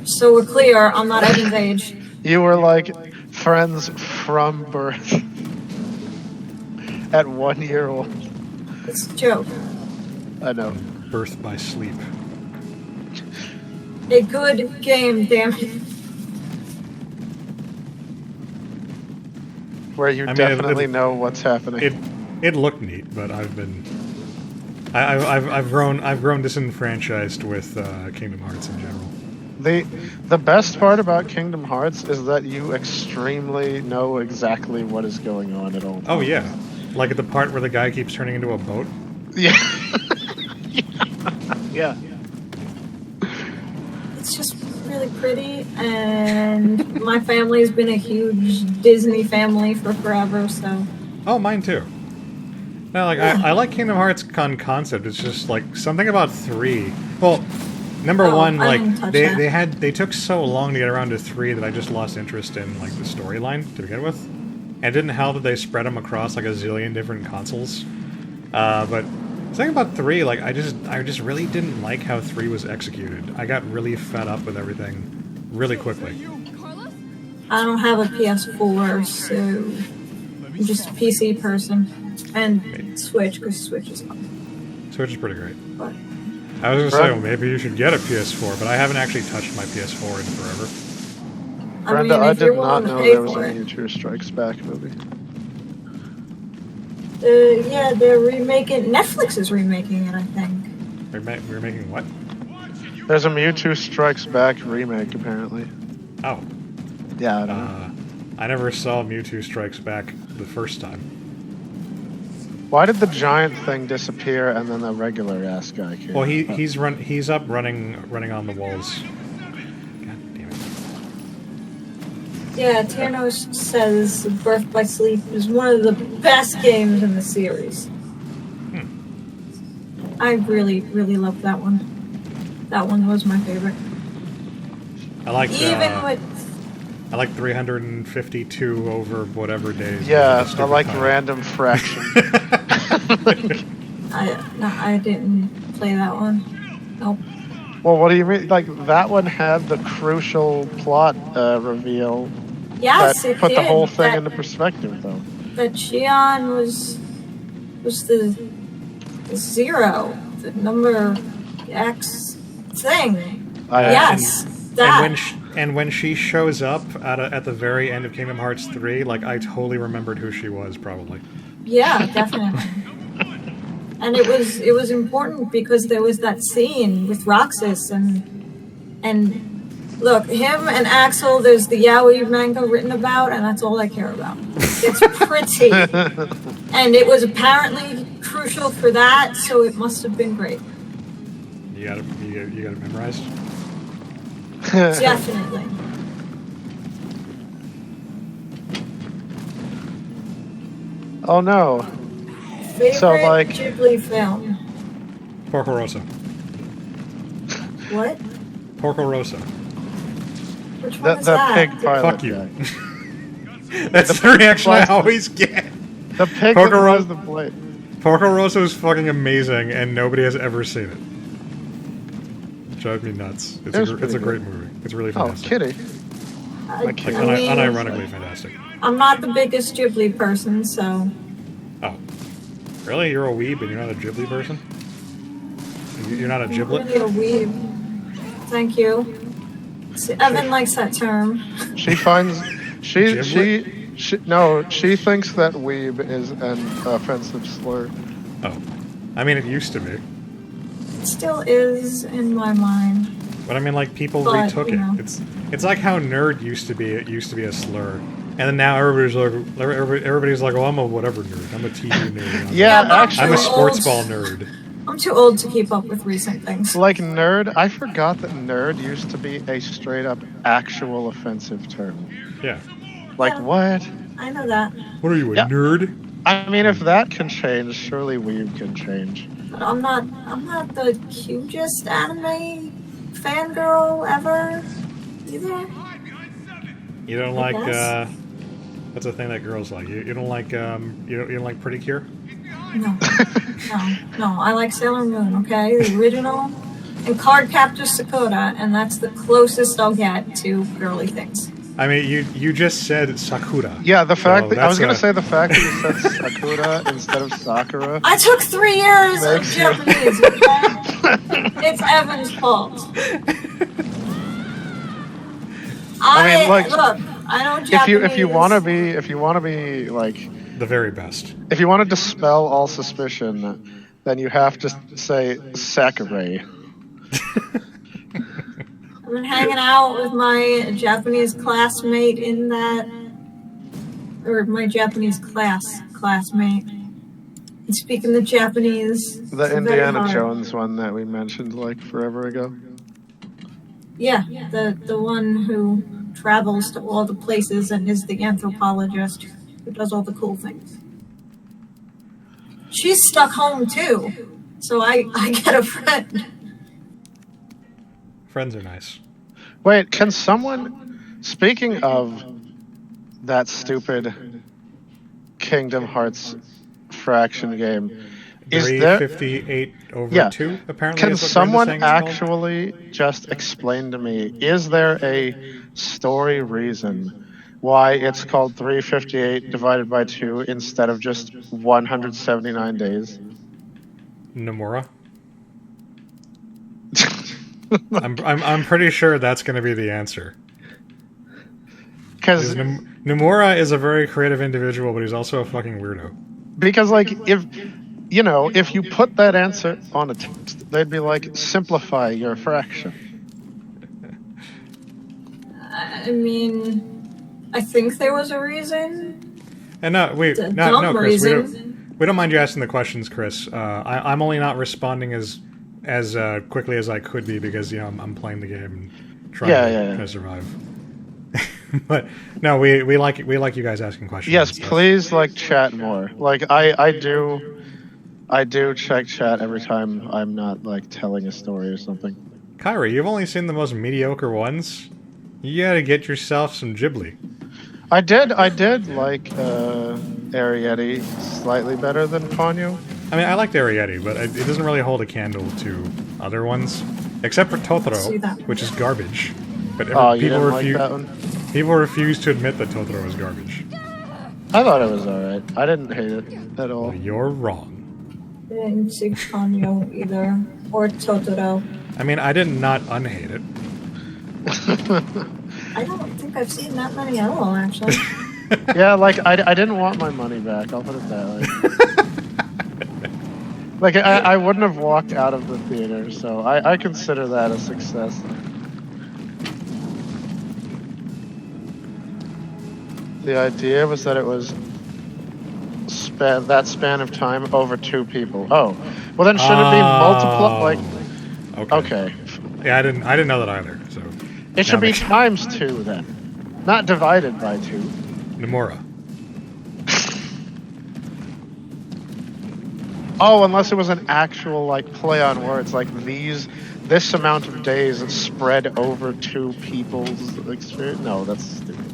S3: So we're clear, I'm not Evan's age.
S1: You were like friends from birth. At 1 year old.
S3: It's a joke.
S1: I know.
S2: Birth by sleep.
S3: A good game, damn it.
S1: Where you
S2: I mean,
S1: definitely know what's happening.
S2: It looked neat, but I've grown disenfranchised with Kingdom Hearts in general.
S1: The best part about Kingdom Hearts is that you extremely know exactly what is going on at all times.
S2: Oh yeah, like at the part where the guy keeps turning into a boat.
S1: Yeah. Yeah.
S3: It's just really pretty, and my family's been a huge Disney family for forever, so.
S2: Oh, mine too. No, like I like Kingdom Hearts concept. It's just like something about 3. Well, number
S3: Oh,
S2: one,
S3: I
S2: like
S3: didn't touch that.
S2: they took so long to get around to 3 that I just lost interest in like the storyline to begin with. And it didn't help that they spread them across like a zillion different consoles. But something about 3, like I just really didn't like how 3 was executed. I got really fed up with everything really quickly.
S3: I don't have a PS4, so I'm just a PC person. And Switch, because Switch is fun.
S2: Switch is pretty great.
S3: But
S2: I was gonna say,
S1: Right.
S2: well, maybe you should get a PS4, but I haven't actually touched my PS4 in forever.
S3: I mean,
S1: Brenda, I
S3: if you're
S1: did not
S3: willing to
S1: know
S3: pay
S1: there was
S3: for
S1: a
S3: it.
S1: Future Strikes Back movie.
S3: Yeah, they're remaking. Netflix is remaking it, I think.
S2: We're making what?
S1: There's a Mewtwo Strikes Back remake, apparently.
S2: Oh,
S1: Yeah, I don't know.
S2: I never saw Mewtwo Strikes Back the first time.
S1: Why did the giant thing disappear and then the regular ass guy came?
S2: Well, he's up running on the walls. God damn it!
S3: Yeah, Thanos says Birth by Sleep is one of the best games in the series. I really, really love that one. That one was my favorite.
S2: I like
S3: Even with
S2: I like 352 over whatever days.
S1: Yeah,
S2: Stupid
S1: I like
S2: time.
S1: random fraction.
S3: I didn't play that one. Nope.
S1: Well, what do you mean? Like, that one had the crucial plot reveal
S3: Yes,
S1: that
S3: it
S1: put
S3: did.
S1: the whole thing
S3: that,
S1: into perspective, though.
S3: that Xion was the zero, the number X thing. Yes, that.
S2: And when she shows up at the very end of Kingdom Hearts 3, like I totally remembered who she was, probably.
S3: Yeah, definitely. And it was important because there was that scene with Roxas and look, him and Axel, there's the Yaoi manga written about, and that's all I care about. It's pretty. And it was apparently crucial for that, so it must have been great.
S2: You got it memorized.
S3: Definitely.
S1: Oh no.
S3: Favorite
S1: So, like-
S3: Ghibli film.
S2: Porco Rosso.
S3: What?
S2: Porco Rosso.
S3: Which one
S1: The
S3: is that?
S1: pig pilot
S2: Fuck you.
S1: guy.
S2: That's the reaction I always get.
S1: The pig
S2: Porco
S1: that
S2: Ro-
S1: was the blade.
S2: Porco Rosso is fucking amazing, and nobody has ever seen it. Drives me nuts. It's
S1: It was
S2: a
S1: pretty
S2: great
S1: good.
S2: movie. It's really
S1: Oh,
S2: fantastic.
S1: kitty.
S3: I
S1: Like,
S3: mean,
S2: Unironically fantastic.
S3: I'm not the biggest Ghibli person, so
S2: Oh, really? You're a weeb and you're not a Ghibli person? You're not a
S3: I'm
S2: Ghibli?
S3: really a weeb. Thank you. See, Evan likes that term.
S1: She finds she
S2: Giblet?
S1: no, she thinks that weeb is an offensive slur.
S2: Oh, I mean it used to be,
S3: It still is in my mind.
S2: but I mean like people
S3: But,
S2: retook
S3: you
S2: it.
S3: know.
S2: It's like how nerd used to be. It used to be a slur, and then now everybody's like, oh, I'm a whatever nerd. I'm a TV nerd.
S1: Yeah,
S3: but I'm
S1: actually,
S2: I'm a
S3: too
S2: sports
S3: old.
S2: ball nerd.
S3: I'm too old to keep up with recent things.
S1: like nerd. I forgot that nerd used to be a straight up actual offensive term.
S2: Yeah.
S1: Like
S3: Yeah.
S1: what?
S3: I know that.
S2: What are you, a
S1: Yeah.
S2: nerd?
S1: I mean, if that can change, surely weeb can change.
S3: but I'm not the cutest anime fangirl ever either.
S2: You don't
S3: I
S2: like
S3: guess.
S2: what's the thing that girls like? You don't like you don't like Pretty Cure?
S3: No, no. I like Sailor Moon. Okay, the original, and Cardcaptor Sakura, and that's the closest I'll get to girly things.
S2: I mean, you just said Sakura.
S1: Yeah, the fact
S2: So
S1: that I was
S2: that's
S1: gonna say the fact that you said Sakura instead of Sakura.
S3: I took 3 years of
S1: Makes you-
S3: Japanese. Okay? It's Evan's fault.
S1: I mean, like,
S3: look. I know Japanese.
S1: If you wanna be like,
S2: the very best.
S1: if you want to dispel all suspicion, then you have to say Sakurai.
S3: I've been hanging out with my Japanese classmate in that, or my Japanese classmate. And speaking the Japanese.
S1: The
S3: it's very
S1: Indiana
S3: hard.
S1: Jones one that we mentioned like forever ago.
S3: Yeah, the one who travels to all the places and is the anthropologist who does all the cool things. She's stuck home too, so I get a friend.
S2: Friends are nice.
S1: Wait, can someone, speaking of that stupid Kingdom Hearts fraction game, is there
S2: 358 over
S1: Yeah.
S2: 2 apparently
S1: Can
S2: is what
S1: someone
S2: Brenda's saying it's called.
S1: actually just explain to me, is there a story reason why it's called 358 divided by 2 instead of just 179 days?
S2: Nomura? I'm pretty sure that's going to be the answer.
S1: Because
S2: Nomura is a very creative individual, but he's also a fucking weirdo.
S1: like if you put that answer on a text, they'd be like, simplify your fraction.
S3: I mean, I think there was a reason.
S2: And no,
S3: It's a
S2: no,
S3: dumb
S2: Chris.
S3: reason.
S2: We don't mind you asking the questions, Chris. I'm only not responding as quickly as I could be because I'm playing the game and trying to survive. But no, we like you guys asking questions.
S1: Yes,
S2: and stuff.
S1: please chat more. Like I do check chat every time I'm not telling a story or something.
S2: Kyrie, you've only seen the most mediocre ones. You gotta get yourself some Ghibli.
S1: I did like Arietti slightly better than Ponyo.
S2: I mean, I liked Arietti, but it doesn't really hold a candle to other ones, except for
S3: See
S2: Totoro,
S3: that.
S2: which is garbage. But
S1: Oh, you
S2: people
S1: didn't like that one?
S2: People refuse to admit that Totoro is garbage.
S1: I thought it was alright. I didn't hate it at all.
S2: Well, you're wrong.
S3: I didn't see Ponyo either, or Totoro.
S2: I mean, I did not unhate it.
S3: I don't think I've seen that many at all, actually.
S1: Yeah, I didn't want my money back. I'll put it that way. I wouldn't have walked out of the theater, so I consider that a success. The idea was that it was that span of time over 2 people. Oh, well then should it be multiple? Okay,
S2: Yeah, I didn't know that either. So
S1: it should be times 2 then, not divided by 2.
S2: Nomura.
S1: Oh, unless it was an actual play on words, this amount of days spread over 2 people's experience. No, that's stupid.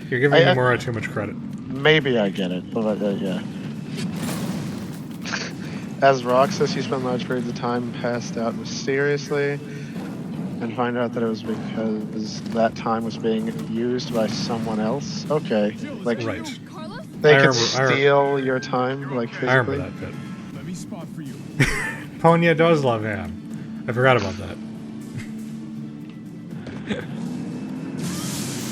S2: You're giving Nomura too much credit.
S1: Maybe I get it, but yeah. As Rock says, you spent large periods of time passed out mysteriously, and find out that it was because that time was being used by someone else. Okay,
S2: Right.
S1: they
S2: I
S1: could
S2: remember-
S1: steal your time, physically.
S2: I remember that bit.
S4: Let me spot for you.
S2: Ponya does love ham. I forgot about that.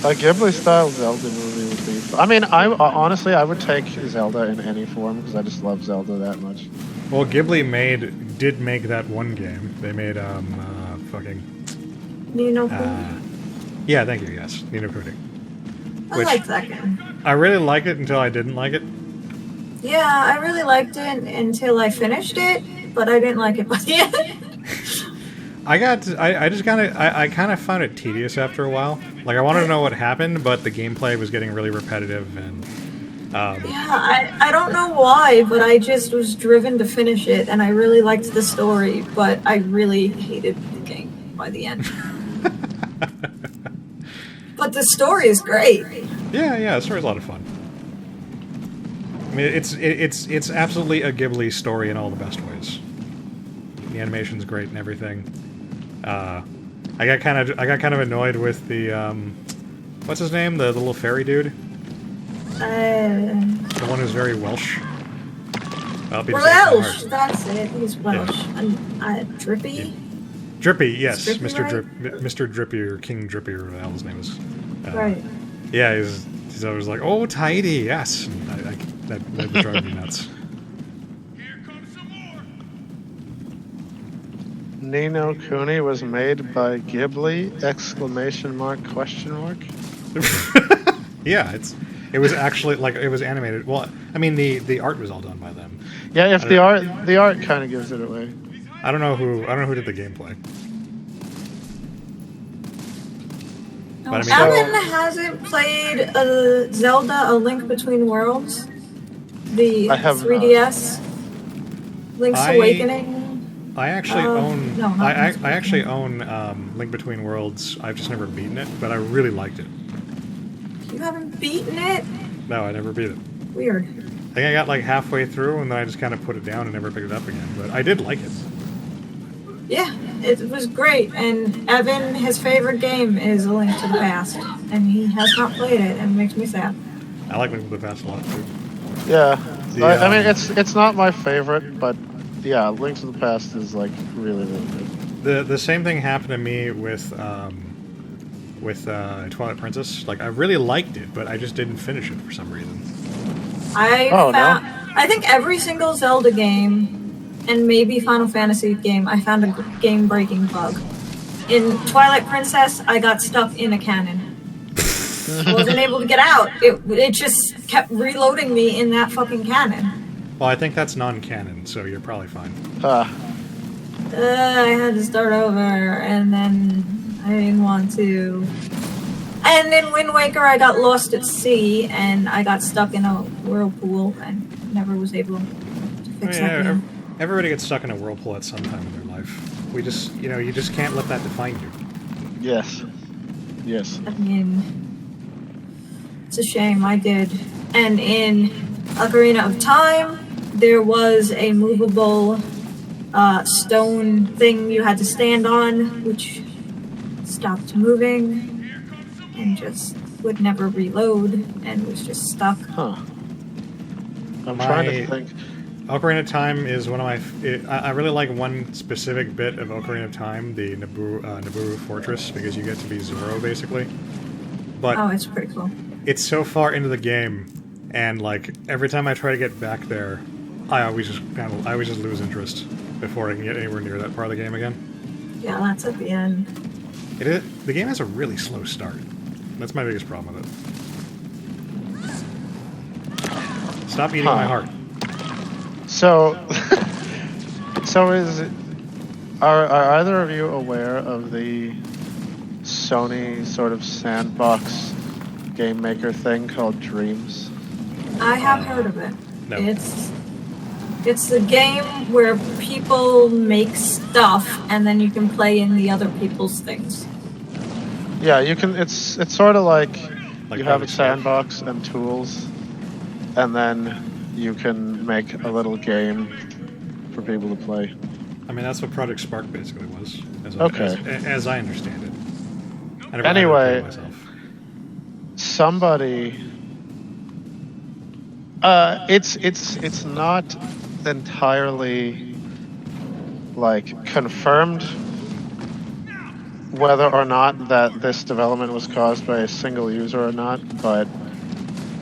S1: A Ghibli-style Zelda movie would be. I mean, honestly, I would take Zelda in any form because I just love Zelda that much.
S2: Well, Ghibli did make that one game. They made fucking
S3: You know, I
S2: yeah, thank you. Yes, Ni no Kuni. which-
S3: like that game.
S2: I really liked it until I didn't like it.
S3: Yeah, I really liked it until I finished it, but I didn't like it by the end.
S2: I kind of found it tedious after a while. I wanted to know what happened, but the gameplay was getting really repetitive, and
S3: I don't know why, but I just was driven to finish it, and I really liked the story, but I really hated the game by the end. But the story is great.
S2: Yeah, the story's a lot of fun. I mean, it's absolutely a Ghibli story in all the best ways. The animation's great and everything. I got kind of annoyed with the what's his name? The little fairy dude. The one who's very Welsh.
S3: Welsh, that's it. He's Welsh.
S2: Yeah.
S3: And Drippy.
S2: Drippy, yes,
S3: Drippy,
S2: Mr.
S3: right?
S2: Mr. Drippy or King Drippy or whatever the hell his name is.
S3: Right.
S2: Yeah, he's always like, oh, tidy, yes. And that would drive me nuts.
S1: Ni no Kuni was made by Ghibli! !
S2: Yeah, it was actually like it was animated. Well, I mean the art was all done by them.
S1: Yeah, if the art kind of gives it away.
S2: I don't know who did the gameplay.
S3: No,
S2: But I mean-
S3: Evan hasn't played Zelda: A Link Between Worlds, the
S1: I have
S3: 3DS, Link's
S2: I-
S3: Awakening.
S2: I actually own.
S3: no, not
S2: I
S3: Link's
S2: actually own Link Between Worlds. I've just never beaten it, but I really liked it.
S3: You haven't beaten it?
S2: No, I never beat it.
S3: Weird.
S2: I think I got like halfway through, and then I just kind of put it down and never picked it up again. But I did like it.
S3: Yeah, it was great. And Evan, his favorite game is A Link to the Past, and he has not played it, and it makes me sad.
S2: I like Link to the Past a lot too.
S1: Yeah,
S2: The,
S1: I mean it's not my favorite, but yeah, Link to the Past is like really good.
S2: The same thing happened to me with Twilight Princess. Like I really liked it, but I just didn't finish it for some reason.
S3: I think every single Zelda game and maybe Final Fantasy game, I found a game-breaking bug. In Twilight Princess, I got stuck in a cannon. I wasn't able to get out. It just kept reloading me in that fucking cannon.
S2: Well, I think that's non-canon, so you're probably fine.
S3: I had to start over, and then I didn't want to. And in Wind Waker, I got lost at sea, and I got stuck in a whirlpool, and never was able to fix that again.
S2: Everybody gets stuck in a whirlpool at some time in their life. We just, you just can't let that define you.
S1: Yes.
S3: I mean, it's a shame, I did. And in Ocarina of Time, there was a movable stone thing you had to stand on, which stopped moving and just would never reload and was just stuck.
S1: Huh. I'm trying to think.
S2: Ocarina of Time is one of my... I really like one specific bit of Ocarina of Time, the Naboo Fortress, because you get to be Zoro, basically. But
S3: Oh, it's pretty cool.
S2: it's so far into the game, and like every time I try to get back there, I always just lose interest before I can get anywhere near that part of the game again.
S3: Yeah, that's at the end.
S2: The game has a really slow start. That's my biggest problem with it. Stop eating my heart.
S1: So, are either of you aware of the Sony sort of sandbox game maker thing called Dreams?
S3: I have heard of it.
S2: No.
S3: It's a game where people make stuff and then you can play in the other people's things.
S1: Yeah, you can. It's sort of like
S2: Like
S1: you have a
S2: Project Spark?
S1: sandbox and tools, and then you can make a little game for people to play.
S2: I mean, that's what Project Spark basically was,
S1: Okay.
S2: as I understand it. I never
S1: Anyway.
S2: had it myself.
S1: Somebody, it's not entirely like confirmed whether or not that this development was caused by a single user or not, but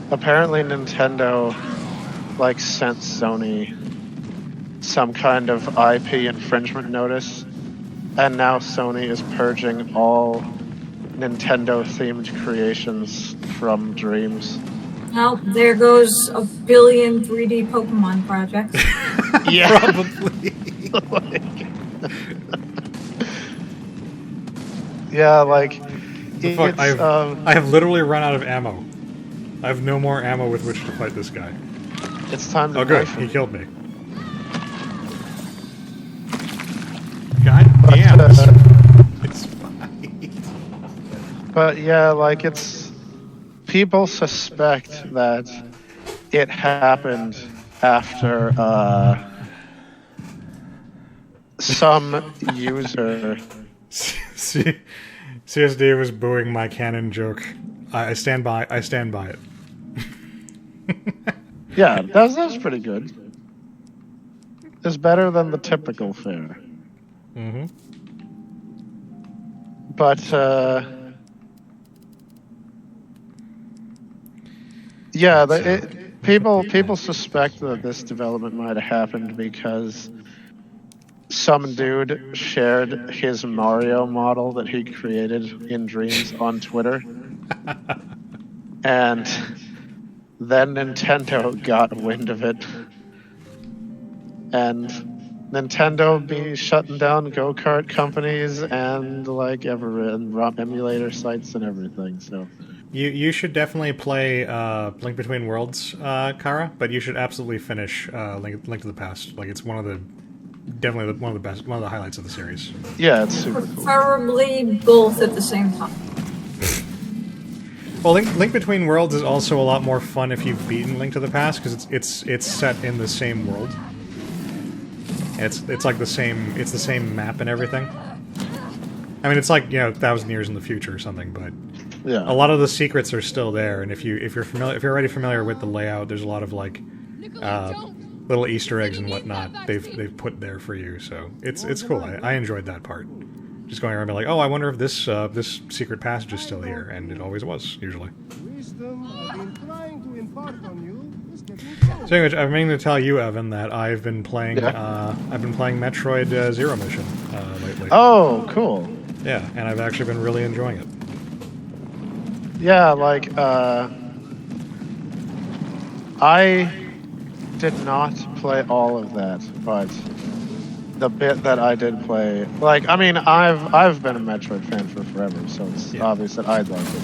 S1: apparently Nintendo like sent Sony some kind of IP infringement notice, and now Sony is purging all Nintendo-themed creations from Dreams.
S3: Well, there goes a billion 3D Pokemon projects.
S1: Yeah,
S2: Probably.
S1: yeah, like
S2: Fuck,
S1: it's
S2: I have literally run out of ammo. I have no more ammo with which to fight this guy.
S1: It's time to
S2: Oh, good.
S1: knife
S2: He
S1: him.
S2: killed me. God
S1: But,
S2: damn. It's fine.
S1: But yeah, like it's people suspect that it happened after some user.
S2: CSD was booing my canon joke. I stand by. I stand by it.
S1: Yeah, that's pretty good. It's better than the typical fare.
S2: Mm-hmm.
S1: But yeah, people suspect that this development might have happened because some dude shared his Mario model that he created in dreams on Twitter, and then Nintendo got wind of it, and Nintendo be shutting down go-kart companies and like emulator sites and everything. So
S2: You should definitely play Link Between Worlds, Kara, but you should absolutely finish Link to the Past. Like it's one of the one of the highlights of the series.
S1: yeah, it's super cool.
S3: Preferably both at the same time.
S2: Well, Link Between Worlds is also a lot more fun if you've beaten Link to the Past because it's set in the same world. It's like the same map and everything. I mean, it's like 1,000 years in the future or something, but
S1: Yeah,
S2: a lot of the secrets are still there. And if you're already familiar with the layout, there's a lot of like little Easter eggs and whatnot they've put there for you. So it's cool. I enjoyed that part. Just going around and be like, oh, I wonder if this secret passage is still here, and it always was usually.
S7: Wisdom I've been trying to impart on you is getting closer.
S2: So anyway, I'm meaning to tell you, Evan, that I've been playing Metroid Zero Mission lately.
S1: Oh, cool.
S2: Yeah, and I've actually been really enjoying it.
S1: Yeah, like I did not play all of that, but the bit that I did play, like, I mean, I've been a Metroid fan for forever, so it's obvious that I'd like it.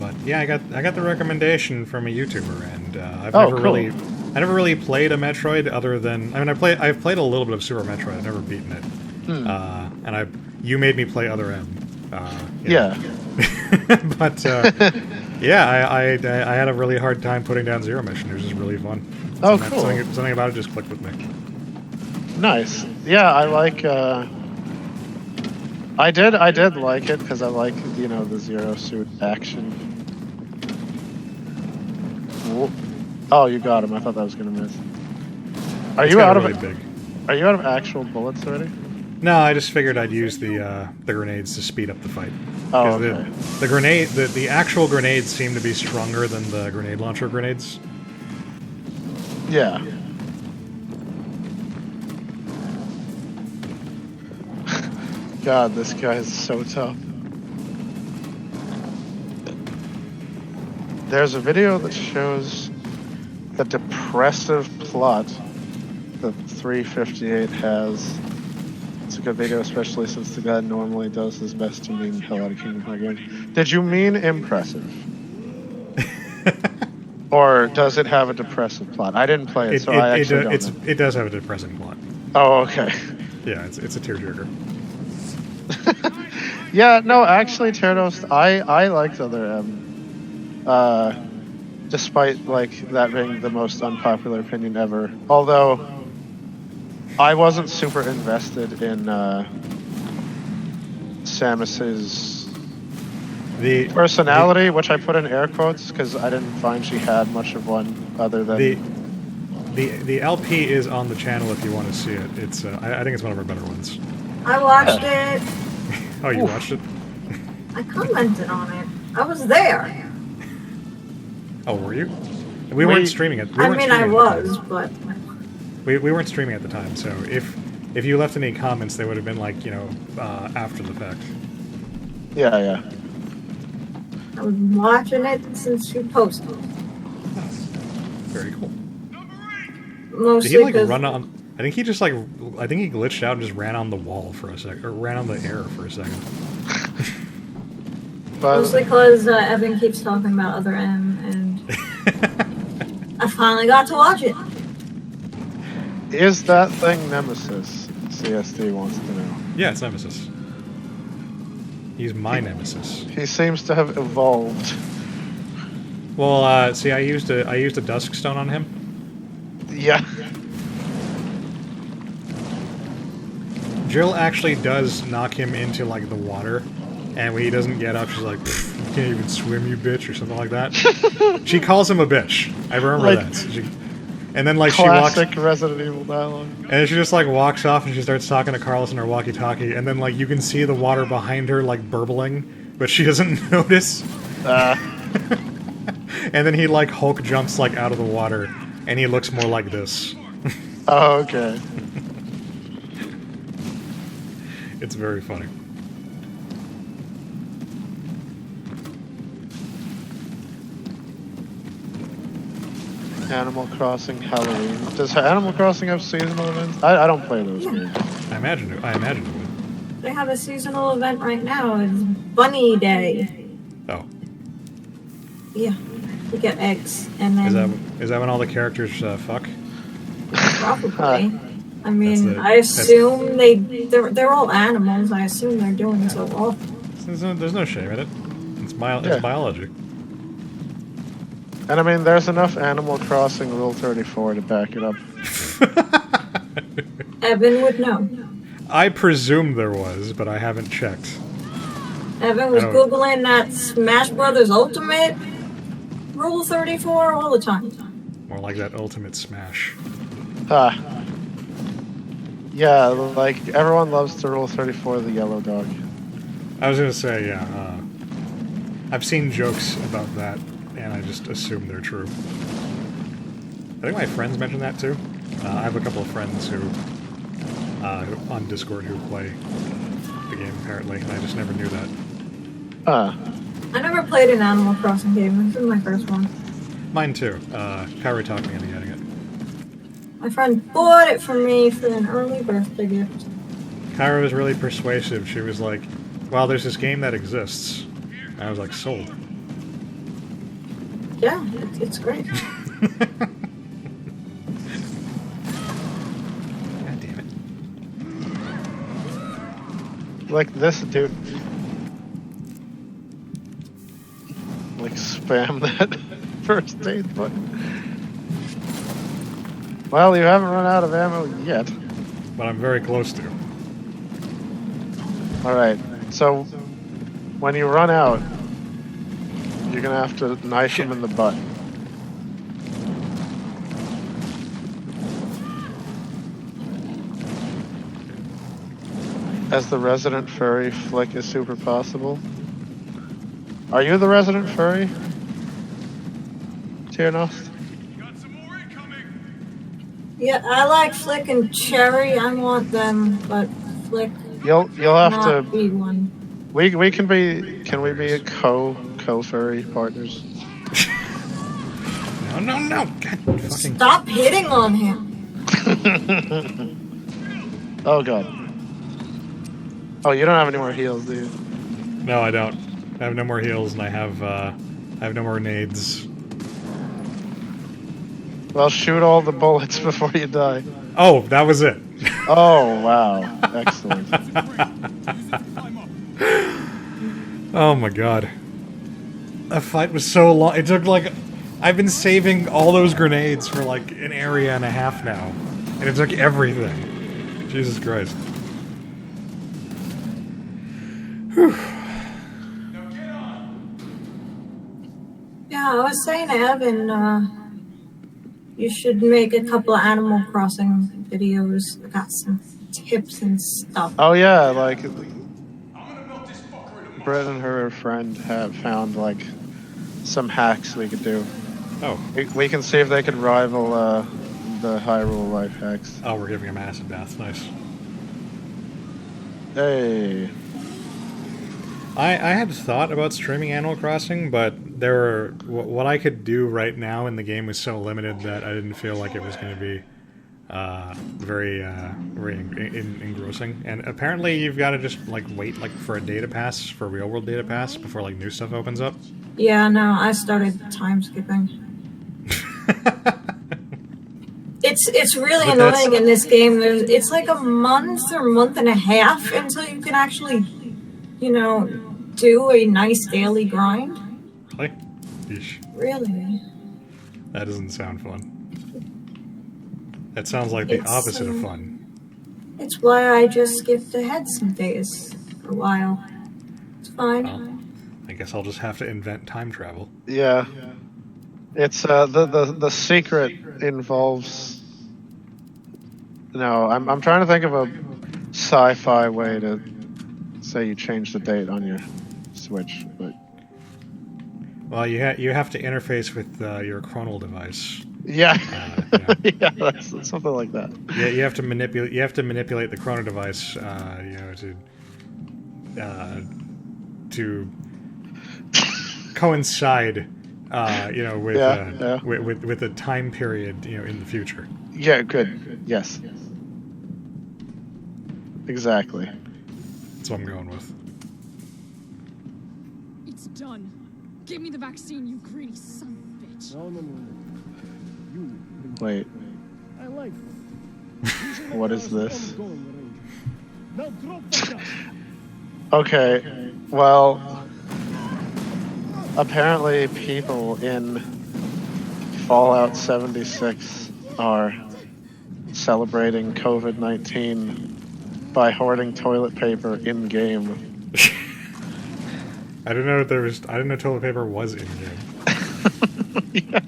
S2: But yeah, I got the recommendation from a YouTuber, and I've
S1: Oh,
S2: never
S1: cool.
S2: I never really played a Metroid other than I've played a little bit of Super Metroid. I've never beaten it, and you made me play Other M.
S1: Yeah.
S2: But yeah, I had a really hard time putting down Zero Mission. It was just really fun.
S1: Oh, cool.
S2: Something about it just clicked with me.
S1: Nice. Yeah, I like. I did like it because I like the Zero Suit action. Whoa. Oh, you got him. I thought that was gonna miss. Are
S2: It's
S1: you
S2: got
S1: out
S2: really
S1: of
S2: big?
S1: Are you out of actual bullets already?
S2: No, I just figured I'd use the grenades to speed up the fight.
S1: Oh,
S2: 'Cause
S1: okay.
S2: the grenade, the actual grenades seem to be stronger than the grenade launcher grenades.
S1: Yeah. God, this guy is so tough. There's a video that shows the depressive plot that 358 has. It's a good video, especially since the guy normally does his best to mean hell out of Kingdom Hearts games. Did you mean impressive? Or does it have a depressive plot? I didn't play it, so I actually don't know.
S2: It does have a depressing plot.
S1: Oh, okay.
S2: Yeah, it's a tearjerker.
S1: Yeah, no, actually, Terranos, I liked Other M. Despite, like, that being the most unpopular opinion ever. Although, I wasn't super invested in Samus's
S2: The
S1: personality, which I put in air quotes, because I didn't find she had much of one other than...
S2: the LP is on the channel if you want to see it. It's I think it's one of our better ones.
S3: I watched it.
S2: Oh, you watched it?
S3: I commented on it. I was there.
S2: Oh, were you? We weren't streaming it.
S3: I mean, I was, but
S2: We weren't streaming at the time, so if you left any comments, they would have been like after the fact.
S1: Yeah, yeah.
S3: I was watching it since you posted.
S2: Very cool.
S3: Mostly
S2: Did he like
S3: because
S2: run on? I think he just like I think he glitched out and just ran on the wall for a second, or ran on the air for a second.
S1: But
S3: Mostly because Evan keeps talking about Other M, and I finally got to watch it.
S1: is that thing Nemesis? CSD wants to know.
S2: Yeah, it's Nemesis. He's my Nemesis.
S1: He seems to have evolved.
S2: Well, see, I used a Dusk Stone on him.
S1: Yeah.
S2: Jill actually does knock him into like the water, and when he doesn't get up, she's like, "You can't even swim, you bitch," or something like that. She calls him a bitch. I remember
S1: Like,
S2: that. And then like she walks,
S1: Classic Resident Evil dialogue.
S2: and then she just like walks off and she starts talking to Carlos in her walkie-talkie, and then like you can see the water behind her like burbling, but she doesn't notice. And then he like Hulk jumps like out of the water, and he looks more like this.
S1: Oh, okay.
S2: It's very funny.
S1: Animal Crossing Halloween. Does Animal Crossing have seasonal events? I don't play those games.
S2: I imagine it would.
S3: They have a seasonal event right now. It's Bunny Day.
S2: Oh,
S3: Yeah, you get eggs, and then
S2: is that when all the characters fuck?
S3: probably. I mean,
S2: That's it.
S3: I assume they're all animals. I assume they're doing so often.
S2: There's no shame in it. It's
S1: Yeah.
S2: it's biology.
S1: And I mean, there's enough Animal Crossing Rule 34 to back it up.
S3: Evan would know.
S2: I presume there was, but I haven't checked.
S3: Evan was
S2: I don't-
S3: googling that Smash Brothers Ultimate Rule 34 all the time.
S2: More like that Ultimate Smash.
S1: Yeah, like, everyone loves to Rule 34 the yellow dog.
S2: I was gonna say, yeah. I've seen jokes about that, and I just assume they're true. I think my friends mentioned that too. I have a couple of friends who on Discord who play the game apparently, and I just never knew that.
S3: I never played an Animal Crossing game. This is my first one.
S2: Mine too. Kyrie talked me into getting it.
S3: My friend bought it for me for an early birthday gift.
S2: Kyra was really persuasive. She was like, "Well, there's this game that exists." And I was like, "Sold."
S3: Yeah, it's great.
S2: God damn it.
S1: Like this dude. Like, spam that first aid button. Well, you haven't run out of ammo yet.
S2: But I'm very close to.
S1: Alright, so when you run out, you're gonna have to knife him in the butt. As the resident furry, flick is super possible. Are you the resident furry? Tiernost?
S3: Yeah, I like Flick and Cherry. I want them, but Flick
S1: You'll have
S3: not
S1: to.
S3: be one.
S1: We can be. Can we be co furry partners?
S2: No. God, fucking.
S3: Stop hitting on him.
S1: Oh god. Oh, you don't have any more heals, do you?
S2: No, I don't. I have no more heals, and I have no more nades.
S1: Well, shoot all the bullets before you die.
S2: Oh, that was it.
S1: Oh wow, excellent.
S2: Oh my god. That fight was so long. It took like... I've been saving all those grenades for like an area and a half now. And it took everything. Jesus Christ. Whew.
S3: Yeah, I was saying to Evan, you should make a couple of Animal Crossing videos. I got some tips and stuff.
S1: Oh yeah, like Britt and her friend have found like some hacks we could do.
S2: Oh.
S1: We can see if they can rival the Hyrule life hacks.
S2: Oh, we're giving him acid bath. Nice.
S1: Hey.
S2: I had thought about streaming Animal Crossing, but there were what I could do right now in the game was so limited that I didn't feel like it was going to be Very engrossing. And apparently you've got to just like wait like for a data pass, for a real world data pass, before like new stuff opens up.
S3: Yeah, no, I started time skipping. It's really
S2: But that's-
S3: annoying in this game. It's like a month or month and a half until you can actually, do a nice daily grind.
S2: Really? Yeesh.
S3: Really?
S2: That doesn't sound fun. That sounds like the
S3: It's,
S2: opposite of fun.
S3: It's why I just skipped ahead some days for a while. It's fine.
S2: Well, I guess I'll just have to invent time travel.
S1: Yeah. It's the secret involves. No, I'm trying to think of a sci-fi way to say you change the date on your Switch, but
S2: Well, you have to interface with your chronal device.
S1: yeah,
S2: Yeah.
S1: yeah, that's something like that.
S2: Yeah, you have to manipulate. You have to manipulate the chrono device, to coincide, with,
S1: Yeah.
S2: with a time period, in the future.
S1: Yeah, good. Yes. Exactly.
S2: That's what I'm going with.
S5: It's done. Give me the vaccine, you greedy son of a bitch.
S7: No. You.
S1: Wait,
S7: I like it.
S1: what is this?
S7: Now drop the gun.
S1: Okay, well, apparently people in Fallout 76 are celebrating COVID-19 by hoarding toilet paper in-game.
S2: I didn't know toilet paper was in game.
S1: Yeah.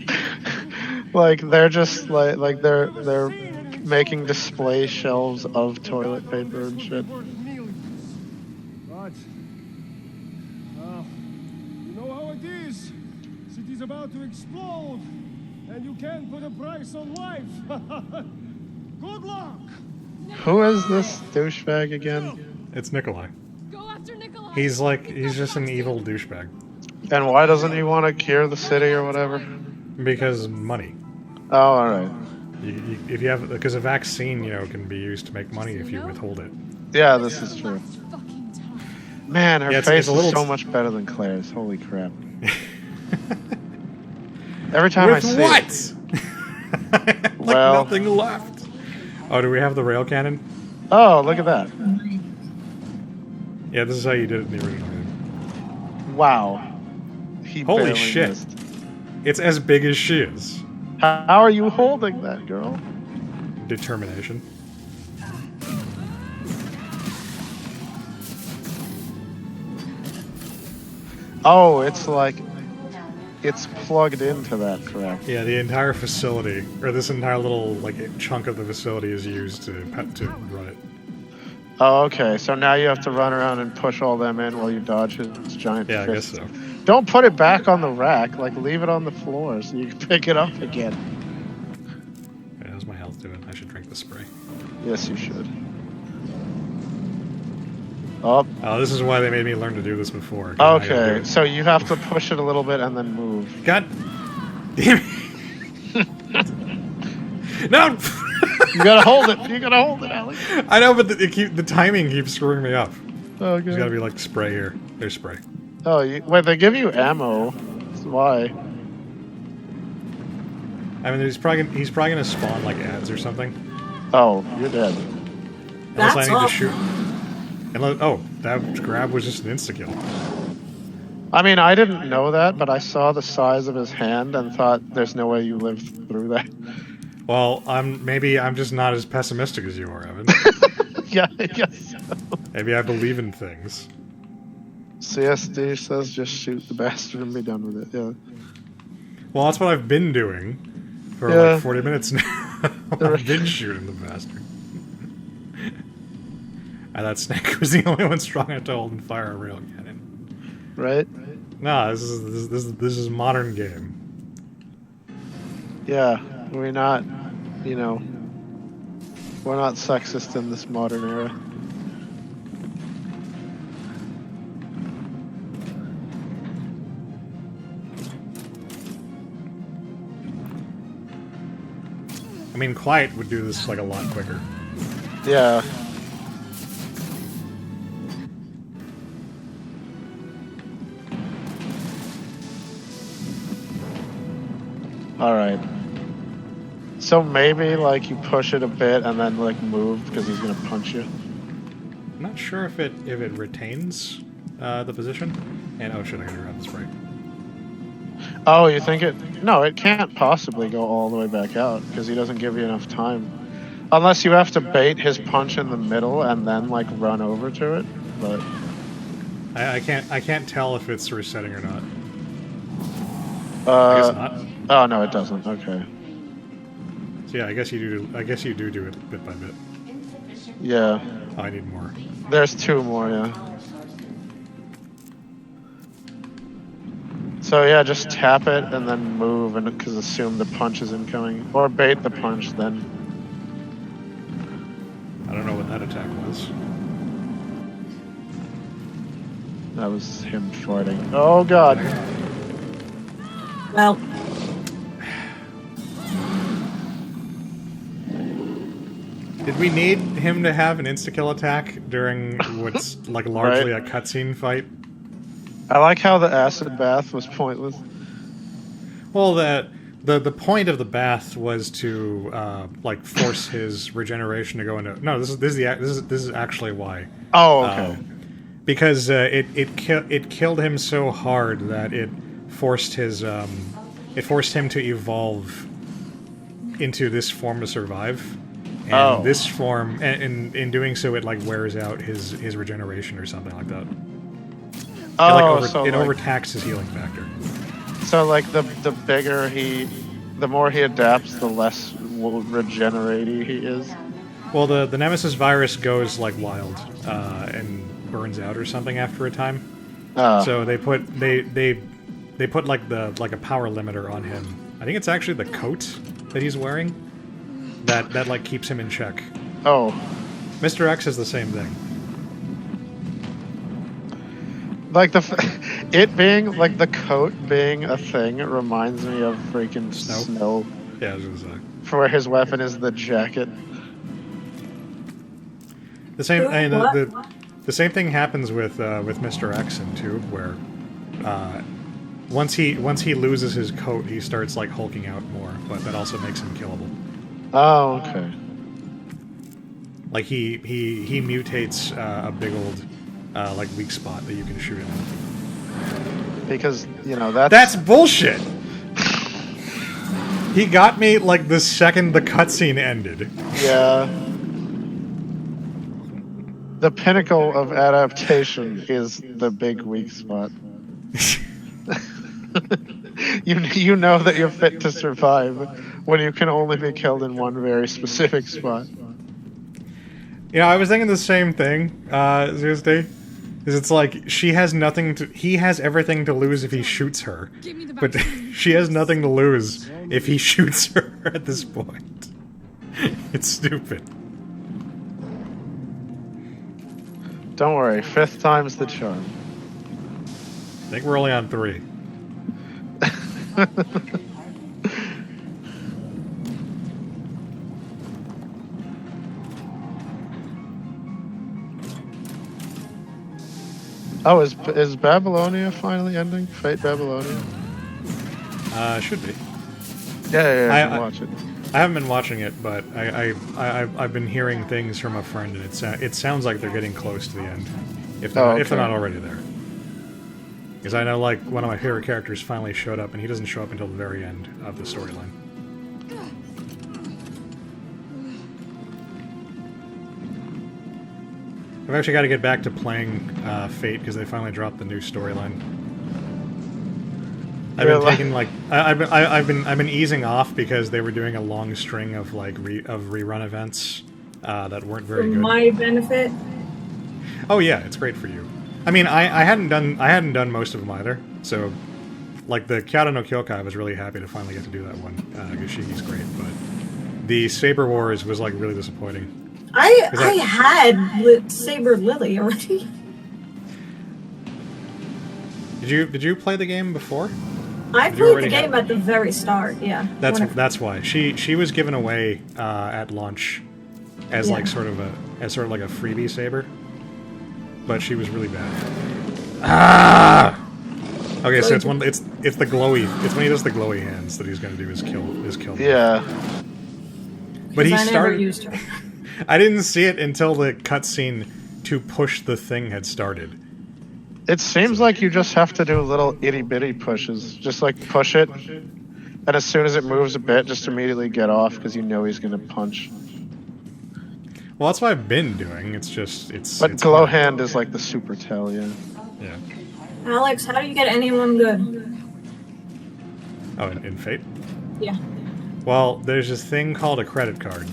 S1: Like they're just like they're making display shelves of toilet paper and shit.
S7: But you know how it is. City's about to explode, and you can't put a price on life. Good luck.
S1: Who is this douchebag again?
S2: It's Nikolai.
S5: Go after Nikolai.
S2: He's just an evil douchebag.
S1: And why doesn't he want to cure the city or whatever?
S2: Because money.
S1: Oh, alright.
S2: If you have, because a vaccine, can be used to make money if you withhold it.
S1: Yeah, this is true.
S5: Fucking time.
S1: Man, her
S2: Yeah, it's
S1: face
S2: a
S1: is
S2: little
S1: so much better than Claire's. Holy crap. Every time I see it.
S2: like
S1: Well-
S2: nothing left. Oh, do we have the rail cannon?
S1: Oh, look at that.
S2: Yeah, this is how you did it in the original game.
S1: Wow. He
S2: Holy
S1: barely
S2: shit.
S1: missed.
S2: It's as big as she is.
S1: How are you holding that, girl?
S2: Determination.
S1: Oh, it's like it's plugged into that crap.
S2: Yeah, the entire facility, or this entire little chunk of the facility, is used to run it.
S1: Oh, okay. So now you have to run around and push all them in while you dodge his giant
S2: Yeah, I guess
S1: fists.
S2: so.
S1: Don't put it back on the rack. Leave it on the floor so you can pick it up again.
S2: Yeah, how's my health doing? I should drink the spray.
S1: Yes, you should. Oh,
S2: Oh, this is why they made me learn to do this before. 'Cause I gotta do
S1: okay.
S2: it.
S1: So you have to push it a little bit and then move.
S2: God damn it. No!
S1: You gotta hold it. You gotta hold it, Alex.
S2: I know, but the timing keeps screwing me up.
S1: Oh,
S2: There's gotta
S1: good.
S2: be spray here. There's spray.
S1: Oh, wait. They give you ammo. Why?
S2: I mean, he's probably gonna spawn ads or something.
S1: Oh, you're dead.
S2: Unless
S3: That's
S2: I need to
S3: awful.
S2: shoot. Oh, that grab was just an insta-kill.
S1: I mean, I didn't know that, but I saw the size of his hand and thought, "There's no way you lived through that."
S2: Well, maybe I'm just not as pessimistic as you are, Evan.
S1: Yeah, I guess so.
S2: Maybe I believe in things.
S1: CSD says just shoot the bastard and be done with it. Yeah.
S2: Well, that's what I've been doing for
S1: Yeah.
S2: 40 minutes now. I've been shooting the bastard. And that Snake was the only one strong enough to hold and fire a rail cannon.
S1: Right?
S2: No, this is modern game.
S1: Yeah. We're not, we're not sexist in this modern era.
S2: mean, Quiet would do this like a lot quicker.
S1: Yeah. Alright. So maybe, like, you push it a bit and then, like, move because he's gonna punch you.
S2: I'm not sure if it retains the position. And oh shit, I gotta grab the spray.
S1: Oh, you think it... No, it can't possibly go all the way back out because he doesn't give you enough time. Unless you have to bait his punch in the middle and then, like, run over to it, but...
S2: I can't tell if it's resetting or not. I guess not.
S1: Oh, no, it doesn't. Okay.
S2: So yeah, I guess you do it bit by bit.
S1: Yeah.
S2: Oh, I need more.
S1: There's 2 more, yeah. So yeah, just tap it and then move, and because assume the punch is incoming, or bait the punch. Then
S2: I don't know what that attack was.
S1: that was him farting. Oh god.
S3: Well,
S2: Did we need him to have an insta-kill attack during what's like largely a cutscene fight?
S1: I like how the acid bath was pointless.
S2: Well, the point of the bath was to like force his regeneration to go into. No, this is actually why.
S1: Oh, okay.
S2: Because it killed him so hard that it forced his it forced him to evolve into this form to survive. And this form, and in doing so, it like wears out his regeneration or something like that. It overtaxed his healing factor.
S1: So like the bigger the more he adapts, the less regenerating he is.
S2: Well, the Nemesis virus goes like wild and burns out or something after a time. So they put like a power limiter on him. I think it's actually the coat that he's wearing that like keeps him in check.
S1: Oh.
S2: Mr. X is the same thing.
S1: Like it being like the coat being a thing, it reminds me of freaking Snow.
S2: Yeah, I was gonna say.
S1: For where his weapon is the jacket.
S2: The same. I mean, the same thing happens with Mr. X in 2, where once he loses his coat, he starts like hulking out more, but that also makes him killable.
S1: Oh, okay.
S2: Like he mutates a big old like weak spot that you can shoot him.
S1: Because that's
S2: That's bullshit. He got me like the second the cutscene ended.
S1: Yeah. The pinnacle of adaptation is the big weak spot. You know that you're fit to survive when you can only be killed in one very specific spot.
S2: Yeah, I was thinking the same thing, Tuesday. Is it's like he has everything to lose if he shoots her. But she has nothing to lose if he shoots her at this point. It's stupid.
S1: Don't worry, 5th time's the charm.
S2: I think we're only on 3.
S1: Oh, is Babylonia finally ending? Fate Babylonia?
S2: Should be.
S1: Yeah, I can watch it.
S2: I haven't been watching it, but I've been hearing things from a friend, and it sounds like they're getting close to the end, if they're not already there. Because I know like one of my favorite characters finally showed up, and he doesn't show up until the very end of the storyline. I've actually got to get back to playing Fate because they finally dropped the new storyline. I've been easing off because they were doing a long string of like rerun events that weren't very good.
S3: My benefit.
S2: Oh yeah, it's great for you. I mean, I hadn't done most of them either. So, like the Kyoto no Kyokai, I was really happy to finally get to do that one because she's great. But the Saber Wars was like really disappointing.
S3: I had Saber Lily already.
S2: Did you play the game before?
S3: I
S2: You
S3: played the
S2: already
S3: game
S2: have-
S3: at the very start. Yeah.
S2: That's why she was given away at launch as
S3: Yeah.
S2: like sort of like a freebie saber, but she was really bad. Ah. Okay, so it's the glowy. It's when he does the glowy hands that he's going to do his kill. Me.
S1: Yeah.
S2: But he
S3: I never
S2: started.
S3: used her.
S2: I didn't see it until the cutscene to push the thing had started.
S1: It seems like you just have to do little itty bitty pushes. Just like push it, and as soon as it moves a bit, just immediately get off because you know he's gonna punch.
S2: Well, that's what I've been doing. It's
S1: But
S2: it's
S1: glow
S2: hard.
S1: hand is like the super tell, yeah.
S2: Yeah.
S3: Alex, how do you get anyone good?
S2: Oh, in Fate.
S3: Yeah.
S2: Well, there's this thing called a credit card.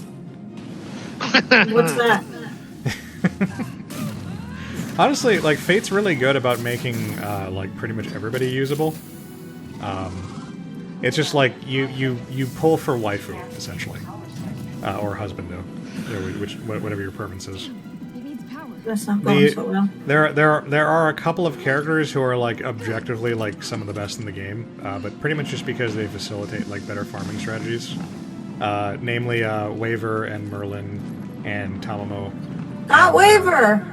S3: What's that?
S2: Honestly, like Fate's really good about making like pretty much everybody usable. It's just like you pull for waifu essentially, or husbando, whatever your preference is.
S5: It needs power.
S3: That's not going so well.
S2: There are a couple of characters who are like objectively like some of the best in the game, but pretty much just because they facilitate like better farming strategies. Namely, Waver and Merlin and Tamamo.
S3: Waver!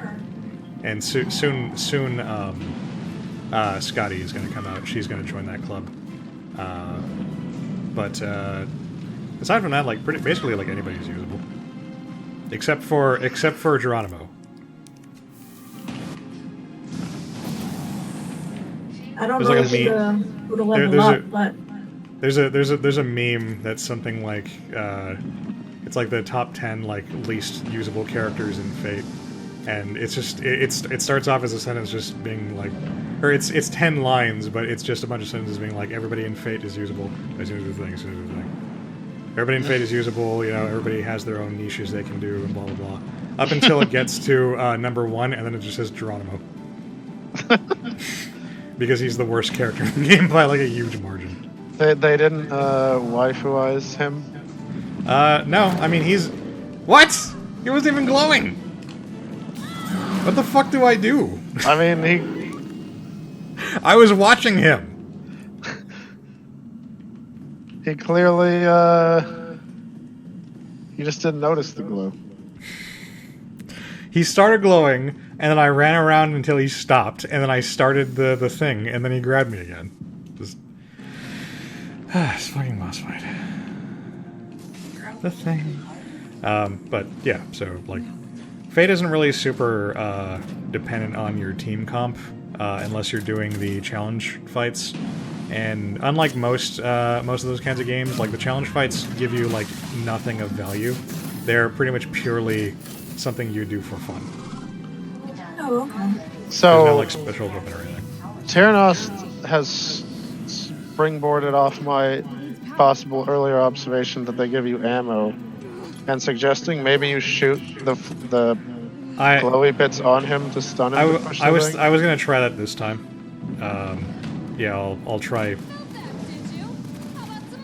S2: And soon, Scotty is going to come out. She's going to join that club. But aside from that, like basically like anybody's usable, except for Geronimo.
S3: I don't
S2: There's
S3: know
S2: like a
S3: who to level
S2: there's
S3: up, but
S2: There's a meme that's something like it's like the top 10 like least usable characters in Fate, and it's just it starts off as a sentence just being like, or it's 10 lines, but it's just a bunch of sentences being like everybody in Fate is usable as soon as the thing, as soon as the thing. Everybody in Fate is usable, you know, everybody has their own niches they can do, and blah blah blah. Up until it gets to number 1, and then it just says Geronimo. Because he's the worst character in the game by like a huge margin.
S1: They didn't waifuize him.
S2: No, I mean he's... What? He wasn't even glowing! What the fuck do I do?
S1: I mean,
S2: I was watching him!
S1: he clearly, you just didn't notice the glow.
S2: He started glowing, and then I ran around until he stopped, and then I started the thing, and then he grabbed me again. Just... it's fucking boss fight. The thing. But yeah, so like, Fate isn't really super dependent on your team comp unless you're doing the challenge fights. And unlike most of those kinds of games, like the challenge fights give you like nothing of value. They're pretty much purely something you do for fun.
S3: oh, okay.
S2: There's
S1: So,
S2: no like special weapon or anything.
S1: Tyrannos has springboarded off my possible earlier observation that they give you ammo, and suggesting maybe you shoot the
S2: I
S1: glowy bits on him to stun him.
S2: I,
S1: to
S2: w-
S1: push
S2: I
S1: the
S2: was
S1: thing.
S2: I was gonna try that this time. Yeah, I'll try.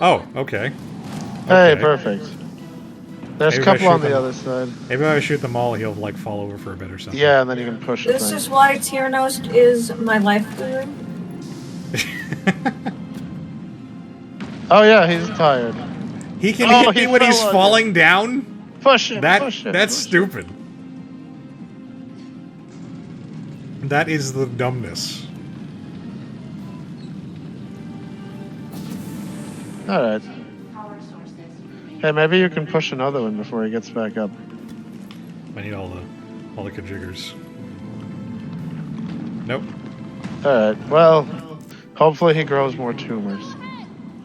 S2: Oh, okay.
S1: Hey,
S2: Okay.
S1: perfect. There's
S2: Maybe
S1: a
S2: I
S1: couple on
S2: shoot
S1: the
S2: them.
S1: other side.
S2: Maybe if I shoot them all, he'll like fall over for a bit or something.
S1: Yeah, and then you can push the
S3: This
S1: thing.
S3: is why Tyrannos is my life guru.
S1: Oh yeah, he's tired.
S2: He can
S1: Oh,
S2: hit me
S1: he
S2: when he's
S1: fell on
S2: falling down.
S1: Push him. Push him.
S2: That's
S1: push him.
S2: stupid. That is the dumbness.
S1: All right.
S6: Power sources.
S1: Hey, maybe you can push another one before he gets back up.
S2: I need all the kajiggers. Nope.
S1: All right. Well, hopefully he grows more tumors.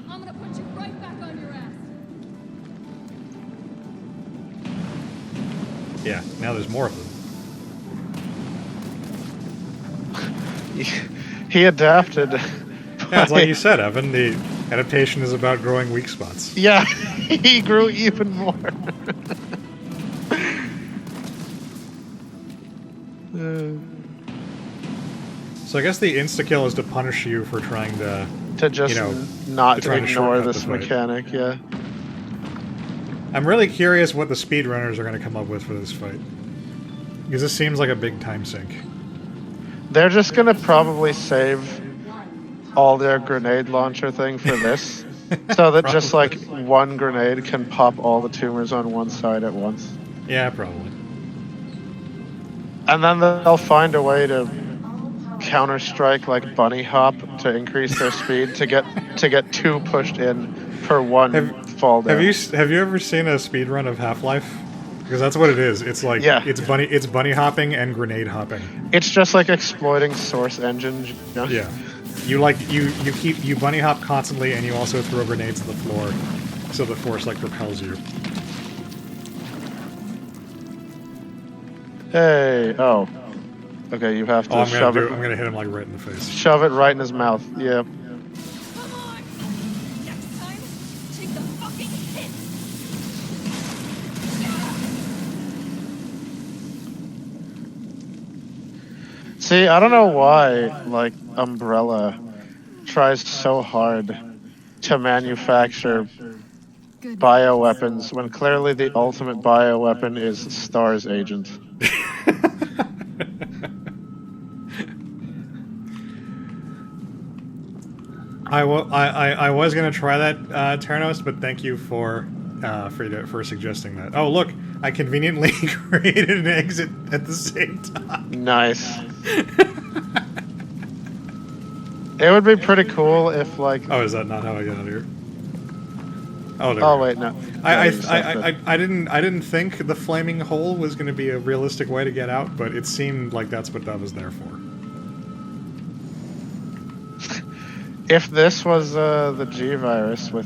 S5: I'm gonna put you right back on your ass.
S2: Yeah. Now there's more of them.
S1: He adapted.
S2: Yeah, it's like you said, Evan. The adaptation is about growing weak spots.
S1: Yeah, he grew even more.
S2: So I guess the insta kill is to punish you for trying to.
S1: To just
S2: You know,
S1: not
S2: to try to
S1: ignore
S2: shortcut
S1: this
S2: the fight.
S1: mechanic, yeah.
S2: I'm really curious what the speedrunners are going to come up with for this fight. Because this seems like a big time sink.
S1: They're just gonna probably save all their grenade launcher thing for this, so that just like one grenade can pop all the tumors on one side at once.
S2: Yeah, probably.
S1: And then they'll find a way to counter-strike like bunny hop to increase their speed to get two pushed in per one fall down.
S2: Have you ever seen a speed run of Half-Life? Because that's what it is. It's like it's bunny hopping and grenade hopping.
S1: It's just like exploiting Source Engine. You know?
S2: Yeah. You bunny hop constantly, and you also throw grenades at the floor, so the force like propels you.
S1: Hey, oh. Okay, you have to shove it.
S2: I'm gonna hit him like right in the face.
S1: Shove it right in his mouth. Yeah.
S5: Come on! Next time, take the fucking hit!
S1: See, I don't know why, like, Umbrella tries so hard to manufacture bioweapons when clearly the ultimate bioweapon is Star's Agent.
S2: I was gonna try that, Ternos, but thank you for suggesting that. Oh, look, I conveniently created an exit at the same time.
S1: Nice. It would be pretty cool if, like...
S2: Oh, is that not how I get out of here? Oh, there.
S1: Oh, wait, no.
S2: I didn't think the flaming hole was going to be a realistic way to get out, but it seemed like that's what that was there for.
S1: If this was the G virus with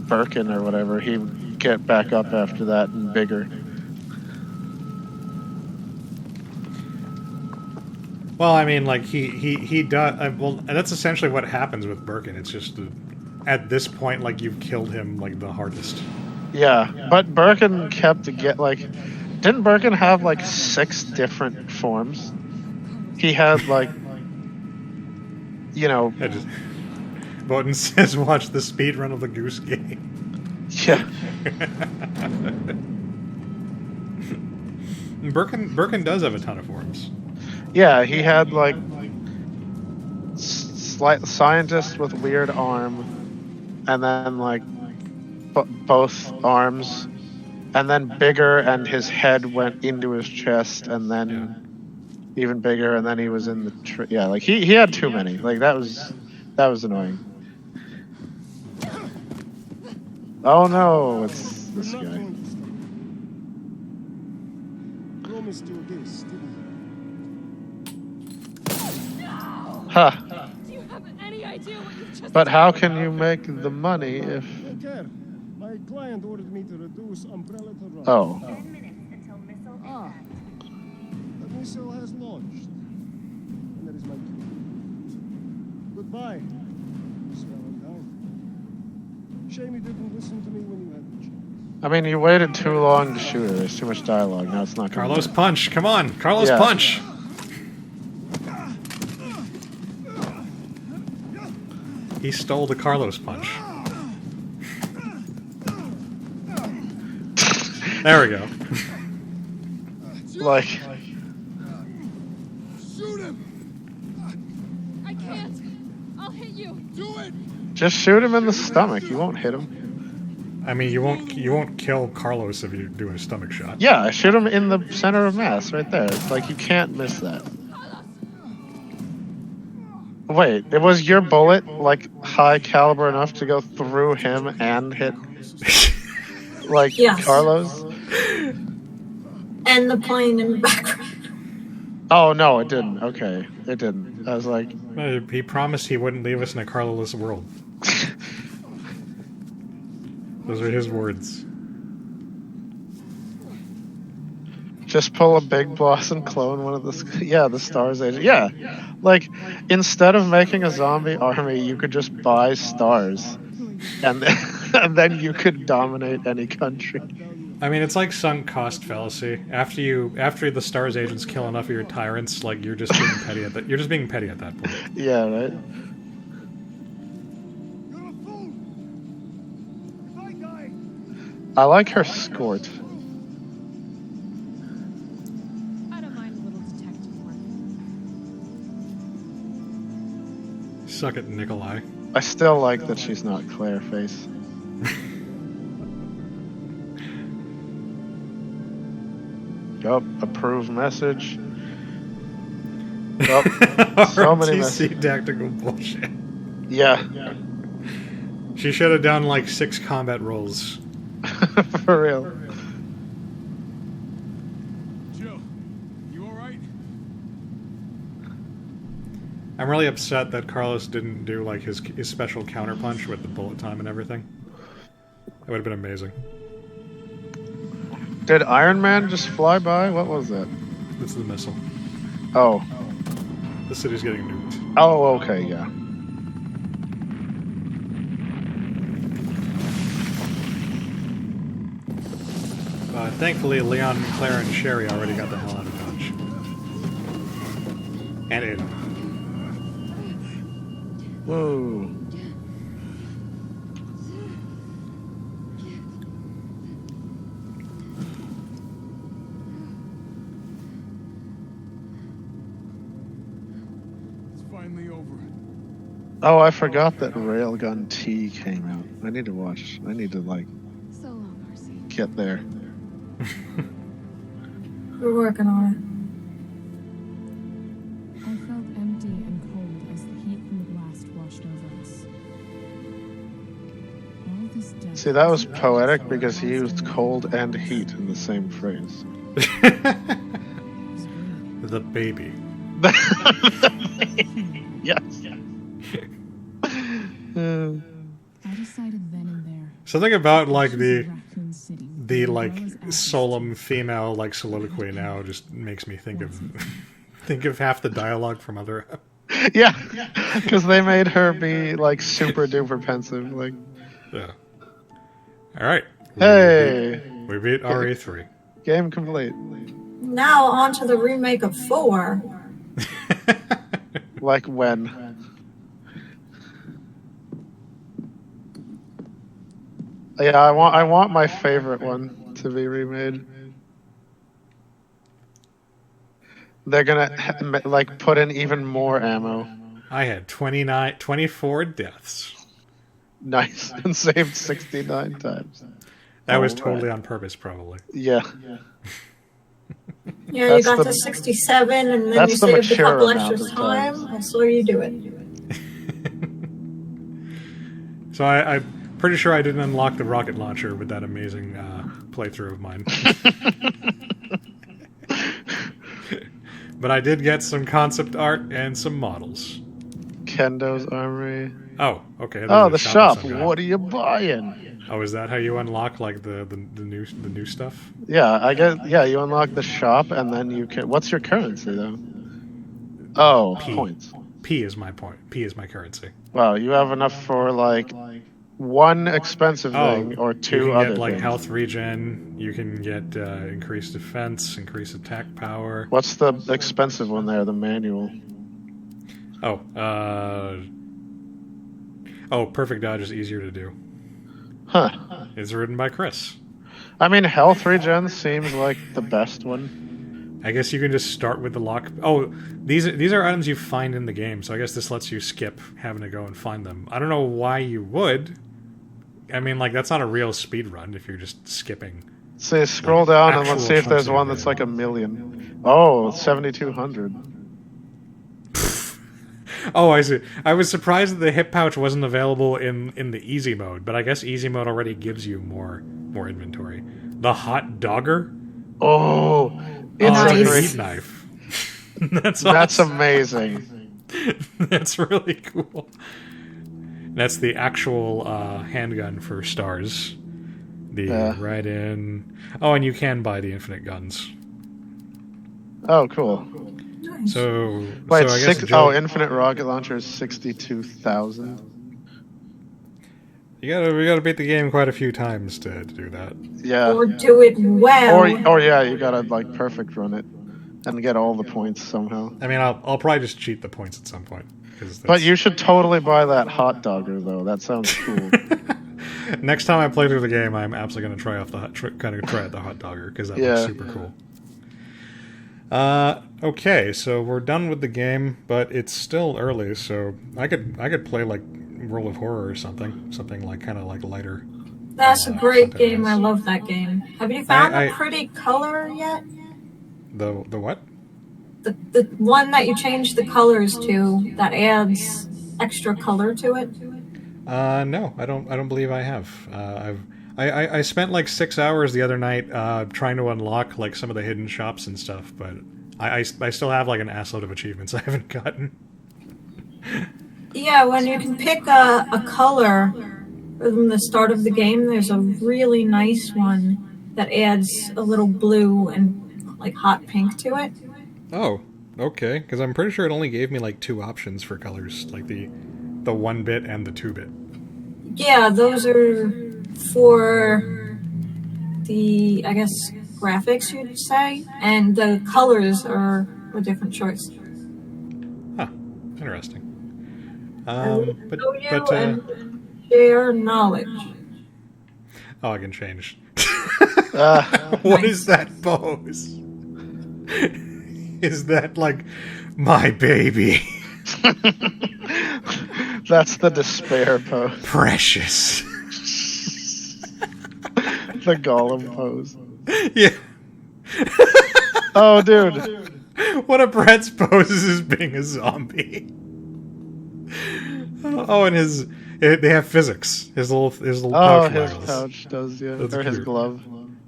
S1: Birkin or whatever, he would get back up after that and bigger.
S2: Well, I mean, like he does. Well, that's essentially what happens with Birkin. It's just at this point, like you've killed him like the hardest.
S1: Yeah, but Birkin kept to get like. Didn't Birkin have like 6 different forms? He had like, you know.
S2: Bowden says, "Watch the speed run of the Goose Game."
S1: Yeah.
S2: Birkin does have a ton of forms.
S1: Yeah, he had like scientist with weird arm, and then like both arms, and then bigger, and his head went into his chest, and then even bigger, and then he was in the yeah. Like he had too many. Like that was annoying. Oh no, it's this guy.
S7: Promised you this, didn't
S1: Huh.
S5: Do you have any idea what you've just
S1: But how can you make the money if...
S7: I care. My client ordered me to reduce Umbrella to run.
S1: Oh.
S6: 10 minutes until missile impact.
S7: The missile has launched. And that is my cue. Goodbye, Miss Valentine. Shame you didn't listen to me when you had the chance.
S1: I mean, you waited too long to shoot her. There's too much dialogue. Now it's not going
S2: Carlos punch! Come on, Carlos
S1: Yeah.
S2: punch! He stole the Carlos punch. There we go.
S1: Like...
S7: Shoot him!
S5: I can't! I'll hit you!
S7: Do it!
S1: Just shoot him in the stomach. You won't hit him.
S2: I mean, you won't kill Carlos if you do a stomach shot.
S1: Yeah, shoot him in the center of mass, right there. It's like, you can't miss that. Wait, it was your bullet, like, high caliber enough to go through him and hit, like,
S3: Yes.
S1: Carlos?
S3: And the plane in the background.
S1: Oh, no, it didn't. Okay, it didn't. I was like...
S2: He promised he wouldn't leave us in a Carlos world. Those are his words.
S1: Just pull a Big Boss and clone one of the... Yeah, the Stars Agent. Yeah, like, instead of making a zombie army, you could just buy stars. And then, and then you could dominate any country.
S2: I mean, it's like sunk cost fallacy. After the Stars agents kill enough of your tyrants, like you're just being petty at that. You're just being petty at that point.
S1: Yeah, right?
S7: You're a fool! If I die,
S1: I like her skirt.
S5: I don't mind a little detective work.
S2: Suck it, Nikolai.
S1: I still like that she's not Claireface. Yup, approve message. Yup, so many
S2: RTC
S1: messages.
S2: tactical bullshit.
S1: Yeah,
S2: She should have done like 6 combat rolls.
S1: for real.
S4: Jill, you alright?
S2: I'm really upset that Carlos didn't do like his special counterpunch with the bullet time and everything. That would have been amazing.
S1: Did Iron Man just fly by? What was that?
S2: This is the missile.
S1: Oh.
S2: The city's getting nuked.
S1: Oh, okay, yeah.
S2: Thankfully, Leon, Claire, and Sherry already got the hell out of Dodge. And Ada.
S1: Whoa.
S4: It's finally over.
S1: Oh, I forgot that Railgun T came out. I need to watch. I need to, like,
S5: So long, Marcy.
S1: get there.
S3: We're working on
S8: I felt empty and cold as the heat from the blast washed over us. All this death
S1: See, that was poetic because he used cold and heat in the same phrase.
S2: The baby.
S1: Yes.
S8: I decided then and there.
S2: Something about like
S8: Raccoon City,
S2: the
S8: as well
S2: like
S8: as Athens.
S2: solemn female like soliloquy now just makes me think of think of half the dialogue from other.
S1: Yeah, because they made her be, like, super duper pensive. Like,
S2: Yeah. All right.
S1: hey,
S2: We beat RE3.
S1: game complete.
S3: it. Now on to the remake of 4.
S1: Like when? Yeah, I want my favorite one to be remade. They're gonna like put in even more ammo.
S2: I had 24 deaths.
S1: Nice, and saved 69 times.
S2: That was
S1: Alright.
S2: totally on purpose, probably.
S1: Yeah.
S3: Yeah,
S1: That's
S3: you got
S1: the-
S3: to 67 and then you
S1: that's the
S3: saved a
S1: mature
S3: couple
S1: amount
S3: extra
S1: of times.
S3: time. I saw you do it.
S2: So I'm pretty sure I didn't unlock the rocket launcher with that amazing playthrough of mine. But I did get some concept art and some models.
S1: Kendo's Armory.
S2: Oh, okay.
S1: Oh,
S2: there's
S1: the
S2: a
S1: shop.
S2: of some guy.
S1: What are you buying?
S2: Oh, is that how you unlock like the new stuff?
S1: Yeah, I guess. Yeah, you unlock the shop, and then you can. What's your currency though? Oh,
S2: P.
S1: points.
S2: P is my point. P is my currency.
S1: Wow, you have enough for like one expensive
S2: Oh,
S1: thing or
S2: you
S1: two
S2: can
S1: other
S2: get like
S1: things.
S2: health regen. You can get increased defense, increased attack power.
S1: What's the expensive one there? The manual.
S2: Oh, perfect dodge is easier to do.
S1: Huh.
S2: It's written by Chris.
S1: I mean, health regen seems like the best one.
S2: I guess you can just start with the lock. Oh, these are items you find in the game, so I guess this lets you skip having to go and find them. I don't know why you would. I mean, like, that's not a real speed run if you're just skipping.
S1: See, scroll down and let's
S2: actual
S1: see if there's
S2: chunks of
S1: one
S2: the
S1: that's
S2: game.
S1: like 1,000,000. Oh, 7,200.
S2: Oh, I see. I was surprised that the hip pouch wasn't available in the easy mode, but I guess easy mode already gives you more inventory. The hot dogger?
S1: Oh, it's
S3: Nice.
S1: a
S2: The
S1: great.
S2: heat knife. That's
S1: That's
S2: awesome.
S1: amazing.
S2: That's really cool. That's the actual handgun for stars. The
S1: Yeah.
S2: right in. Oh, and you can buy the infinite guns.
S1: Oh, cool.
S3: Nice.
S2: So,
S1: Wait,
S2: so I guess
S1: six,
S2: Jill,
S1: oh, infinite rocket launcher is 62,000.
S2: we gotta beat the game quite a few times to do that.
S1: Yeah.
S3: Or do it well.
S1: Or yeah, you gotta like perfect run it and get all the points somehow.
S2: I mean, I'll probably just cheat the points at some point.
S1: But you should totally buy that hot dogger though. That sounds cool.
S2: Next time I play through the game, I'm absolutely gonna try out the hot dogger because that
S1: Yeah.
S2: looks super cool. Okay, so we're done with the game, but it's still early, so I could play like World of Horror or something like kind of like lighter.
S3: That's a great
S2: something
S3: game. I
S2: else.
S3: love that game. Have you found
S2: I-
S3: a pretty color yet?
S2: The what?
S3: The one that you change the colors to that adds extra color to it?
S2: No, I don't believe I have. I spent like 6 hours the other night trying to unlock like some of the hidden shops and stuff, but I still have like an assload of achievements I haven't gotten.
S3: Yeah, when you can pick a color from the start of the game, there's a really nice one that adds a little blue and like hot pink to it.
S2: Oh, okay, because I'm pretty sure it only gave me like 2 options for colors, like the 1-bit and the 2-bit.
S3: Yeah, those are for the, I guess, graphics, you'd say, and the colors are a different choice.
S2: Huh, interesting.
S3: Know you and share knowledge.
S2: Oh, I can change.
S1: Uh,
S2: What is that pose? Is that like my baby?
S1: that's the despair pose.
S2: Precious.
S1: The Gollum pose.
S2: Yeah.
S1: Oh, dude.
S2: One of Brett's poses is being a zombie. Oh, and they have physics. His little
S1: Oh,
S2: pouch
S1: his
S2: waggles.
S1: pouch does, yeah.
S2: That's
S1: Or his
S2: cute.
S1: glove.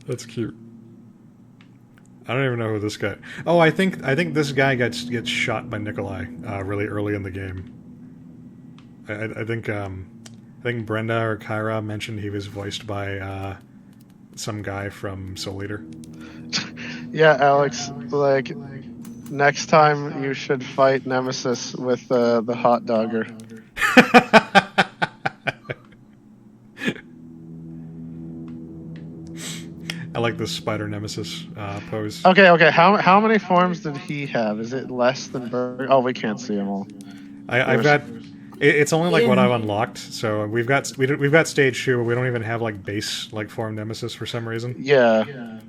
S2: That's cute. I don't even know who this guy. Oh, I think this guy gets shot by Nikolai really early in the game. I think Brenda or Kyra mentioned he was voiced by some guy from Soul Eater.
S1: Yeah, Alex, like, next time you should fight Nemesis with the hot dogger.
S2: I like the spider nemesis pose.
S1: Okay. How many forms did he have? Is it less than Berg? Oh, we can't see them all.
S2: I've got. It's only like what I've unlocked. So we've got stage 2, but we don't even have like base like form nemesis for some reason.
S1: Yeah.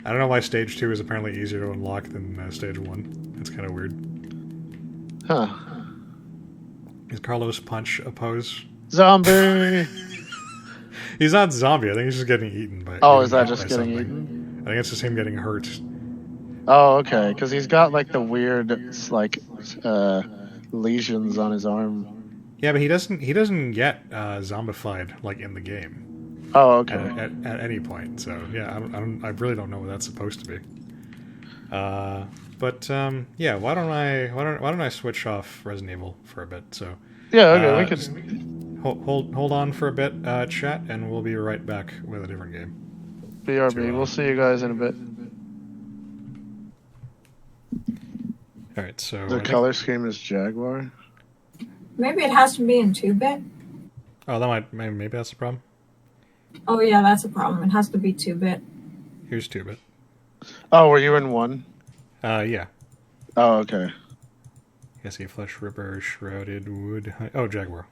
S2: I don't know why stage 2 is apparently easier to unlock than stage 1. It's kind of weird.
S1: Huh.
S2: Is Carlos Punch a pose?
S1: Zombie!
S2: He's not zombie. I think he's just getting eaten by.
S1: Oh, is that
S2: by
S1: just getting
S2: something.
S1: eaten?
S2: I think it's just him getting hurt.
S1: Oh, okay. Because he's got like the weird like lesions on his arm.
S2: Yeah, but he doesn't get zombified like in the game.
S1: Oh, okay.
S2: At any point. So yeah, I really don't know what that's supposed to be. But yeah, why don't I switch off Resident Evil for a bit? So
S1: Yeah, okay. We could
S2: hold on for a bit, chat, and we'll be right back with a different game.
S1: BRB. We'll see you guys in a bit.
S2: All right, so
S1: The color scheme is Jaguar.
S3: Maybe it has to be in 2-bit.
S2: Oh, that maybe that's the problem.
S3: Oh yeah, that's a problem. It has to be 2-bit.
S2: Here's 2-bit.
S1: Oh, were you in 1?
S2: Yeah.
S1: Oh, okay.
S2: See, Flesh Ripper, Shrouded Wood. Oh, Jaguar.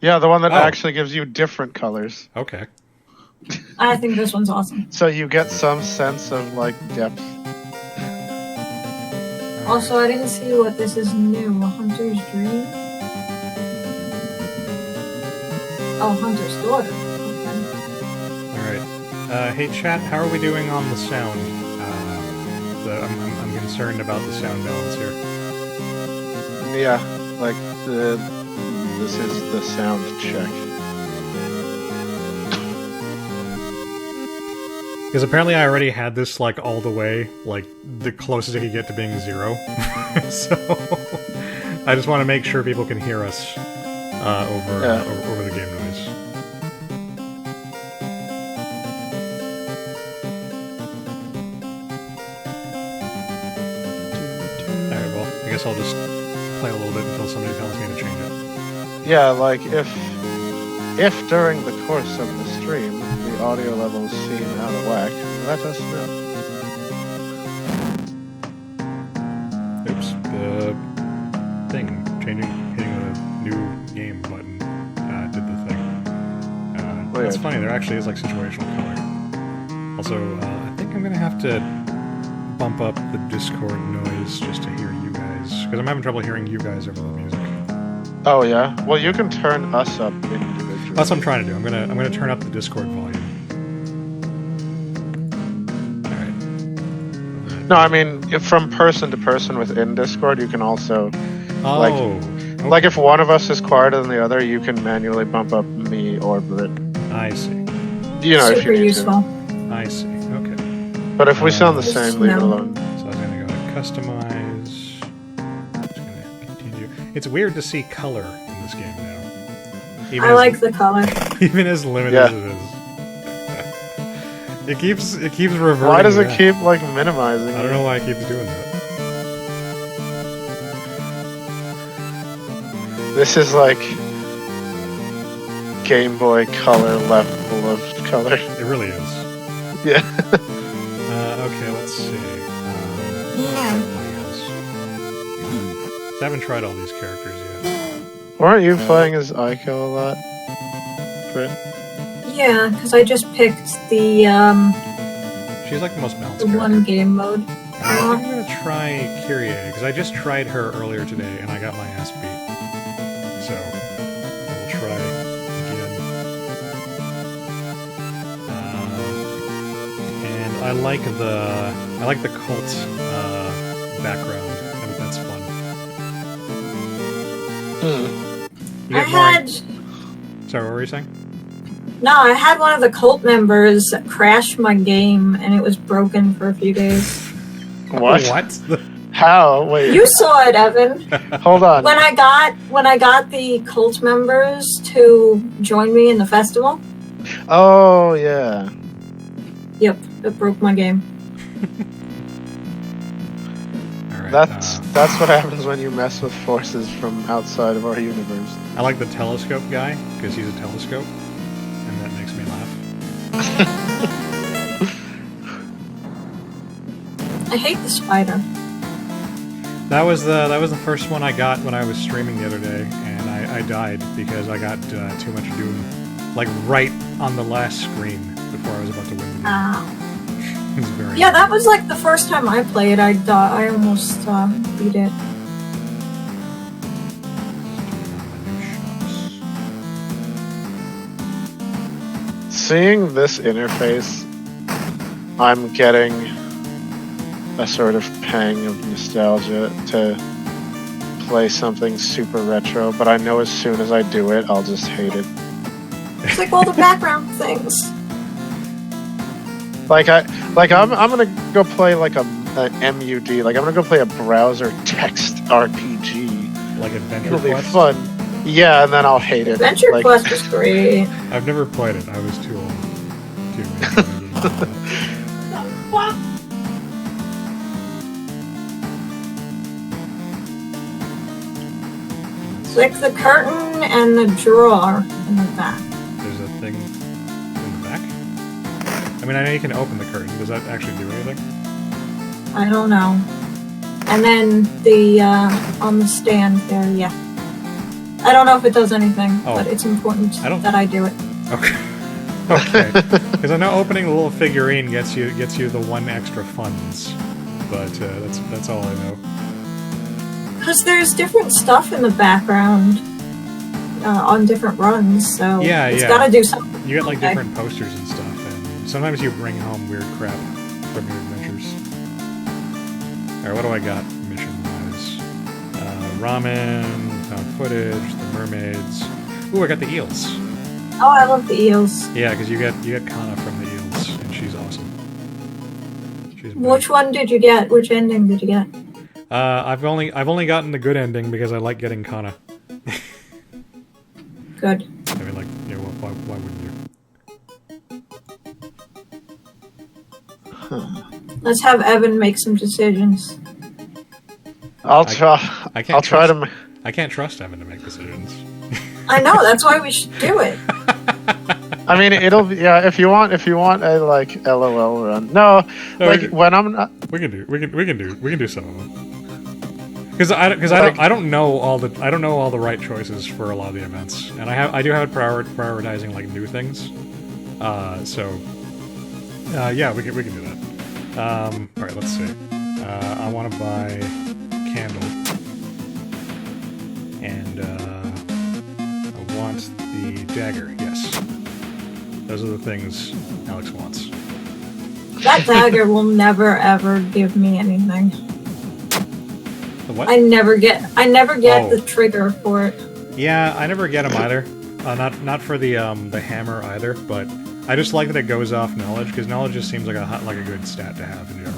S1: Yeah, the one that
S2: Oh.
S1: actually gives you different colors.
S2: Okay.
S3: I think this one's awesome.
S1: So you get some sense of like depth.
S3: Also, I didn't see what this is new. Hunter's Dream? Oh, Hunter's Daughter. Okay.
S2: All right. Hey, chat. How are we doing on the sound? I'm concerned about the sound balance here.
S1: Yeah, like this is the sound check.
S2: Because apparently I already had this like all the way, like the closest I could get to being 0. So I just want to make sure people can hear us over the game noise. Alright, well, I guess I'll just play a little bit until somebody tells me to change it.
S1: Yeah, like if during the course of the stream the audio levels seem out of whack, let us know.
S2: Oops, the thing hitting the new game button did the thing. That's
S1: Weird.
S2: funny. There actually is like situational color. Also, I think I'm gonna have to bump up the Discord noise just to hear you guys, because I'm having trouble hearing you guys over the music.
S1: Oh yeah. Well, you can turn us up individually.
S2: That's what I'm trying to do. I'm gonna turn up the Discord volume. All right.
S1: No, I mean from person to person within Discord, you can also
S2: Oh.
S1: like if one of us is quieter than the other, you can manually bump up me or Brit.
S2: I see.
S1: You know, if
S3: Super
S1: you need
S3: useful.
S2: I see. Okay.
S1: to. But if we sound the
S3: Just
S1: same, leave it
S3: no.
S1: alone.
S2: So I was gonna go to customize. Just gonna continue. It's weird to see color in this game now. Even
S3: I like the color.
S2: even as limited
S1: Yeah.
S2: as it is. It keeps reverting.
S1: Why does it
S2: back.
S1: keep like minimizing?
S2: I don't know why it keeps doing that.
S1: This is like Game Boy Color level of color.
S2: It really is.
S1: Yeah.
S2: Okay, let's see.
S3: Yeah.
S2: So I haven't tried all these characters yet.
S1: Weren't you playing as Aiko a lot, Brit?
S3: Yeah, because I just picked the
S2: She's like the most balanced
S3: the
S2: character.
S3: one game mode.
S2: I think I'm gonna try Kyrie, because I just tried her earlier today and I got my ass beat. So, I will try again. And I like the cult background. I mean, that's fun. You
S3: I
S2: get more-
S3: had
S2: Sorry, what were you saying?
S3: I had one of the cult members crash my game, and it was broken for a few days.
S1: What?
S2: What?
S1: How? Wait.
S3: You saw it, Evan.
S1: Hold on.
S3: When I got the cult members to join me in the festival.
S1: Oh yeah.
S3: Yep, it broke my game.
S2: All right.
S1: That's what happens when you mess with forces from outside of our universe.
S2: I like the telescope guy because he's a telescope, and that makes me laugh.
S3: I hate the spider.
S2: That was the first one I got when I was streaming the other day, and I died because I got too much Doom, like right on the last screen before I was about to win the game. It was very
S3: Yeah, that was like the first time I played. I almost beat it.
S1: Seeing this interface, I'm getting a sort of pang of nostalgia to play something super retro, but I know as soon as I do it, I'll just hate it.
S3: It's like all the background things.
S1: I'm gonna go play like a MUD, like I'm gonna go play a browser text RPG.
S2: like Adventure
S1: It'll be
S2: Quest.
S1: fun. Yeah, and then I'll hate it.
S3: Adventure
S1: like,
S3: Quest was great.
S2: I've never played it. I was too old.
S3: It's like the curtain and the drawer in the back.
S2: There's a thing in the back. I mean, I know you can open the curtain. Does that actually do anything?
S3: I don't know. And then the on the stand there, yeah. I don't know if it does anything,
S2: Oh.
S3: but it's important that I do it.
S2: Okay. Okay. Because I know opening the little figurine gets you the one extra funds, but that's all I know.
S3: Because there's different stuff in the background on different runs, so
S2: Yeah,
S3: it's
S2: yeah.
S3: got to do something.
S2: You get like
S3: Okay.
S2: different posters and stuff, and sometimes you bring home weird crap from your adventures. Alright, what do I got mission-wise? Ramen, found footage, the mermaids. Ooh, I got the eels.
S3: Oh, I love the eels.
S2: Yeah, because you get Kana from the eels, and she's awesome. She's
S3: Which one did you get? Which ending did you get?
S2: I've only gotten the good ending because I like getting Kana.
S3: Good.
S2: I mean, like, you know, why wouldn't you?
S3: Let's have Evan make some decisions.
S1: I'll try.
S2: I can't
S1: I'll try
S2: trust-
S1: to.
S2: I can't trust Evan to make decisions.
S3: I know, that's why we should do it.
S1: I mean, it'll be if you want a like LOL run. No,
S2: No,
S1: like
S2: we-
S1: when I'm not.
S2: We can do some of them. Because I don't know all the right choices for a lot of the events, and I do have it prioritizing like new things. Yeah, we can do that. Alright, let's see. I want to buy candle. And, I want the dagger, yes. Those are the things Alex wants.
S3: That dagger will never ever give me anything.
S2: The what?
S3: I never get
S2: Oh.
S3: the trigger for it.
S2: Yeah, I never get them either. Not for the hammer either, but I just like that it goes off knowledge, because knowledge just seems like a good stat to have in general.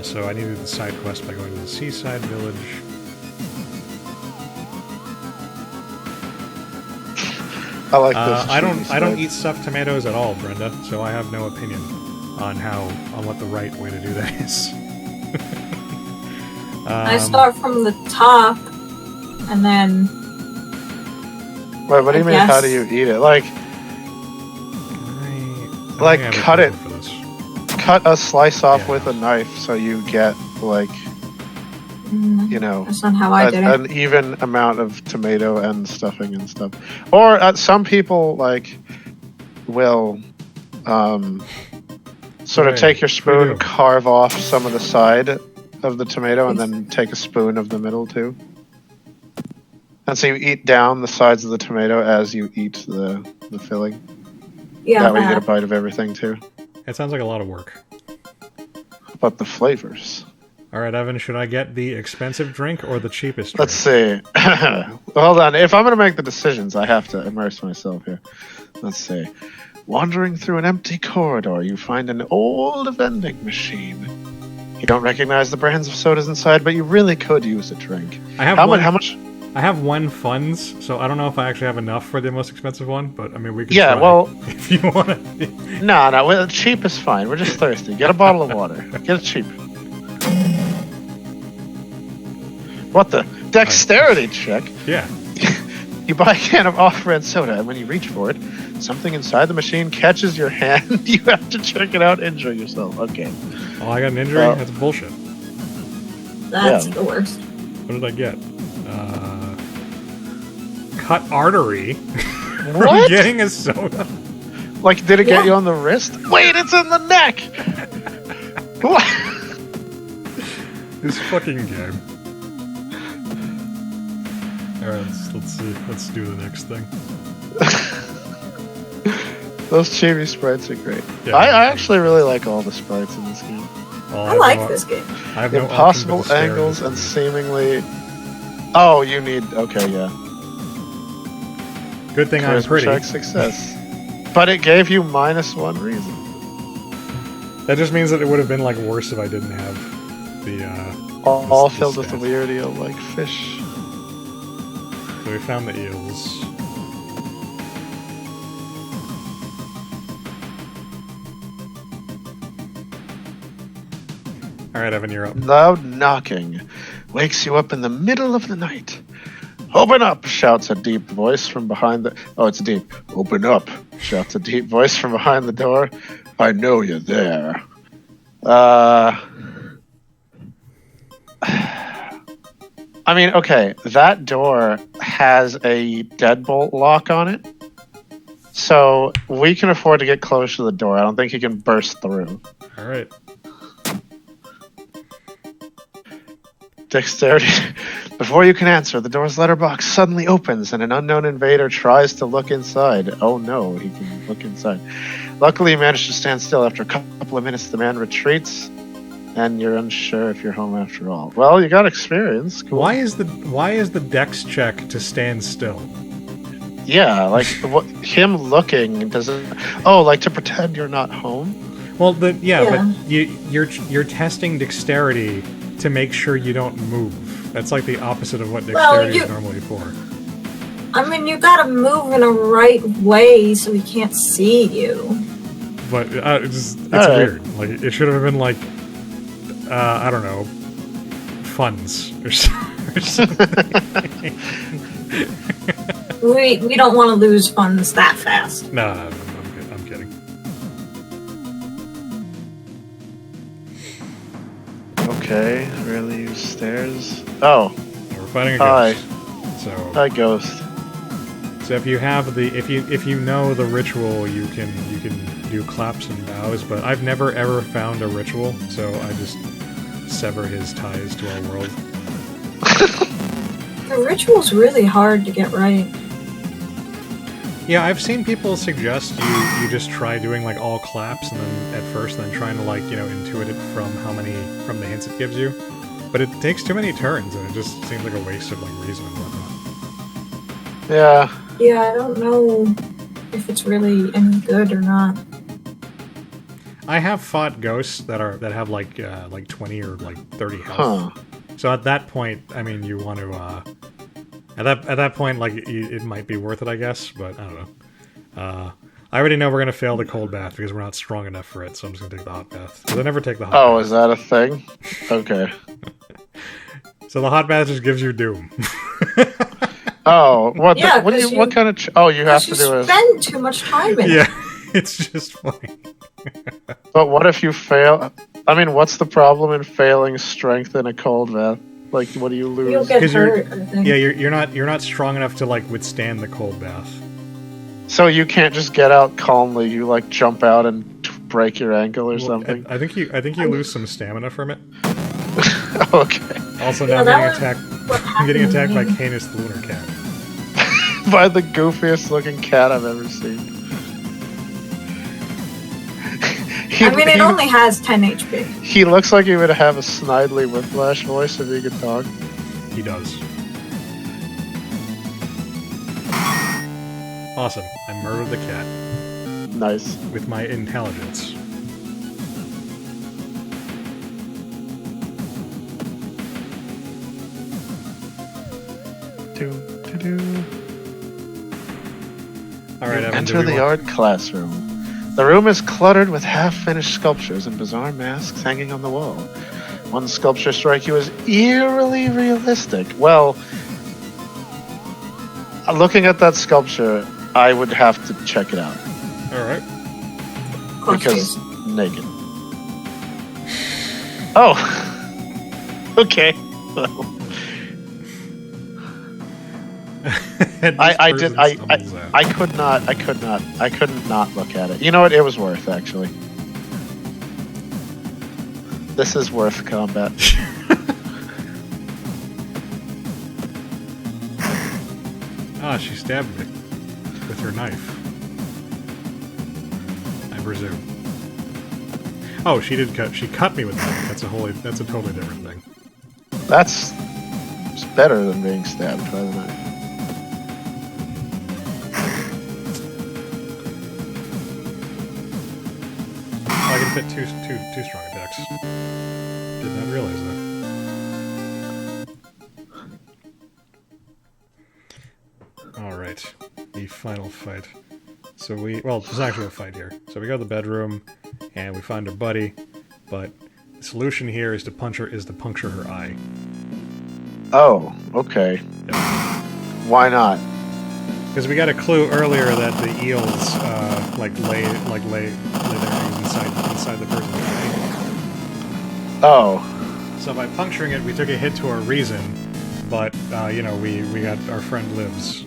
S2: So I needed the side quest by going to the seaside village.
S1: I like this.
S2: I don't
S1: cheese,
S2: eat stuffed tomatoes at all, Brenda, so I have no opinion on what the right way to do that is.
S3: I start from the top, and then.
S1: Wait, what do you mean? How do you eat it? Like cut it. Cut a slice off with a knife, so you get like, you know,
S3: That's not how I did it.
S1: an even amount of tomato and stuffing and stuff. Or some people like will sort of
S2: Right.
S1: take your spoon,
S2: do.
S1: carve off some of the side of the tomato, and then take a spoon of the middle too. And so you eat down the sides of the tomato as you eat the filling.
S3: Yeah,
S1: That way you get a bite of everything too.
S2: It sounds like a lot of work.
S1: But the flavors.
S2: Alright, Evan, should I get the expensive drink or the cheapest drink?
S1: Let's see. Hold on. If I'm going to make the decisions, I have to immerse myself here. Let's see. Wandering through an empty corridor, you find an old vending machine. You don't recognize the brands of sodas inside, but you really could use a drink.
S2: I have
S1: How
S2: one,
S1: much?
S2: I have one funds, so I don't know if I actually have enough for the most expensive one, but I mean, we could
S1: Yeah,
S2: try
S1: well-
S2: if you want to.
S1: No, well, cheap is fine. We're just thirsty. Get a bottle of water. Get it cheap. What the? Dexterity check?
S2: Yeah.
S1: You buy a can of off-brand soda, and when you reach for it, something inside the machine catches your hand. You have to check it out, injure yourself. Okay.
S2: Oh, I got an injury?
S1: Well-
S2: That's bullshit.
S3: That's
S1: Yeah.
S3: the worst.
S2: What did I get? Cut artery? From
S1: What?
S2: getting a soda?
S1: Like, did it get
S3: Yeah.
S1: you on the wrist? Wait, it's in the neck! What?
S2: This fucking game. Alright, let's see. Let's do the next thing.
S1: Those chibi sprites are great.
S2: Yeah.
S1: I actually really like all the sprites in this game.
S2: Well,
S3: I like this game.
S2: I have no
S1: Impossible
S2: option but to stare at
S1: angles
S2: this
S1: and
S2: thing.
S1: seemingly... Oh, you need... Okay, yeah.
S2: Good thing I'm
S1: Charisma
S2: pretty.
S1: check success. But it gave you -1 reason.
S2: That just means that it would have been like worse if I didn't have the
S1: All
S2: the
S1: filled with the
S2: stat.
S1: weird eel-like fish.
S2: So we found the eels. Alright, Evan, you're up.
S1: Loud knocking wakes you up in the middle of the night. Open up, shouts a deep voice from behind the... Oh, it's deep. Open up, shouts a deep voice from behind the door. I know you're there. I mean, okay, that door has a deadbolt lock on it. So we can afford to get close to the door. I don't think he can burst through.
S2: Alright.
S1: Dexterity. Before you can answer, the door's letterbox suddenly opens and an unknown invader tries to look inside. Oh no, he can look inside. Luckily, you manage to stand still. After a couple of minutes, the man retreats, and you're unsure if you're home after all. Well, you got experience. Cool.
S2: Why is the dex check to stand still?
S1: Yeah, like him looking doesn't. Oh, like to pretend you're not home.
S2: Well, but
S3: Yeah.
S2: you're testing dexterity to make sure you don't move. That's like the opposite of what
S3: Well,
S2: dexterity is
S3: you-
S2: normally for.
S3: I mean, you gotta move in a right way so he can't see you.
S2: But it's
S1: Alright.
S2: weird. Like it should have been like I don't know, funds or something.
S3: We don't want to lose funds that fast.
S2: No, I'm kidding.
S1: Okay, really use stairs. Oh,
S2: We're fighting a
S1: hi.
S2: ghost. So
S1: Hi, ghost.
S2: So if you have the if you know the ritual, you can do claps and bows. But I've never ever found a ritual, so I just sever his ties to our world.
S3: The ritual's really hard to get right.
S2: Yeah, I've seen people suggest you just try doing like all claps and then at first, then trying to like intuit it from from the hints it gives you. But it takes too many turns, and it just seems like a waste of like reason and whatnot.
S1: Yeah.
S3: Yeah, I don't know if it's really any good or not.
S2: I have fought ghosts that have like 20 or like 30 health.
S1: Huh.
S2: So at that point, I mean, you want to at that point, like it might be worth it, I guess. But I don't know. I already know we're gonna fail the cold bath because we're not strong enough for it. So I'm just gonna take the hot bath. Because I never take the hot.
S1: Oh,
S2: bath.
S1: is that a thing? Okay.
S2: So the hot bath just gives you doom.
S1: Oh, what?
S3: Yeah,
S1: What do you?
S3: 'cause
S1: What kind of? Oh, you have to
S3: You
S1: do it.
S3: spend too much time in it.
S2: Yeah, it's just funny.
S1: But what if you fail? I mean, what's the problem in failing strength in a cold bath? Like, what do you lose?
S3: You'll get
S2: 'Cause you're-
S3: hurt, I think.
S2: Yeah, you're not strong enough to like withstand the cold bath.
S1: So you can't just get out calmly. You like jump out and break your ankle or
S2: Well,
S1: something.
S2: I think you lose some stamina from it.
S1: Okay.
S2: Also,
S3: Yeah,
S2: now
S3: that
S2: getting
S3: was
S2: attacked.
S3: what
S2: I'm getting
S3: happened to
S2: attacked by
S3: me.
S2: Canis the Lunar Cat.
S1: By the goofiest looking cat I've ever seen.
S3: I mean, it only has 10 HP.
S1: He looks like he would have a Snidely Whiplash voice if he could talk.
S2: He does. Awesome. I murdered the cat
S1: Nice.
S2: with my intelligence. All right, Evan, do
S1: Enter
S2: we
S1: the
S2: want-
S1: art classroom. The room is cluttered with half-finished sculptures and bizarre masks hanging on the wall. One sculpture strike you as eerily realistic. Well, looking at that sculpture, I would have to check it out
S2: All right.
S3: Of course it
S1: because
S3: is.
S1: naked. Oh, okay. I couldn't not look at it. You know what? It was worth actually. This is worth combat.
S2: Ah, she stabbed me with her knife. I presume. Oh, she did cut. She cut me with that. That's a totally different thing.
S1: That's it's better than being stabbed by the knife.
S2: Oh, I can fit two strong attacks. Did not realize that. All right, the final fight. So there's actually a fight here. So we go to the bedroom, and we find her buddy, but the solution here is to puncture her eye.
S1: Oh, okay. Why not?
S2: Because we got a clue earlier that the eels lay their eggs inside the person's eye.
S1: Oh,
S2: So by puncturing it, we took a hit to our reason, but we got our friend lives,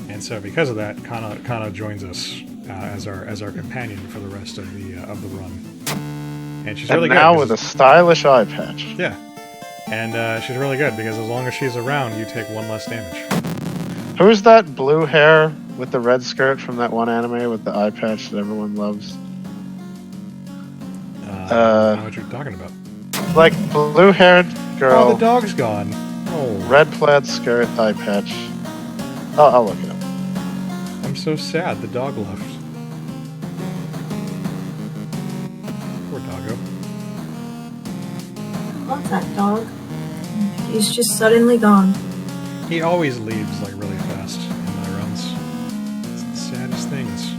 S2: and so because of that, Kana joins us as our companion for the rest of the run, and she's really
S1: and now
S2: good.
S1: with a stylish eye patch.
S2: Yeah, and she's really good because as long as she's around, you take one less damage.
S1: Who's that blue hair with the red skirt from that one anime with the eye patch that everyone loves?
S2: I don't know what you're talking about.
S1: Like blue-haired girl,
S2: Oh, the dog's gone. Oh,
S1: red plaid skirt, eye patch. I'll look it up.
S2: I'm so sad. The dog left. Poor doggo.
S3: Love that dog. He's just suddenly gone.
S2: He always leaves like really fast in my runs. It's the saddest things.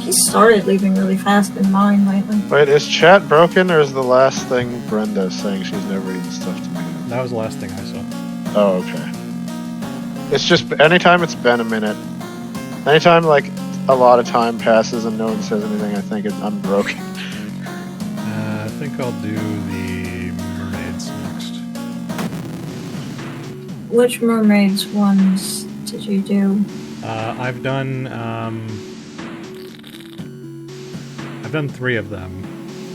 S3: He started leaving really fast in mine lately.
S1: Wait, is chat broken or is the last thing Brenda saying she's never eaten stuffed tomato?
S2: That was the last thing I saw.
S1: Oh, okay. It's just anytime it's been a minute, anytime like a lot of time passes and no one says anything, I think I'm broken.
S2: I think I'll do the mermaids next.
S3: which mermaids ones did you do?
S2: I've done 3 of them.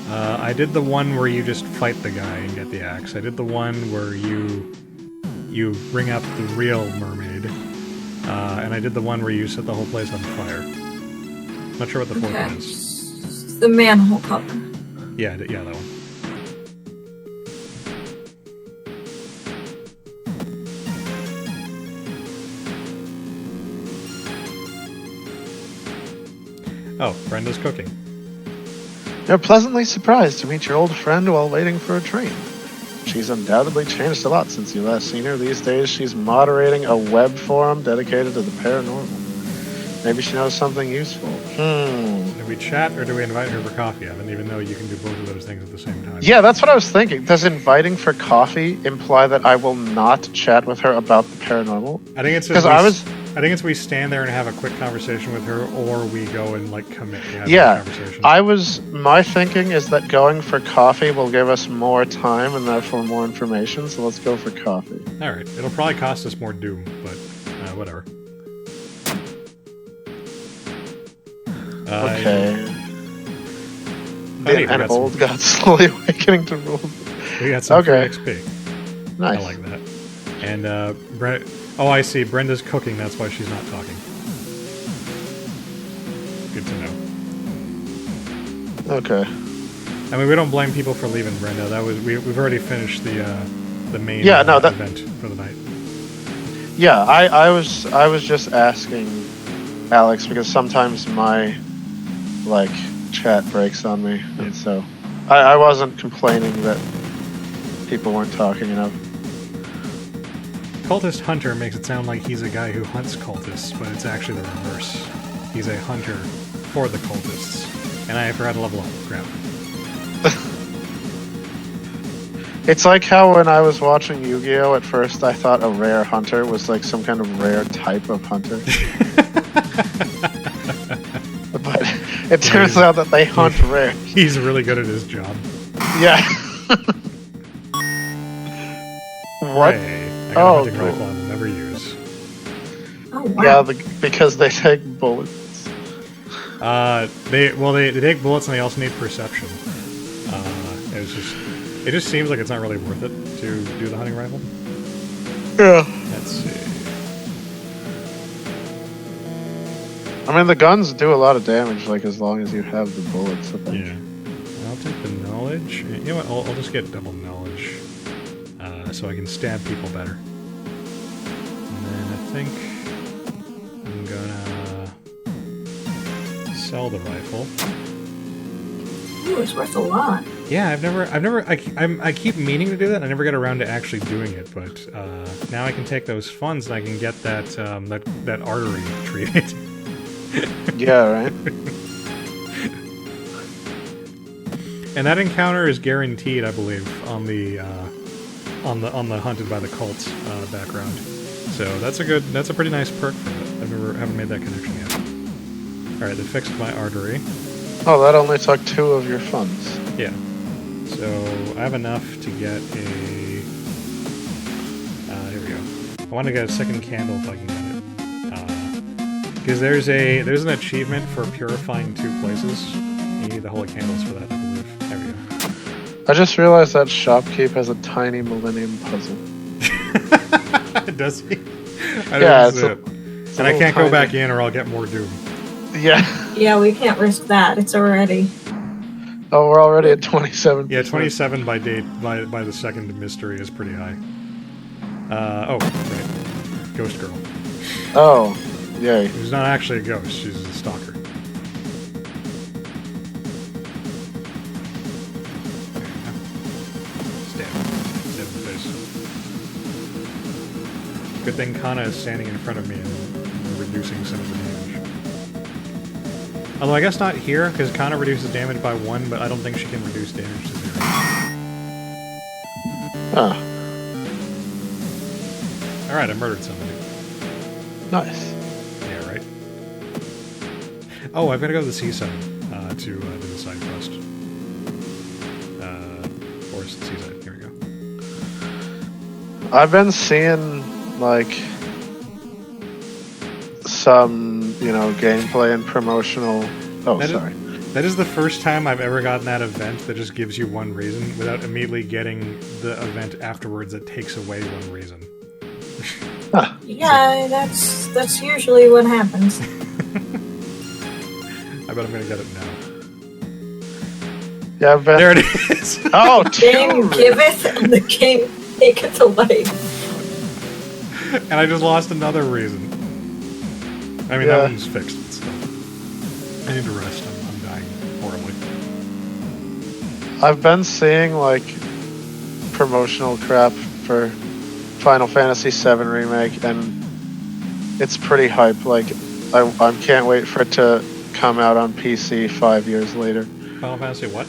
S2: I did the one where you just fight the guy and get the axe. I did the one where you bring up the real mermaid. And I did the one where you set the whole place on fire. Not sure what the 4th one is.
S3: The manhole cover.
S2: Yeah, that one. Oh, Brenda's cooking.
S1: You're pleasantly surprised to meet your old friend while waiting for a train. She's undoubtedly changed a lot since you last seen her. These days, she's moderating a web forum dedicated to the paranormal. Maybe she knows something useful.
S2: Do we chat or do we invite her for coffee? I didn't even know you can do both of those things at the same time.
S1: Yeah, that's what I was thinking. Does inviting for coffee imply that I will not chat with her about the paranormal?
S2: I think it's
S1: because
S2: I think it's we stand there and have a quick conversation with her, or we go and like commit.
S1: Yeah, my thinking is that going for coffee will give us more time and therefore more information. So let's go for coffee.
S2: All right, it'll probably cost us more doom, but whatever.
S1: Okay. And old got slowly awakening to rule.
S2: We got some free XP.
S1: Nice.
S2: I like that. And oh, I see. Brenda's cooking. That's why she's not talking. Good to know.
S1: Okay.
S2: I mean, we don't blame people for leaving Brenda. That was we've already finished the main event for the night.
S1: Yeah, I was just asking Alex because sometimes my chat breaks on me, and so I wasn't complaining that people weren't talking enough.
S2: Cultist Hunter makes it sound like he's a guy who hunts cultists, but it's actually the reverse. He's a hunter for the cultists. And I forgot to level up. Crap.
S1: It's like how when I was watching Yu-Gi-Oh! At first I thought a rare hunter was like some kind of rare type of hunter. But it turns out that they hunt rare.
S2: He's really good at his job.
S1: Yeah. What?
S2: Hey, I got a hunting rifle I will never use.
S3: Oh, wow.
S1: Yeah, because they take bullets.
S2: They take bullets and they also need perception. It just seems like it's not really worth it to do the hunting rifle.
S1: Yeah.
S2: Let's see.
S1: I mean, the guns do a lot of damage, as long as you have the bullets. I think.
S2: Yeah. I'll take the knowledge. You know what? I'll just get double knowledge, so I can stab people better. And then I think I'm gonna sell the rifle.
S3: Ooh, it's worth a lot.
S2: Yeah, I keep meaning to do that. I never get around to actually doing it, but now I can take those funds and I can get that that artery treated.
S1: Yeah, right.
S2: And that encounter is guaranteed, I believe, on the hunted by the cult background. So that's a pretty nice perk for it. Haven't made that connection yet. All right, they fixed my artery.
S1: Oh, that only took 2 of your funds.
S2: Yeah. So I have enough to get a. Here we go. I want to get a second candle if I can get it. Because there's an achievement for purifying 2 places. You need the holy candles for that, I believe. There we go.
S1: I just realized that Shopkeep has a tiny Millennium puzzle.
S2: Does he?
S1: Yeah,
S2: it's and I can't go back in or I'll get more doom.
S1: Yeah.
S3: Yeah, we can't risk that. It's already.
S1: Oh, we're already at 27.
S2: Yeah, 27 by the second mystery is pretty high. Oh, right. Ghost Girl.
S1: Oh, yay.
S2: She's not actually a ghost, she's a stalker. Stab in the face. Good thing Kana is standing in front of me and reducing some of the damage. Although I guess not here, because Kana reduces damage by 1, but I don't think she can reduce damage to 0.
S1: Huh.
S2: Alright, I murdered somebody.
S1: Nice.
S2: Yeah, right? Oh, I've got to go to the seaside to do the side quest. Forest Seaside, here we go.
S1: I've been seeing like some, gameplay and promotional. Oh,
S2: That is-
S1: sorry.
S2: That is the first time I've ever gotten that event that just gives you one reason without immediately getting the event afterwards that takes away one reason.
S3: Yeah, that's usually what happens.
S2: I bet I'm gonna get it now.
S1: Yeah, I've been.
S2: There it is!
S1: Oh,
S3: Game
S1: dude.
S3: giveth and the game taketh away.
S2: And I just lost another reason. I mean,
S1: Yeah.
S2: that one's fixed, but still. I need to rest. I'm dying horribly.
S1: I've been seeing like promotional crap for Final Fantasy VII Remake, and it's pretty hype. Like, I can't wait for it to come out on PC 5 years later.
S2: Final Fantasy what?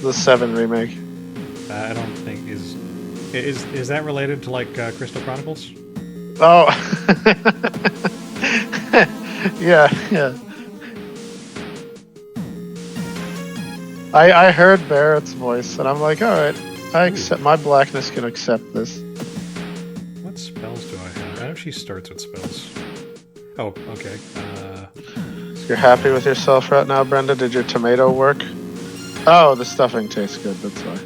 S1: The 7 Remake.
S2: I don't think is that related to like Crystal Chronicles?
S1: Oh, yeah. I heard Barrett's voice, and I'm like, all right, I accept. My blackness can accept this.
S2: What spells do I have? I know she starts with spells. Oh, okay.
S1: You're happy with yourself right now, Brenda? Did your tomato work? Oh, the stuffing tastes good. That's why.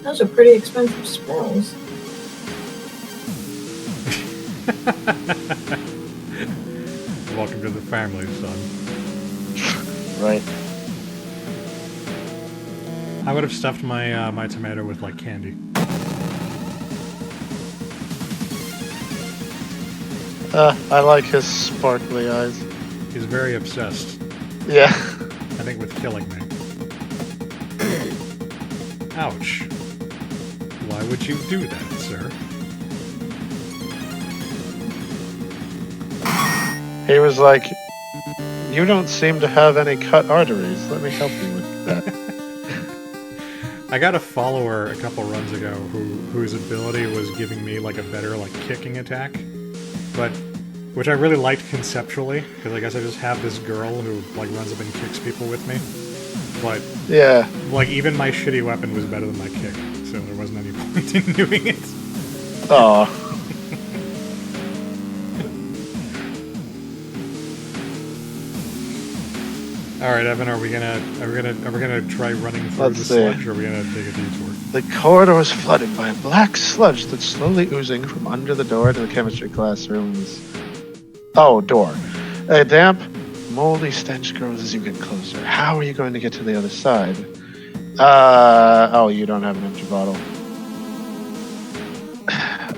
S3: Those are pretty expensive spells.
S2: Welcome to the family, son.
S1: Right.
S2: I would have stuffed my my tomato with like candy.
S1: I like his sparkly eyes.
S2: He's very obsessed.
S1: Yeah.
S2: I think with killing me. Ouch. Why would you do that, sir?
S1: He was like, you don't seem to have any cut arteries. Let me help you with that.
S2: I got a follower a couple runs ago whose ability was giving me like a better like kicking attack, but which I really liked conceptually because I guess I just have this girl who like runs up and kicks people with me, but
S1: Yeah.
S2: like even my shitty weapon was better than my kick, so there wasn't any point in doing it.
S1: Oh.
S2: All right, Evan, are we gonna try running through
S1: Let's
S2: the
S1: see.
S2: sludge, or are we gonna take a detour?
S1: The corridor is flooded by a black sludge that's slowly oozing from under the door to the chemistry classrooms. Oh, door. A damp, moldy stench grows as you get closer. How are you going to get to the other side? Oh, you don't have an empty bottle.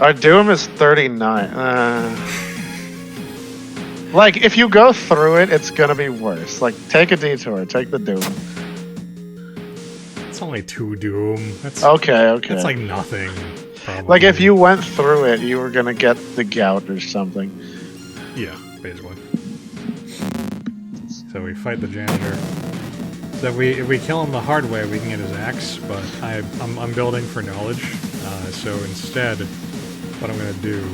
S1: Our doom is 39. Like, if you go through it, it's gonna be worse. Like, take a detour. Take the doom.
S2: It's only 2 doom. That's
S1: Okay.
S2: that's like nothing. Probably.
S1: Like, if you went through it, you were gonna get the gout or something.
S2: Yeah, basically. So we fight the janitor. So if we kill him the hard way, we can get his axe. But I'm building for knowledge. So instead, what I'm gonna do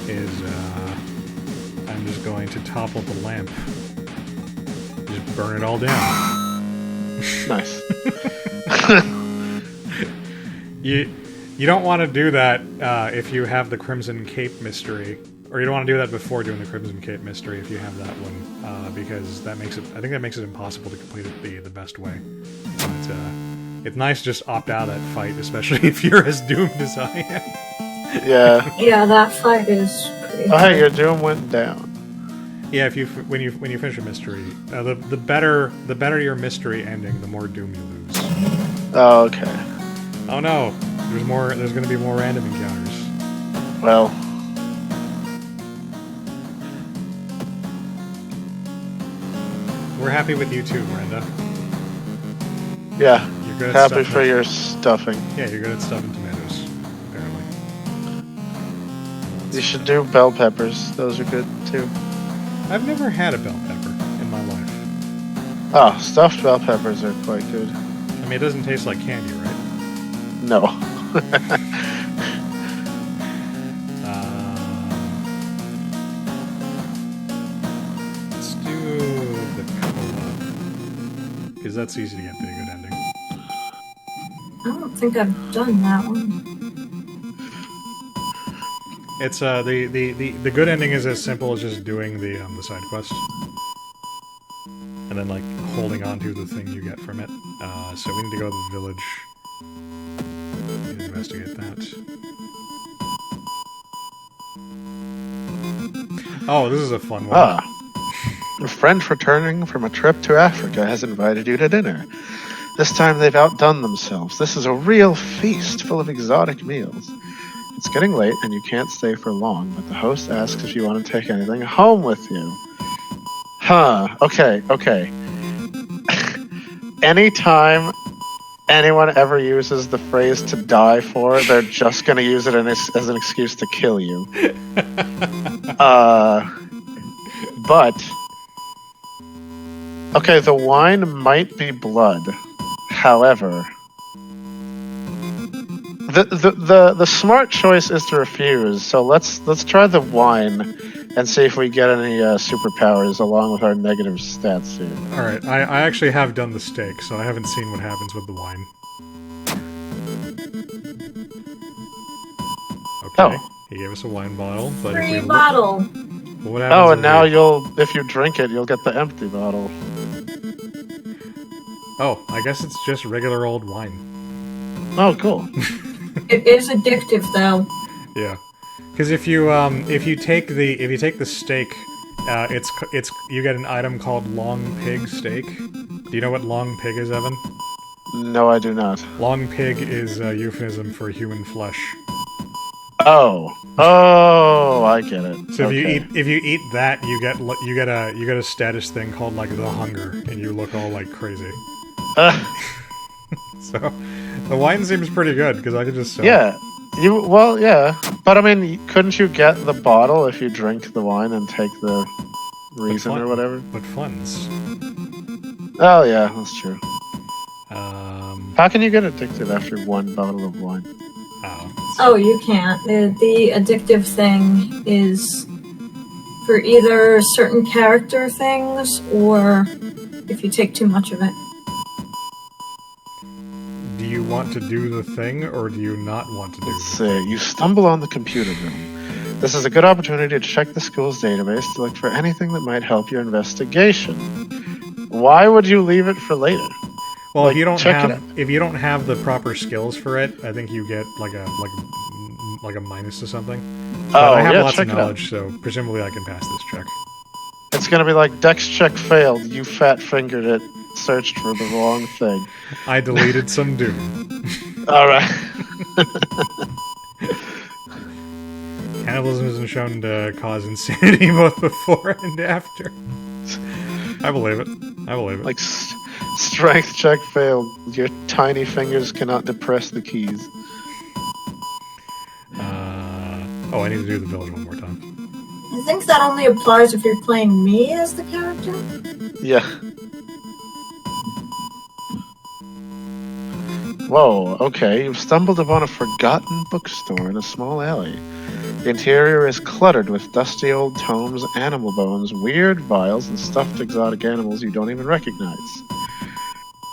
S2: is I'm just going to topple the lamp. Just burn it all down.
S1: Nice.
S2: You don't want to do that if you have the Crimson Cape mystery, or you don't want to do that before doing the Crimson Cape mystery if you have that one, because that makes it. I think that makes it impossible to complete it the best way. But it's nice to just opt out of that fight, especially if you're as doomed as I am.
S1: Yeah.
S3: Yeah, that fight is pretty.
S1: Oh, hey, your doom went down.
S2: Yeah, if you when you finish a mystery, the better your mystery ending, the more doom you lose.
S1: Oh, okay.
S2: Oh no, there's going to be more random encounters.
S1: Well,
S2: We're happy with you too, Miranda.
S1: yeah.
S2: You're good at
S1: Happy
S2: stuffing.
S1: for your stuffing.
S2: Yeah, you're good at stuffing tomatoes, apparently.
S1: You should do bell peppers. Those are good too.
S2: I've never had a bell pepper in my life.
S1: Oh, stuffed bell peppers are quite good.
S2: I mean, it doesn't taste like candy, right?
S1: No.
S2: Let's do the cola, because that's easy to get to a good ending.
S3: don't think I've done that one.
S2: It's the good ending is as simple as just doing the side quest, and then like holding on to the thing you get from it. So we need to go to the village and investigate that. Oh, this is a fun one.
S1: Ah. A friend returning from a trip to Africa has invited you to dinner. This time they've outdone themselves. This is a real feast full of exotic meals. It's getting late and you can't stay for long, but the host asks if you want to take anything home with you. Huh. Okay. Anytime anyone ever uses the phrase to die for, they're just going to use it as an excuse to kill you. But... Okay, the wine might be blood. However... The smart choice is to refuse, so let's try the wine and see if we get any superpowers along with our negative stats here.
S2: Alright, I actually have done the steak, so I haven't seen what happens with the wine. Okay, he gave us a wine bottle, but if we
S3: Free bottle.
S2: what happens
S1: Oh,
S2: if
S1: and now
S2: we-
S1: if you drink it, you'll get the empty bottle.
S2: Oh, I guess it's just regular old wine.
S1: Oh, cool.
S3: It is addictive, though.
S2: Yeah, because if you take the steak, it's you get an item called long pig steak. Do you know what long pig is, Evan?
S1: No, I do not.
S2: Long pig is a euphemism for human flesh.
S1: Oh, I get it.
S2: So
S1: Okay.
S2: if you eat that, you get a status thing called like the hunger, and you look all like crazy. So the wine seems pretty good because I could just sell it.
S1: Yeah, but I mean, couldn't you get the bottle if you drink the wine and take the reason
S2: fun-
S1: or whatever?
S2: But funds.
S1: Oh yeah, that's true.
S2: Um,
S1: How can you get addicted after one bottle of wine?
S3: Oh, you can't. The addictive thing is for either certain character things or if you take too much of it.
S2: do you want to do the thing or do you not want to do
S1: Let's
S2: the
S1: see. You stumble on the computer room. This is a good opportunity to check the school's database to look for anything that might help your investigation. Why would you leave it for later?
S2: Well,
S1: Like,
S2: if you don't
S1: check it
S2: have
S1: out.
S2: if you don't have the proper skills for it, I think you get like a minus to something. But
S1: Oh,
S2: I have
S1: yeah,
S2: lots
S1: check
S2: of
S1: it out.
S2: knowledge, so presumably I can pass this check.
S1: It's gonna be like Dex check failed. You fat fingered it. Searched for the wrong thing.
S2: I deleted some Doom.
S1: All right.
S2: Cannibalism has been shown to cause insanity both before and after. I believe it.
S1: Like strength check failed. Your tiny fingers cannot depress the keys.
S2: Oh, I need to do the village one more time.
S3: I think that only applies if you're playing me as the character.
S1: Yeah. Whoa, okay. You've stumbled upon a forgotten bookstore in a small alley. The interior is cluttered with dusty old tomes, animal bones, weird vials, and stuffed exotic animals you don't even recognize.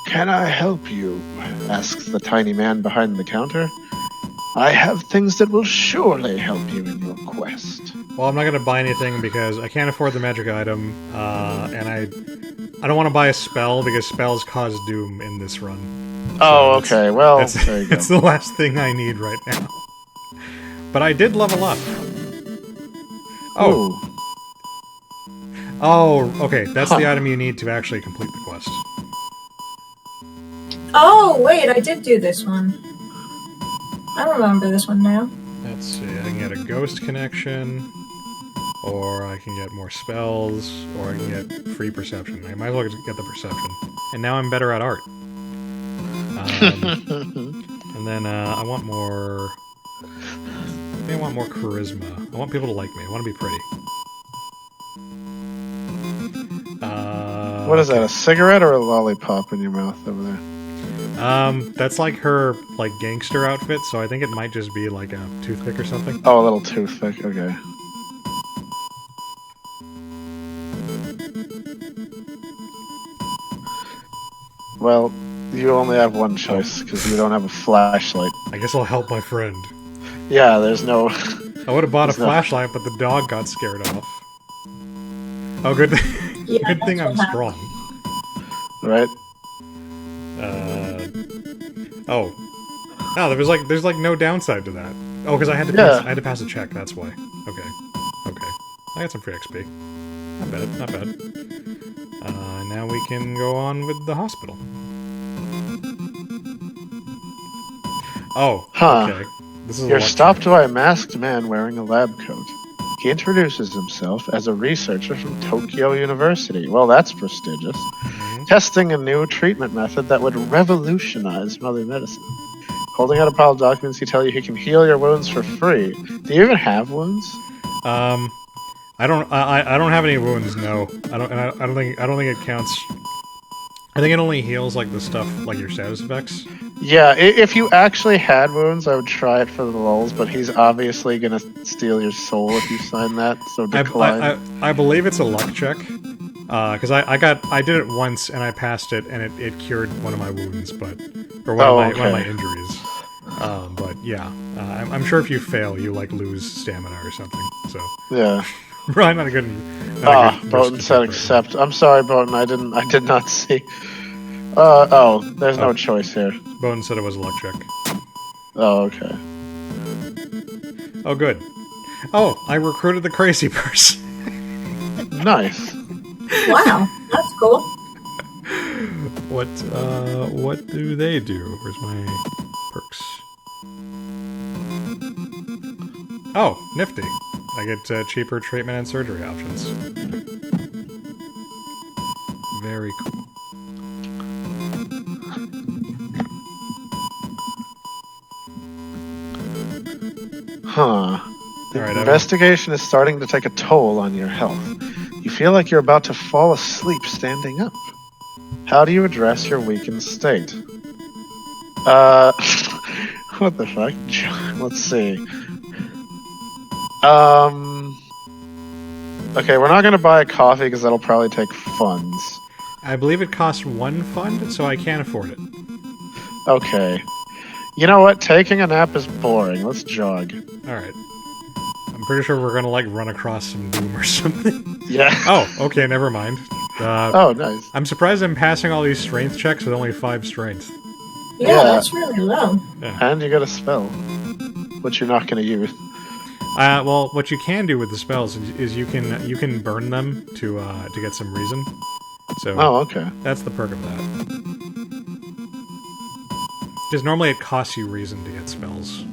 S1: Can I help you? Asks the tiny man behind the counter. I have things that will surely help you in your quest.
S2: Well, I'm not going to buy anything because I can't afford the magic item, and I don't want to buy a spell because spells cause doom in this run.
S1: Oh,
S2: that's-
S1: okay. Well,
S2: That's,
S1: there you go.
S2: that's the last thing I need right now. But I did level up.
S1: Ooh.
S2: Oh, okay. That's the
S1: Huh.
S2: item you need to actually complete the quest.
S3: Oh, wait, I did do this one. I remember this one now.
S2: Let's see. I can get a ghost connection, or I can get more spells, or I can get free perception. I might as well get the perception. And now I'm better at art. And then I want more. Maybe I want more charisma. I want people to like me. I want to be pretty.
S1: What is that, a cigarette or a lollipop in your mouth over there?
S2: That's like her gangster outfit, so I think it might just be like a toothpick or something.
S1: Oh, a little toothpick, okay. Well, You only have one choice because you don't have a flashlight.
S2: I guess I'll help my friend.
S1: Yeah, there's no.
S2: I would have bought a
S1: There's no-
S2: flashlight, but the dog got scared off. Oh, good.
S3: Yeah,
S2: Good thing
S3: that's
S2: I'm
S3: what
S2: strong.
S1: Right?
S2: Oh. No, there's like no downside to that. Oh, because I had to pass a check. That's why. Okay. I got some free XP. Not bad. Now we can go on with the hospital. Oh.
S1: Huh.
S2: Okay. This is a
S1: You're
S2: luck
S1: stopped
S2: check.
S1: by a masked man wearing a lab coat. He introduces himself as a researcher from Tokyo University. Well, that's prestigious. Testing a new treatment method that would revolutionize modern medicine. Holding out a pile of documents, he tells you he can heal your wounds for free. Do you even have wounds?
S2: I don't have any wounds. No, I don't think it counts. I think it only heals like the stuff like your status effects.
S1: Yeah, if you actually had wounds, I would try it for the lulz, but he's obviously gonna steal your soul if you sign that, so decline.
S2: I believe it's a luck check. Because I did it once and I passed it and it cured one of my wounds, one of my injuries. But yeah, I'm sure if you fail, you like lose stamina or something. So
S1: Yeah.
S2: probably not a good.
S1: Botan said accept. I'm sorry, Botan. I did not see. There's no choice here.
S2: Botan said it was a luck check.
S1: Oh, okay.
S2: Oh, good. Oh, I recruited the crazy person.
S1: Nice.
S3: Wow, that's cool.
S2: What do they do? Where's my perks? Oh, nifty. I get cheaper treatment and surgery options. Very cool.
S1: Huh. The
S2: All right,
S1: investigation is starting to take a toll on your health. You feel like you're about to fall asleep standing up. How do you address your weakened state? What the fuck? Let's see. Okay, we're not gonna buy a coffee because that'll probably take funds.
S2: I believe it costs 1 fund, so I can't afford it.
S1: Okay. You know what? Taking a nap is boring. Let's jog.
S2: Alright. I'm pretty sure we're gonna, like, run across some doom or something.
S1: Yeah.
S2: Oh, okay, never mind.
S1: Oh, nice.
S2: I'm surprised I'm passing all these strength checks with only 5 strength.
S3: Yeah, that's really low.
S1: And you got a spell, which you're not gonna use.
S2: Well, what you can do with the spells is you can burn them to get some reason. So
S1: Oh, okay.
S2: that's the perk of that. Because normally it costs you reason to get spells.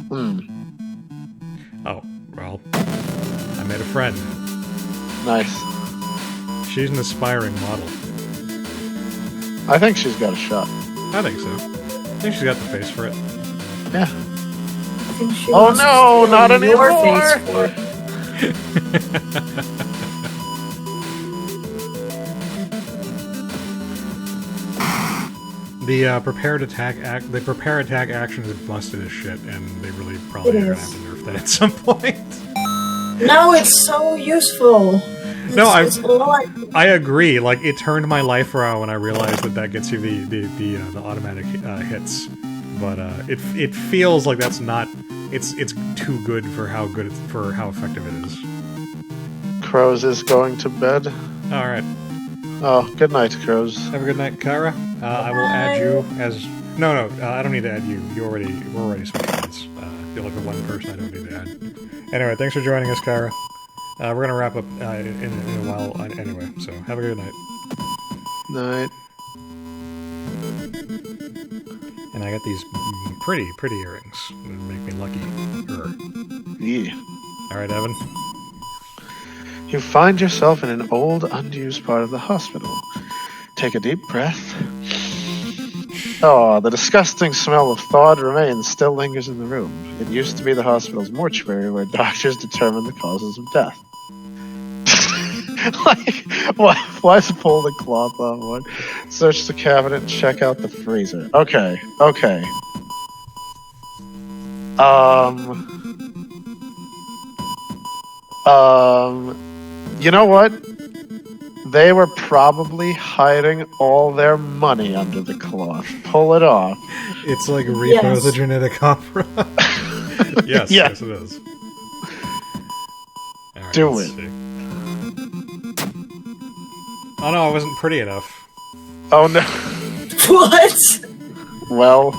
S1: Hmm.
S2: Oh, well, I made a friend.
S1: Nice.
S2: She's an aspiring model.
S1: I think she's got a shot.
S2: I think so. I think she's got the face for it.
S1: Yeah.
S3: I think she
S1: Oh
S3: wants to
S1: no,
S3: steal
S1: not
S3: your
S1: anymore!
S3: face for it.
S2: The prepare attack action is busted as shit, and they really probably
S3: It
S2: are gonna
S3: is.
S2: have to nerf that at some point.
S3: No, it's so useful.
S2: No,
S3: It's a lot.
S2: I agree. Like, it turned my life around when I realized that gets you the automatic hits. But it feels like that's not. It's too good for how effective it is.
S1: Crows is going to bed.
S2: All right.
S1: Oh, good night, Crows.
S2: Have a good night, Kyra. I will add you as. No, I don't need to add you. We're already switched friends. You're like the one person I don't need to add. Anyway, thanks for joining us, Kyra. We're gonna wrap up in a while anyway. So have a good night.
S1: Night.
S2: And I got these pretty earrings that make me lucky.
S1: Yeah.
S2: All right, Evan.
S1: You find yourself in an old, unused part of the hospital. Take a deep breath. Oh, the disgusting smell of thawed remains still lingers in the room. It used to be the hospital's mortuary where doctors determine the causes of death. Like, why pull the cloth on one? Search the cabinet and check out the freezer. Okay. You know what? They were probably hiding all their money under the cloth. Pull it off.
S2: It's like Repo
S3: Yes.
S2: the Genetic Opera. Yes,
S1: Yeah.
S2: yes it is. All right,
S1: Do
S2: let's
S1: it.
S2: see. Oh no, I wasn't pretty enough.
S1: Oh no.
S3: What?
S1: Well,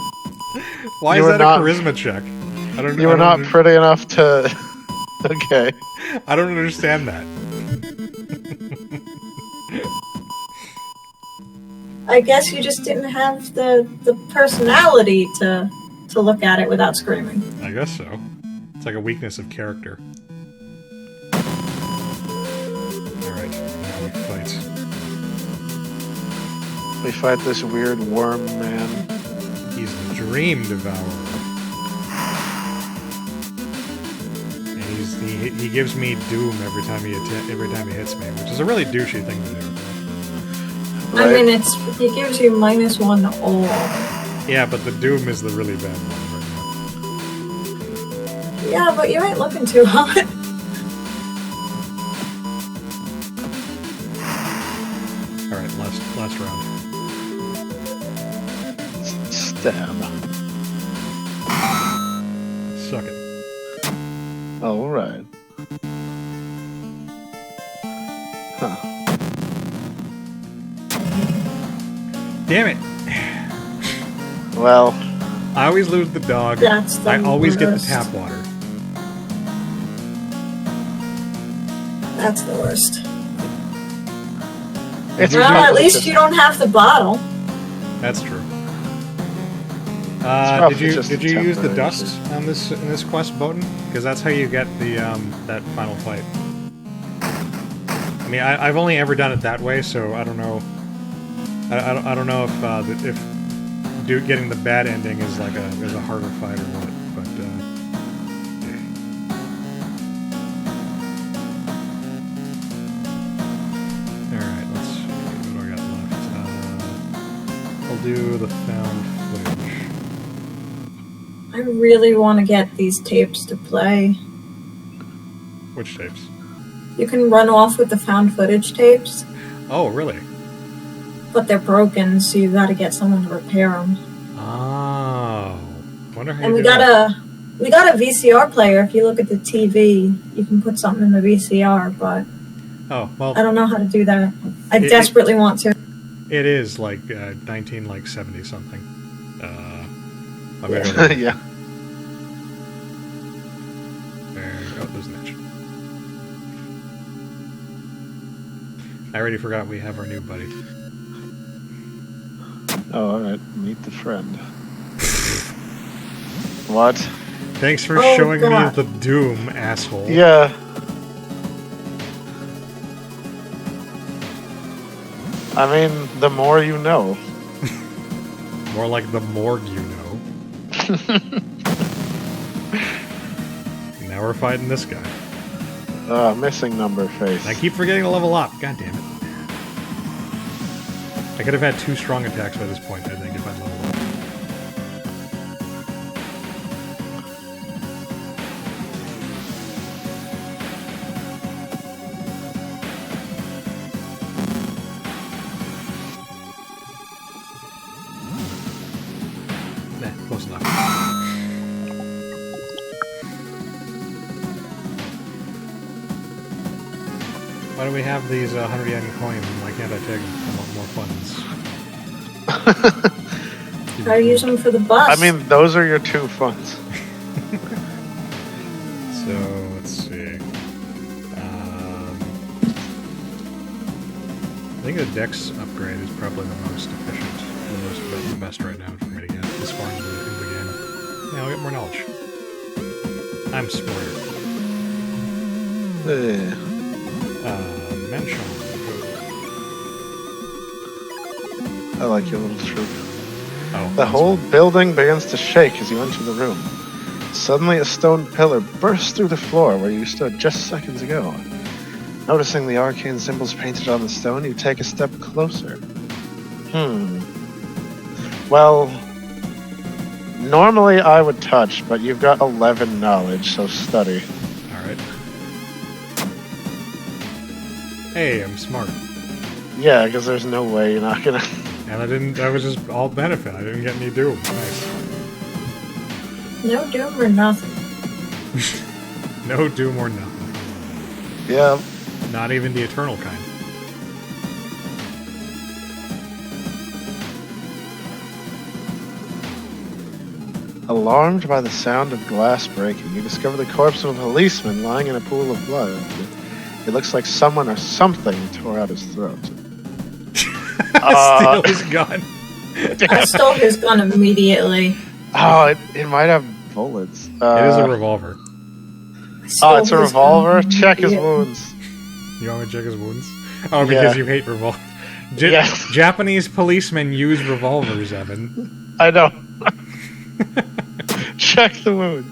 S2: Why
S1: You
S2: is
S1: were
S2: that
S1: not-
S2: a charisma check? I don't.
S1: you
S2: I
S1: were
S2: don't
S1: not
S2: under-
S1: pretty enough to. Okay.
S2: I don't understand that.
S3: I guess you just didn't have the personality to look at it without screaming.
S2: I guess so. It's like a weakness of character. Alright, now we fight.
S1: We fight this weird worm man.
S2: He's the Dream Devourer. And he gives me doom every time he hits me, which is a really douchey thing to do.
S3: I
S1: Right?
S3: mean, he gives you -1 to all.
S2: Yeah, but the doom is the really bad one right
S3: Yeah, but you ain't looking too hot.
S2: now. Alright, last round.
S1: Stab.
S2: Suck it.
S1: Alright. Huh.
S2: Damn it!
S1: Well,
S2: I always lose the dog.
S3: That's the
S2: I always get the
S3: worst.
S2: tap water.
S3: That's the worst.
S1: it's
S3: Well, at least you don't have the bottle.
S2: That's true.
S1: probably
S2: Did you
S1: just
S2: use the
S1: temporary.
S2: dust on this in this quest, Bowden? Because that's how you get the that final fight. I mean, I've only ever done it that way, so I don't know. I don't know if getting the bad ending is like is a harder fight or what, but all right, let's see what do I got left. I'll do the found footage.
S3: I really want to get these tapes to play.
S2: Which tapes?
S3: You can run off with the found footage tapes,
S2: Oh, really?
S3: but they're broken, so you got to get someone to repair them.
S2: Oh, wonder how
S3: And
S2: you
S3: we
S2: do that.
S3: got a VCR player. If you look at the TV, you can put something in the VCR, but
S2: Oh, well,
S3: I don't know how to do that. I
S2: It-
S3: desperately want to.
S2: it is like 1970 something. I'll go there.
S1: yeah.
S2: Oh, there's an itch. I already forgot we have our new buddy.
S1: Oh, alright. Meet the friend. What?
S2: Thanks for
S3: Oh,
S2: showing
S3: God.
S2: me the doom, asshole.
S1: Yeah. I mean, the more you know.
S2: More like the morgue, you know. Now we're fighting this guy.
S1: Missing number face.
S2: I keep forgetting to level up. God damn it. I could have had 2 strong attacks by this point, I think, if I'd leveled up. Nah, close enough. Why do we have these 100 yen coins and why can't I take them? I want more funds.
S3: Try to use them for the bus.
S1: I mean, those are your 2 funds.
S2: So, let's see. I think the Dex upgrade is probably the most efficient, the best right now for me to get as far into the game. Yeah, I'll get more knowledge. I'm smarter. Mention.
S1: I like your little troop.
S2: Oh,
S1: The
S2: that's
S1: whole
S2: fine.
S1: building begins to shake as you enter the room. Suddenly, a stone pillar bursts through the floor where you stood just seconds ago. Noticing the arcane symbols painted on the stone, you take a step closer. Well, normally I would touch, but you've got 11 knowledge, so study.
S2: Alright. Hey, I'm smart.
S1: Yeah, because there's no way you're not gonna.
S2: And I didn't. That was just all benefit. I didn't get any doom. Nice.
S3: No doom or nothing.
S2: No doom or nothing.
S1: Yeah.
S2: Not even the eternal kind.
S1: Alarmed by the sound of glass breaking, you discover the corpse of a policeman lying in a pool of blood. It looks like someone or something tore out his throat.
S2: Steal his gun.
S3: I stole his gun immediately.
S1: Oh, it might have bullets.
S2: It is a revolver.
S1: Oh, it's a revolver? Check his wounds.
S2: You want me to check his wounds? Oh, because you hate revolvers. Japanese policemen use revolvers, Evan.
S1: I know. Check the wounds.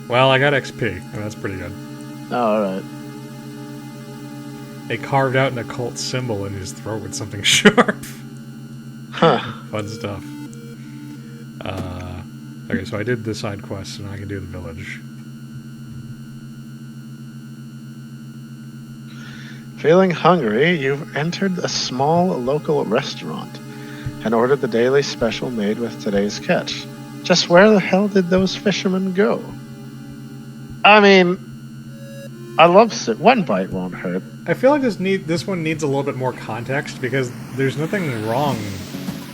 S2: Well, I got XP, and that's pretty good.
S1: Oh, alright.
S2: They carved out an occult symbol in his throat with something sharp.
S1: Huh.
S2: Fun stuff. Okay, so I did the side quest, and I can do the village.
S1: Feeling hungry, you've entered a small local restaurant and ordered the daily special made with today's catch. Just where the hell did those fishermen go? I mean, I love it. One bite won't hurt.
S2: I feel like this one needs a little bit more context, because there's nothing wrong,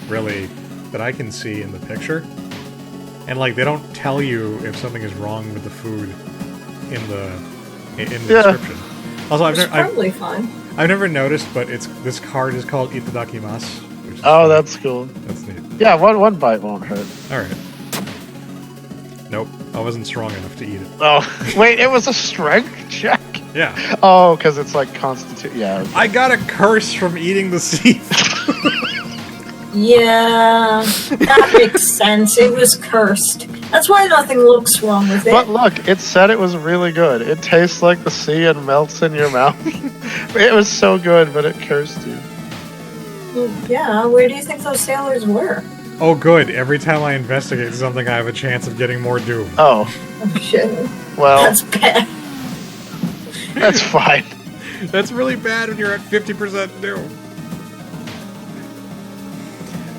S2: really, that I can see in the picture. And, like, they don't tell you if something is wrong with the food in the description. Also,
S3: It's probably fine.
S2: I've never noticed, but this card is called Itadakimasu. Which is
S1: Oh,
S2: funny.
S1: that's cool.
S2: That's neat.
S1: Yeah, one bite won't hurt.
S2: Alright. Nope, I wasn't strong enough to eat it.
S1: Oh, wait, it was a strength check?
S2: Yeah.
S1: Oh, because it's like constitute. Yeah.
S2: I got a curse from eating the seafood.
S3: Yeah, that makes sense. It was cursed. That's why nothing looks wrong with it.
S1: But look, it said it was really good. It tastes like the sea and melts in your mouth. It was so good, but it cursed you.
S3: Yeah, where do you think those sailors were?
S2: Oh, good. Every time I investigate something, I have a chance of getting more doom.
S1: Oh.
S3: Oh, shit.
S1: Well,
S3: That's bad.
S1: that's fine.
S2: That's really bad when you're at 50% doom.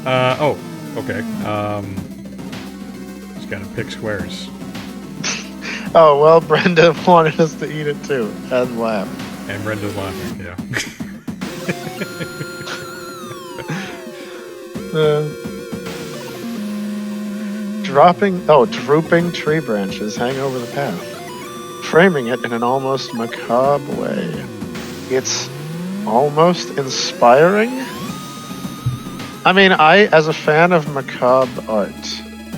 S2: Oh, okay. Just gotta pick squares.
S1: Oh, well, Brenda wanted us to eat it too, and laugh.
S2: And Brenda's laughing, yeah.
S1: Drooping tree branches hang over the path, framing it in an almost macabre way. It's almost inspiring. I mean, as a fan of macabre art,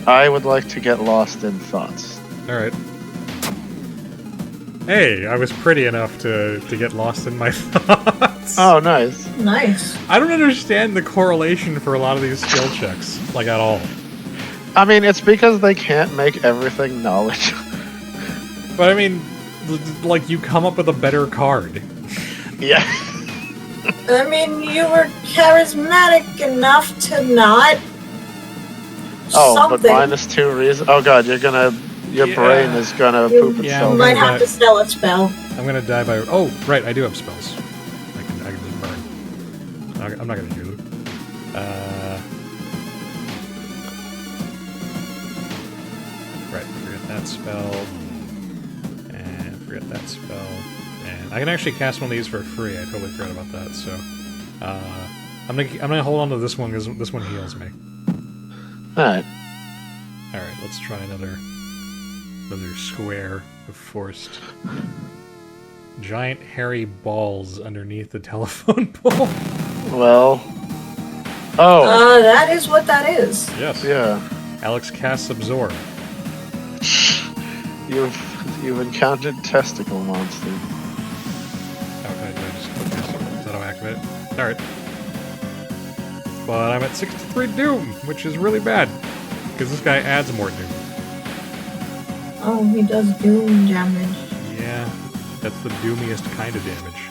S1: I would like to get lost in thoughts.
S2: Alright. Hey, I was pretty enough to get lost in my thoughts.
S1: Oh, nice.
S3: Nice.
S2: I don't understand the correlation for a lot of these skill checks, like, at all.
S1: I mean, it's because they can't make everything knowledge.
S2: But I mean, like, you come up with a better card.
S1: Yeah.
S3: I mean, you were charismatic enough to not.
S1: Oh,
S3: something.
S1: but -2 reason. Oh god, your brain is gonna
S3: You-
S1: poop
S2: Yeah,
S1: itself.
S3: You might have to sell a spell.
S2: I'm gonna die by... Oh, right, I do have spells. I can just burn. I'm not gonna use it. Right, forget that spell. And forget that spell. And I can actually cast one of these for free. I totally forgot about that, so... I'm gonna hold on to this one, because this one heals me.
S1: Alright.
S2: Alright, let's try another square of forced. Giant hairy balls underneath the telephone pole.
S1: Well. Oh.
S3: That is what that is.
S2: Yes.
S1: Yeah.
S2: Alex casts Absorb.
S1: You've encountered testicle monster.
S2: Okay, do I just click this? Is that how I activate it? Alright. But I'm at 63 Doom, which is really bad. Because this guy adds more Doom.
S3: Oh, he does doom damage.
S2: Yeah, that's the doomiest kind of damage.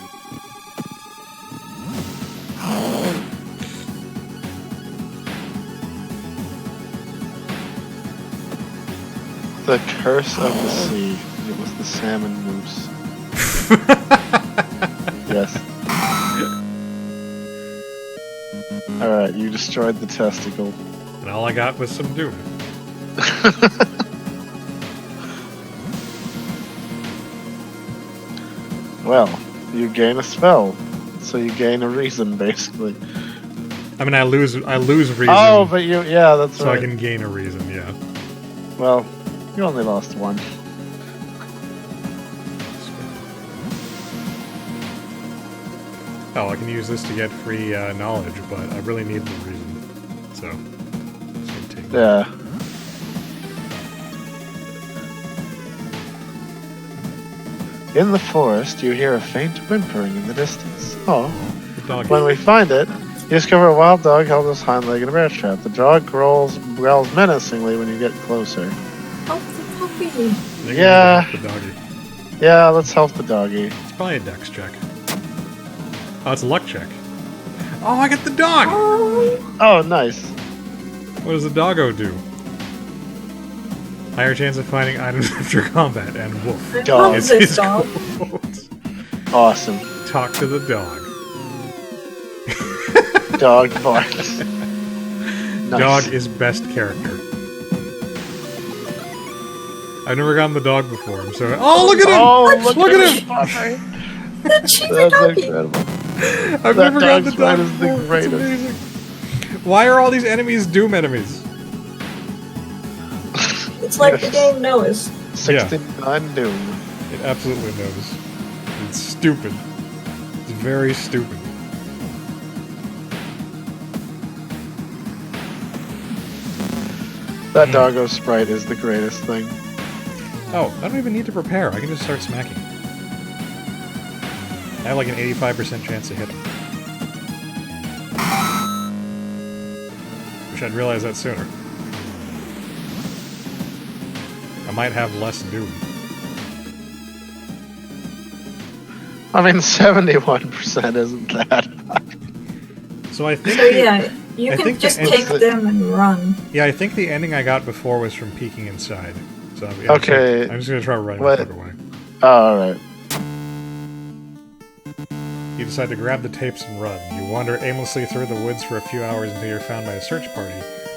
S1: The curse of the sea. It was the salmon moose. Yes. Alright, you destroyed the testicle.
S2: And all I got was some doom.
S1: Well, you gain a spell, so you gain a reason, basically.
S2: I mean, I lose reason.
S1: Oh, but yeah, that's
S2: so
S1: right.
S2: I can gain a reason. Yeah.
S1: Well, you only lost one.
S2: Oh, I can use this to get free knowledge, but I really need the reason. So, just gonna take that.
S1: Yeah. In the forest, you hear a faint whimpering in the distance. Oh.
S2: The dog.
S1: When we find it, you discover a wild dog held its hind leg in a bear trap. The dog growls menacingly when you get closer.
S3: Oh, the puppy.
S2: They're
S1: Yeah.
S2: gonna help the doggy.
S1: Yeah, let's help the doggy.
S2: It's probably a dex check. Oh, it's a luck check. Oh, I got the dog!
S3: Oh,
S1: Oh, nice.
S2: What does the doggo do? Higher chance of finding items after combat, and wolf.
S3: I
S1: Dog.
S3: love this dog.
S2: quote.
S1: Awesome.
S2: Talk to the dog.
S1: Dog barks. Nice.
S2: Dog is best character. I've never gotten the dog before. I'm so. Oh, look at him!
S1: Oh,
S2: Look at him!
S3: The cheaper
S1: That's
S3: doggy.
S1: incredible.
S2: I've
S1: That
S2: never gotten the
S1: dog's
S2: dog
S1: fight is the
S2: before. It's
S1: greatest.
S2: amazing. Why are all these enemies Doom enemies?
S3: It's like the game knows.
S1: 69 Doom.
S2: It absolutely knows. It's stupid. It's very stupid.
S1: That doggo sprite is the greatest thing.
S2: Oh, I don't even need to prepare. I can just start smacking. I have like an 85% chance to hit him. Wish I'd realized that sooner. I might have less Doom.
S1: I mean, 71% isn't that high.
S2: So I think
S3: So yeah, you
S2: I
S3: can
S2: think
S3: just
S2: the-
S3: take them and run.
S2: yeah, I think the ending I got before was from peeking inside. So yeah,
S1: Okay.
S2: I'm just gonna try running
S1: What-
S2: the fuck away.
S1: Oh, alright.
S2: You decide to grab the tapes and run. You wander aimlessly through the woods for a few hours until you're found by a search party.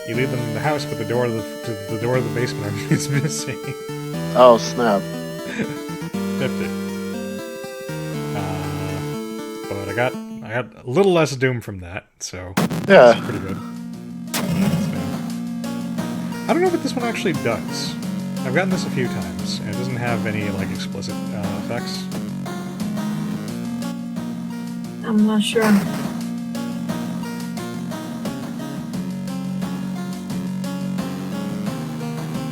S2: You leave them in the house, but the door to the door of the basement is missing.
S1: Oh, snap.
S2: Nifty. But I got a little less Doom from that, so
S1: Yeah.
S2: that's pretty good. I don't know what this one actually does. I've gotten this a few times, and it doesn't have any like explicit effects.
S3: I'm not sure.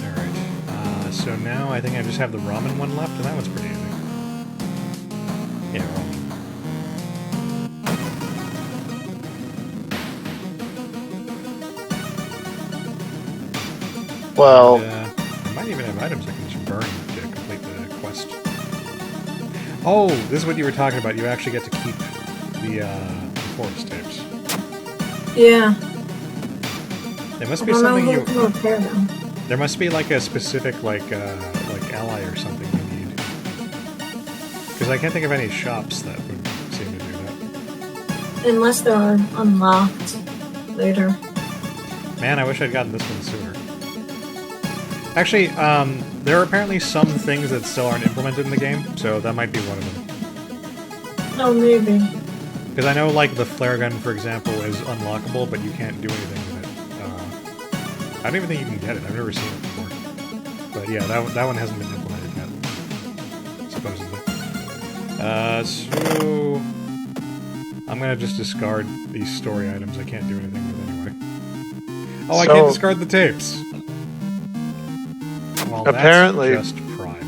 S2: Alright. So now I think I just have the ramen one left, and that one's pretty easy. Yeah, ramen.
S1: Well,
S2: I might even have items I can just burn to complete the quest. Oh, this is what you were talking about. You actually get to keep the forest tapes.
S3: Yeah.
S2: There must
S3: I
S2: be
S3: don't know
S2: something
S3: who
S2: you.
S3: can repair them.
S2: There must be like a specific like ally or something you need. Because I can't think of any shops that would seem to do that.
S3: Unless they're unlocked later.
S2: Man, I wish I'd gotten this one sooner. Actually, there are apparently some things that still aren't implemented in the game, so that might be one of them.
S3: Oh, maybe.
S2: Because I know, like, the flare gun, for example, is unlockable, but you can't do anything with it. I don't even think you can get it. I've never seen it before. But yeah, that one hasn't been implemented yet, supposedly. So I'm gonna just discard these story items I can't do anything with anyway. Oh, I can't discard the tapes! Well,
S1: apparently,
S2: that's just prime.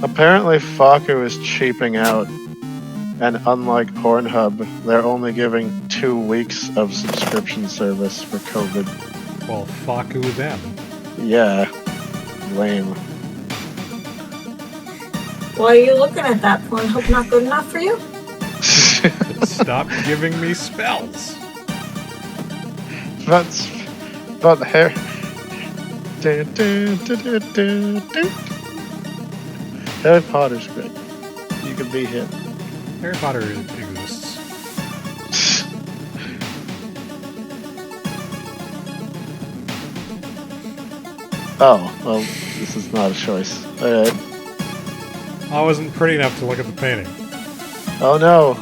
S1: Apparently Faku is cheaping out, and unlike Pornhub, they're only giving 2 weeks of subscription service for COVID.
S2: Well, Faku them.
S1: Yeah. Lame.
S3: Why are you looking at that? Pornhub not good enough for you?
S2: Stop giving me spells!
S1: But Harry... Harry Potter's great. You can be him.
S2: Harry Potter exists.
S1: Oh, well, this is not a choice. Alright.
S2: I wasn't pretty enough to look at the painting.
S1: Oh no!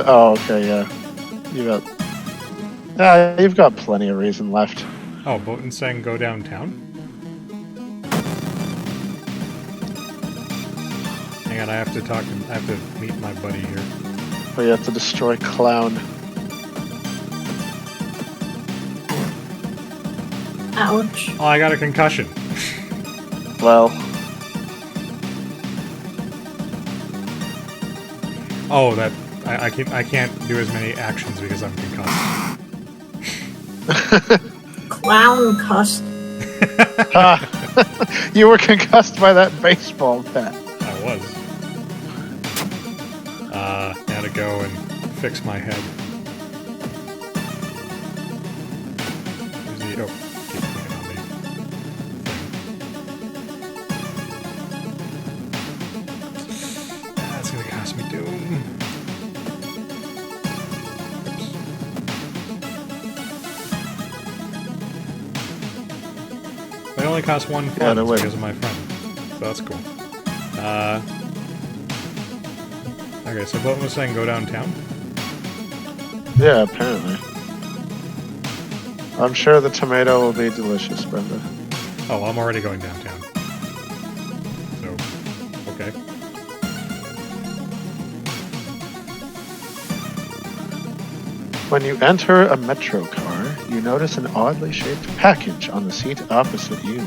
S1: Oh, okay, yeah. You've got plenty of reason left.
S2: Oh, Botan saying go downtown? Hang on, I have to meet my buddy here.
S1: But you have to destroy Clown.
S3: Ouch.
S2: Oh, I got a concussion.
S1: Well,
S2: Oh, that I can't do as many actions because I'm concussed.
S3: Clown cussed.
S1: you were concussed by that baseball bat.
S2: I was. Had to go and fix my head. Where's the keep clicking on me. That's gonna cost me doom. It only costs 1
S1: Yeah, no
S2: funds
S1: way.
S2: because of my friend. So that's cool. Okay, so Botan was saying go downtown?
S1: Yeah, apparently. I'm sure the tomato will be delicious, Brenda.
S2: Oh, I'm already going downtown. So, okay.
S1: When you enter a metro car, you notice an oddly shaped package on the seat opposite you.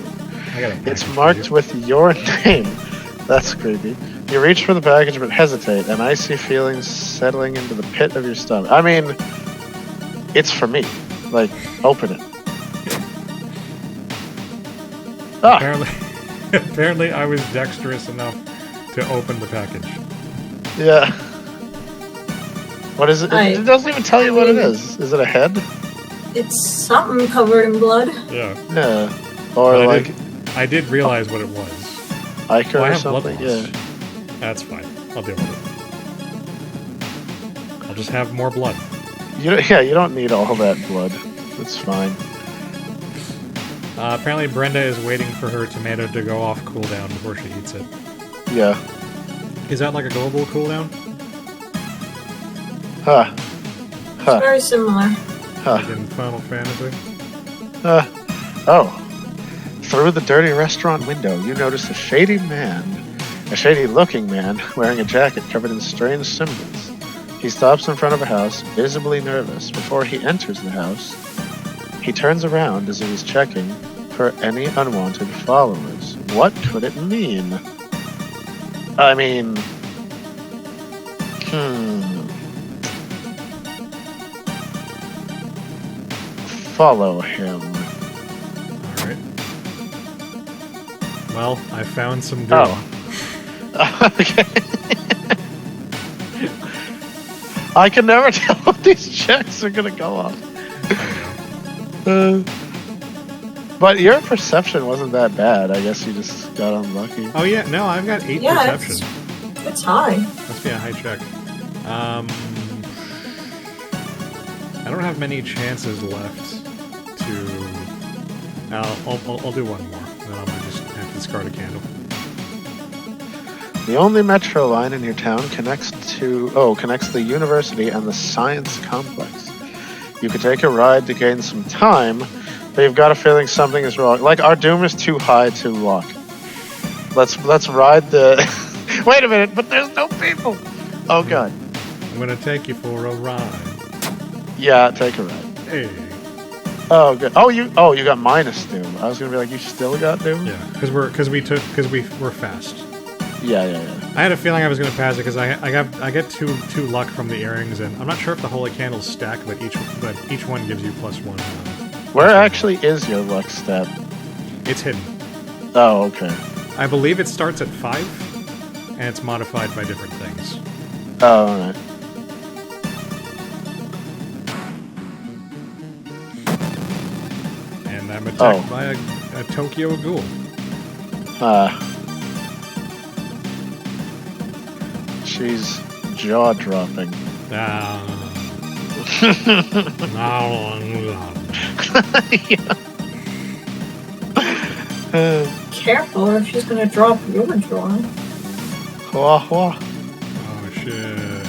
S2: I got a
S1: It's
S2: package
S1: marked
S2: for
S1: with your name. That's creepy. You reach for the package but hesitate, and icy feelings settling into the pit of your stomach. I mean, it's for me. Like, open it.
S2: you.
S1: Ah!
S2: Apparently I was dexterous enough to open the package.
S1: Yeah. What is it? It doesn't even tell you what it
S3: mean-
S1: is. Is it a head?
S3: It's something covered in blood.
S2: Yeah.
S1: Yeah. Or
S2: But
S1: like
S2: I did realize what it was.
S1: Iker
S2: Oh, I
S1: or
S2: have blood
S1: something?
S2: loss.
S1: Yeah.
S2: That's fine. I'll deal with it. I'll just have more blood.
S1: You don't need all that blood. It's fine.
S2: Apparently Brenda is waiting for her tomato to go off cooldown before she eats it.
S1: Yeah.
S2: Is that like a global cooldown?
S1: Huh. Huh.
S3: Very similar.
S1: Huh.
S2: Like in Final Fantasy?
S1: Oh. Through the dirty restaurant window, you notice a shady looking man, wearing a jacket covered in strange symbols. He stops in front of a house, visibly nervous. Before he enters the house, he turns around as if he's checking for any unwanted followers. What could it mean? I mean... Follow him.
S2: Alright. Well, I found some doom.
S1: Oh. Okay. I can never tell what these checks are gonna go off. But your perception wasn't that bad. I guess you just got unlucky.
S2: Oh yeah, no, I've got 8
S3: Yeah,
S2: perception.
S3: It's high.
S2: Must be a high check. I don't have many chances left to... I'll do one more. Then I'm gonna just have to discard a candle.
S1: The only metro line in your town connects the university and the science complex. You could take a ride to gain some time, but you've got a feeling something is wrong. Like, our doom is too high to walk. Let's ride the... Wait a minute, but there's no people! Oh god.
S2: I'm gonna take you for a ride.
S1: Yeah, take a ride.
S2: Hey.
S1: Oh good. Oh you got minus doom. I was gonna be like, you still got doom?
S2: Yeah, because we were fast.
S1: Yeah.
S2: I had a feeling I was gonna pass it because I get two luck from the earrings, and I'm not sure if the holy candles stack, but each one gives you +1.
S1: Where actually is your luck stat?
S2: It's hidden.
S1: Oh, okay.
S2: I believe it starts at 5, and it's modified by different things.
S1: Oh, alright.
S2: And I'm attacked by a Tokyo Ghoul.
S1: She's jaw-dropping.
S2: Ah.
S3: Careful, if she's gonna drop your jaw.
S1: Hua hua.
S2: Oh shit.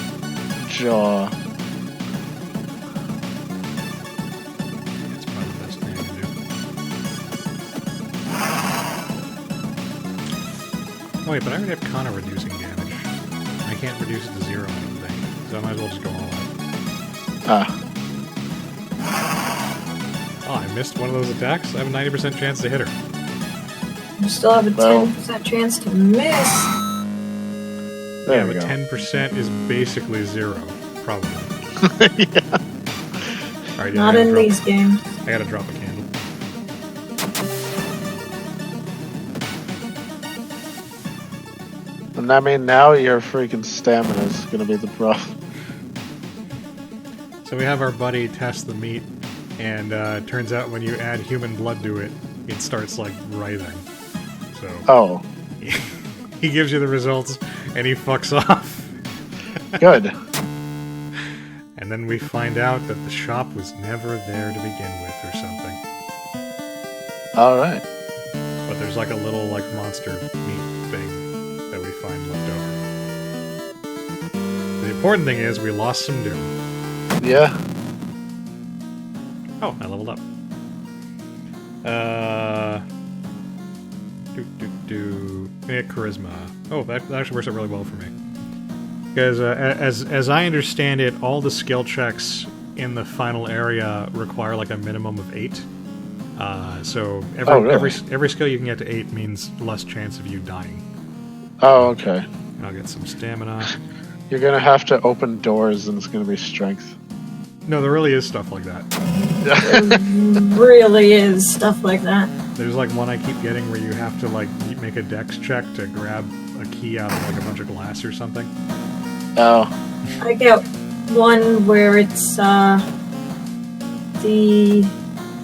S1: Jaw.
S2: It's probably the best thing I can do. Oh wait, but I already have Kana reducing damage. I can't reduce it to 0 on the thing, so I might as well just go all out.
S1: Ah.
S2: Oh, I missed one of those attacks? I have a 90% chance to hit her.
S3: You still have a
S1: Well.
S3: 10% chance to miss.
S1: There
S2: Yeah,
S1: we
S2: but
S1: go.
S2: 10% is basically 0, probably.
S1: Yeah.
S2: Alright,
S3: Not in these games.
S2: I gotta drop a candle.
S1: And I mean, now your freaking stamina is gonna be the problem.
S2: So we have our buddy test the meat, and it turns out when you add human blood to it, it starts like writhing. So
S1: Oh,
S2: he gives you the results, and he fucks off.
S1: good.
S2: And then we find out that the shop was never there to begin with, or something.
S1: All right.
S2: But there's like a little like monster meat thing that we find left over. The important thing is we lost some doom.
S1: Yeah.
S2: Oh, I leveled up. Yeah, charisma. Oh, that actually works out really well for me. Because as I understand it, all the skill checks in the final area require like a minimum of 8. So every skill you can get to 8 means less chance of you dying.
S1: Oh, okay.
S2: And I'll get some stamina.
S1: You're gonna have to open doors, and it's gonna be strength.
S2: No, there really is stuff like that.
S3: Really is stuff like that.
S2: There's like one I keep getting where you have to like make a dex check to grab a key out of like a bunch of glass or something.
S1: Oh.
S3: I get one where it's the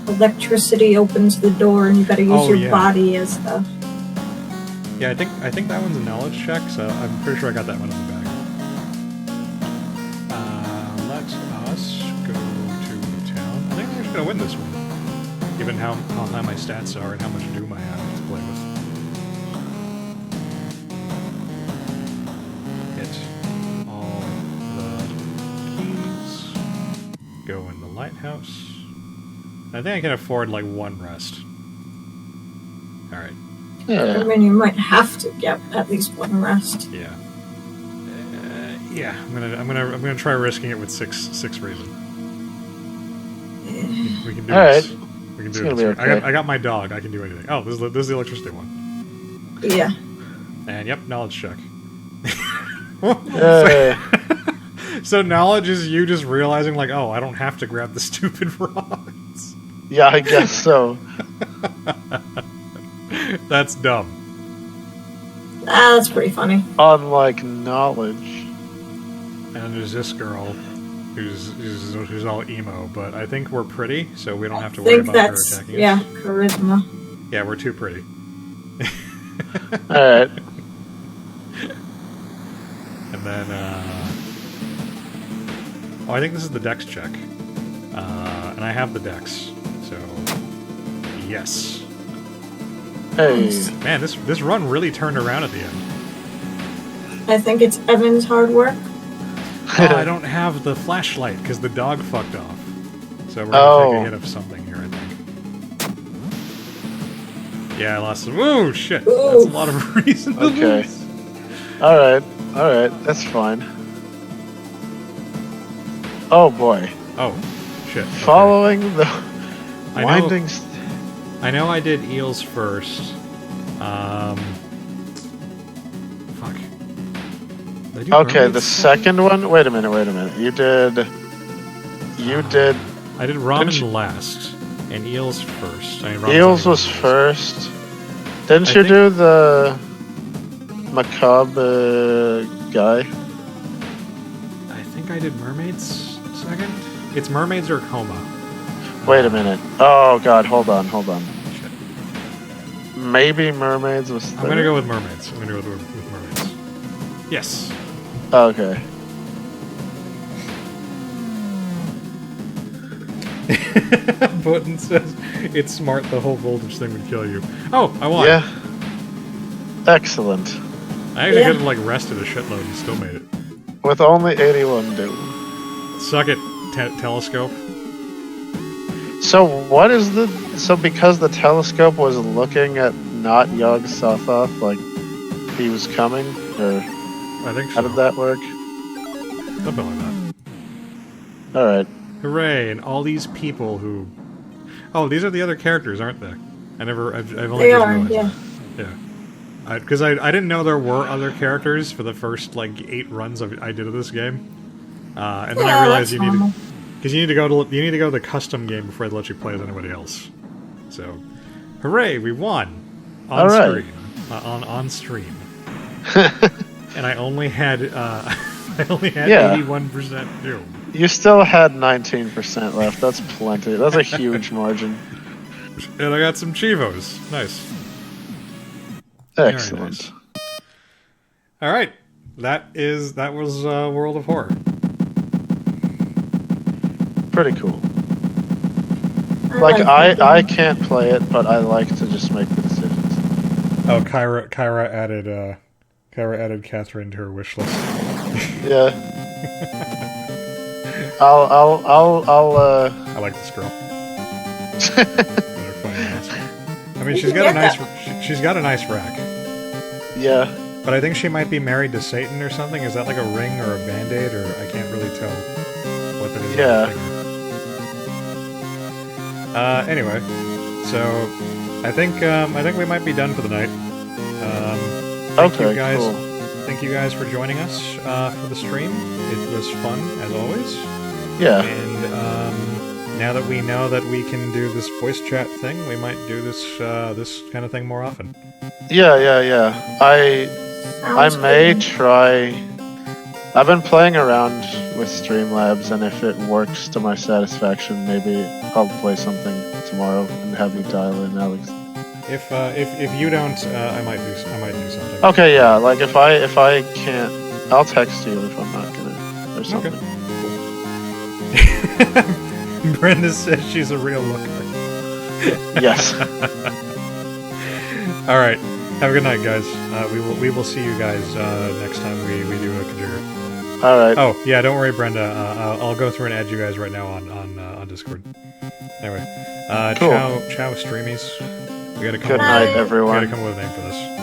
S3: electricity opens the door and you gotta use your body as the.
S2: Yeah, I think that one's a knowledge check, so I'm pretty sure I got that one in the bag. Let us go to town. I think we're just gonna win this one, given how high my stats are and how much Doom I have to play with. Hit all the keys. Go in the lighthouse. I think I can afford like one rest. All right.
S3: I
S1: Yeah.
S3: mean, you might have to get at least one rest.
S2: Yeah. Yeah. I'm gonna try risking it with six reason. We can do
S1: All
S2: this.
S1: right.
S2: We can
S1: It's
S2: do
S1: gonna
S2: this.
S1: be okay.
S2: I got my dog. I can do anything. Oh, this is the electricity one.
S3: Yeah.
S2: And yep, knowledge check.
S1: Yeah.
S2: So knowledge is you just realizing like, oh, I don't have to grab the stupid rods.
S1: Yeah, I guess so.
S2: That's dumb.
S3: That's pretty funny.
S1: Unlike knowledge.
S2: And there's this girl who's all emo, but I think we're pretty, so we don't have to
S3: I
S2: worry
S3: think
S2: about her
S3: that's,
S2: attacking
S3: yeah,
S2: us.
S3: charisma.
S2: Yeah, we're too pretty.
S1: Alright.
S2: And then, oh, I think this is the dex check. And I have the dex, so yes.
S1: Hey.
S2: Man, this run really turned around at the end.
S3: I think it's Evan's hard work.
S2: Oh, I don't have the flashlight because the dog fucked off. So we're gonna take a hit of something here, I think. Yeah, I lost some. Ooh, shit! That's a lot of reason to
S1: Okay.
S2: lose.
S1: Alright. Alright. That's fine. Oh boy.
S2: Oh, shit. Okay.
S1: Following the
S2: I know-
S1: winding.
S2: I know I did eels first. Fuck. Did I do
S1: Okay,
S2: mermaids
S1: the
S2: second?
S1: second one. Wait a minute. You did.
S2: I did ramen
S1: Didn't you-
S2: last, and eels first. I mean, ramen's
S1: Eels
S2: not
S1: was
S2: even
S1: first. Didn't
S2: I
S1: you
S2: think-
S1: do the macabre guy?
S2: I think I did mermaids second. It's mermaids or coma.
S1: Wait a minute. Oh god, hold on.
S2: Shit.
S1: Maybe mermaids was.
S2: I'm gonna go with mermaids. I'm gonna go with mermaids. Yes.
S1: Okay.
S2: Putin says, it's smart, the whole voltage thing would kill you. Oh, I won.
S1: Yeah. Excellent.
S2: I actually
S3: Yeah.
S2: could have, like, rested a shitload and still made it.
S1: With only 81 doom.
S2: Suck it, telescope.
S1: So what is the... So because the telescope was looking at not Yog Sothoth, like, he was coming? Or
S2: I think so.
S1: how did that work?
S2: Something like that.
S1: Alright.
S2: Hooray, and all these people who... Oh, these are the other characters, aren't they? I've only
S3: They
S2: just
S3: are,
S2: realized
S3: yeah.
S2: that. Yeah. Because I didn't know there were other characters for the first, like, 8 runs I did of this game. And then I realized you need to... Because you need to go to the custom game before they let you play as anybody else. So, hooray, we won! On
S1: Alright.
S2: stream. On stream. And I only had,
S1: Yeah.
S2: 81% doom.
S1: You still had 19% left. That's plenty. That's a huge margin.
S2: And I got some Chivos. Nice. Very
S1: Excellent.
S2: nice. Alright. That was World of Horror.
S1: Pretty cool.
S3: I
S1: Like,
S3: that
S1: I
S3: game.
S1: can't play it, but I like to just make the decisions.
S2: Oh, Kyra added Catherine to her wish list.
S1: Yeah. I'll
S2: I like this girl. They're funny ass. I mean, she's got a nice rack.
S1: yeah.
S2: But I think she might be married to Satan or something. Is that like a ring or a band-aid, or I can't really tell what that is.
S1: Yeah.
S2: Anyway, so I think we might be done for the night. Thank you
S1: Okay,
S2: guys.
S1: cool.
S2: Thank you guys for joining us for the stream. It was fun as always.
S1: Yeah.
S2: And now that we know that we can do this voice chat thing, we might do this kind of thing more often.
S1: Yeah. I
S3: Sounds
S1: may
S3: good.
S1: try. I've been playing around with Streamlabs, and if it works to my satisfaction, maybe I'll play something tomorrow and have you dial in, Alex.
S2: If you don't, I might do something.
S1: Okay, yeah. Like if I can't, I'll text you if I'm not gonna or something.
S2: Brenda says she's a real looker.
S1: Yes.
S2: All right. Have a good night, guys. We will see you guys next time we do a Kajir.
S1: All right.
S2: Oh yeah, don't worry, Brenda. I'll go through and add you guys right now on Discord. Anyway,
S1: Cool.
S2: ciao streamies. We gotta come.
S1: Good
S2: up
S1: night,
S2: with-
S1: everyone.
S2: We gotta come up with a name for this.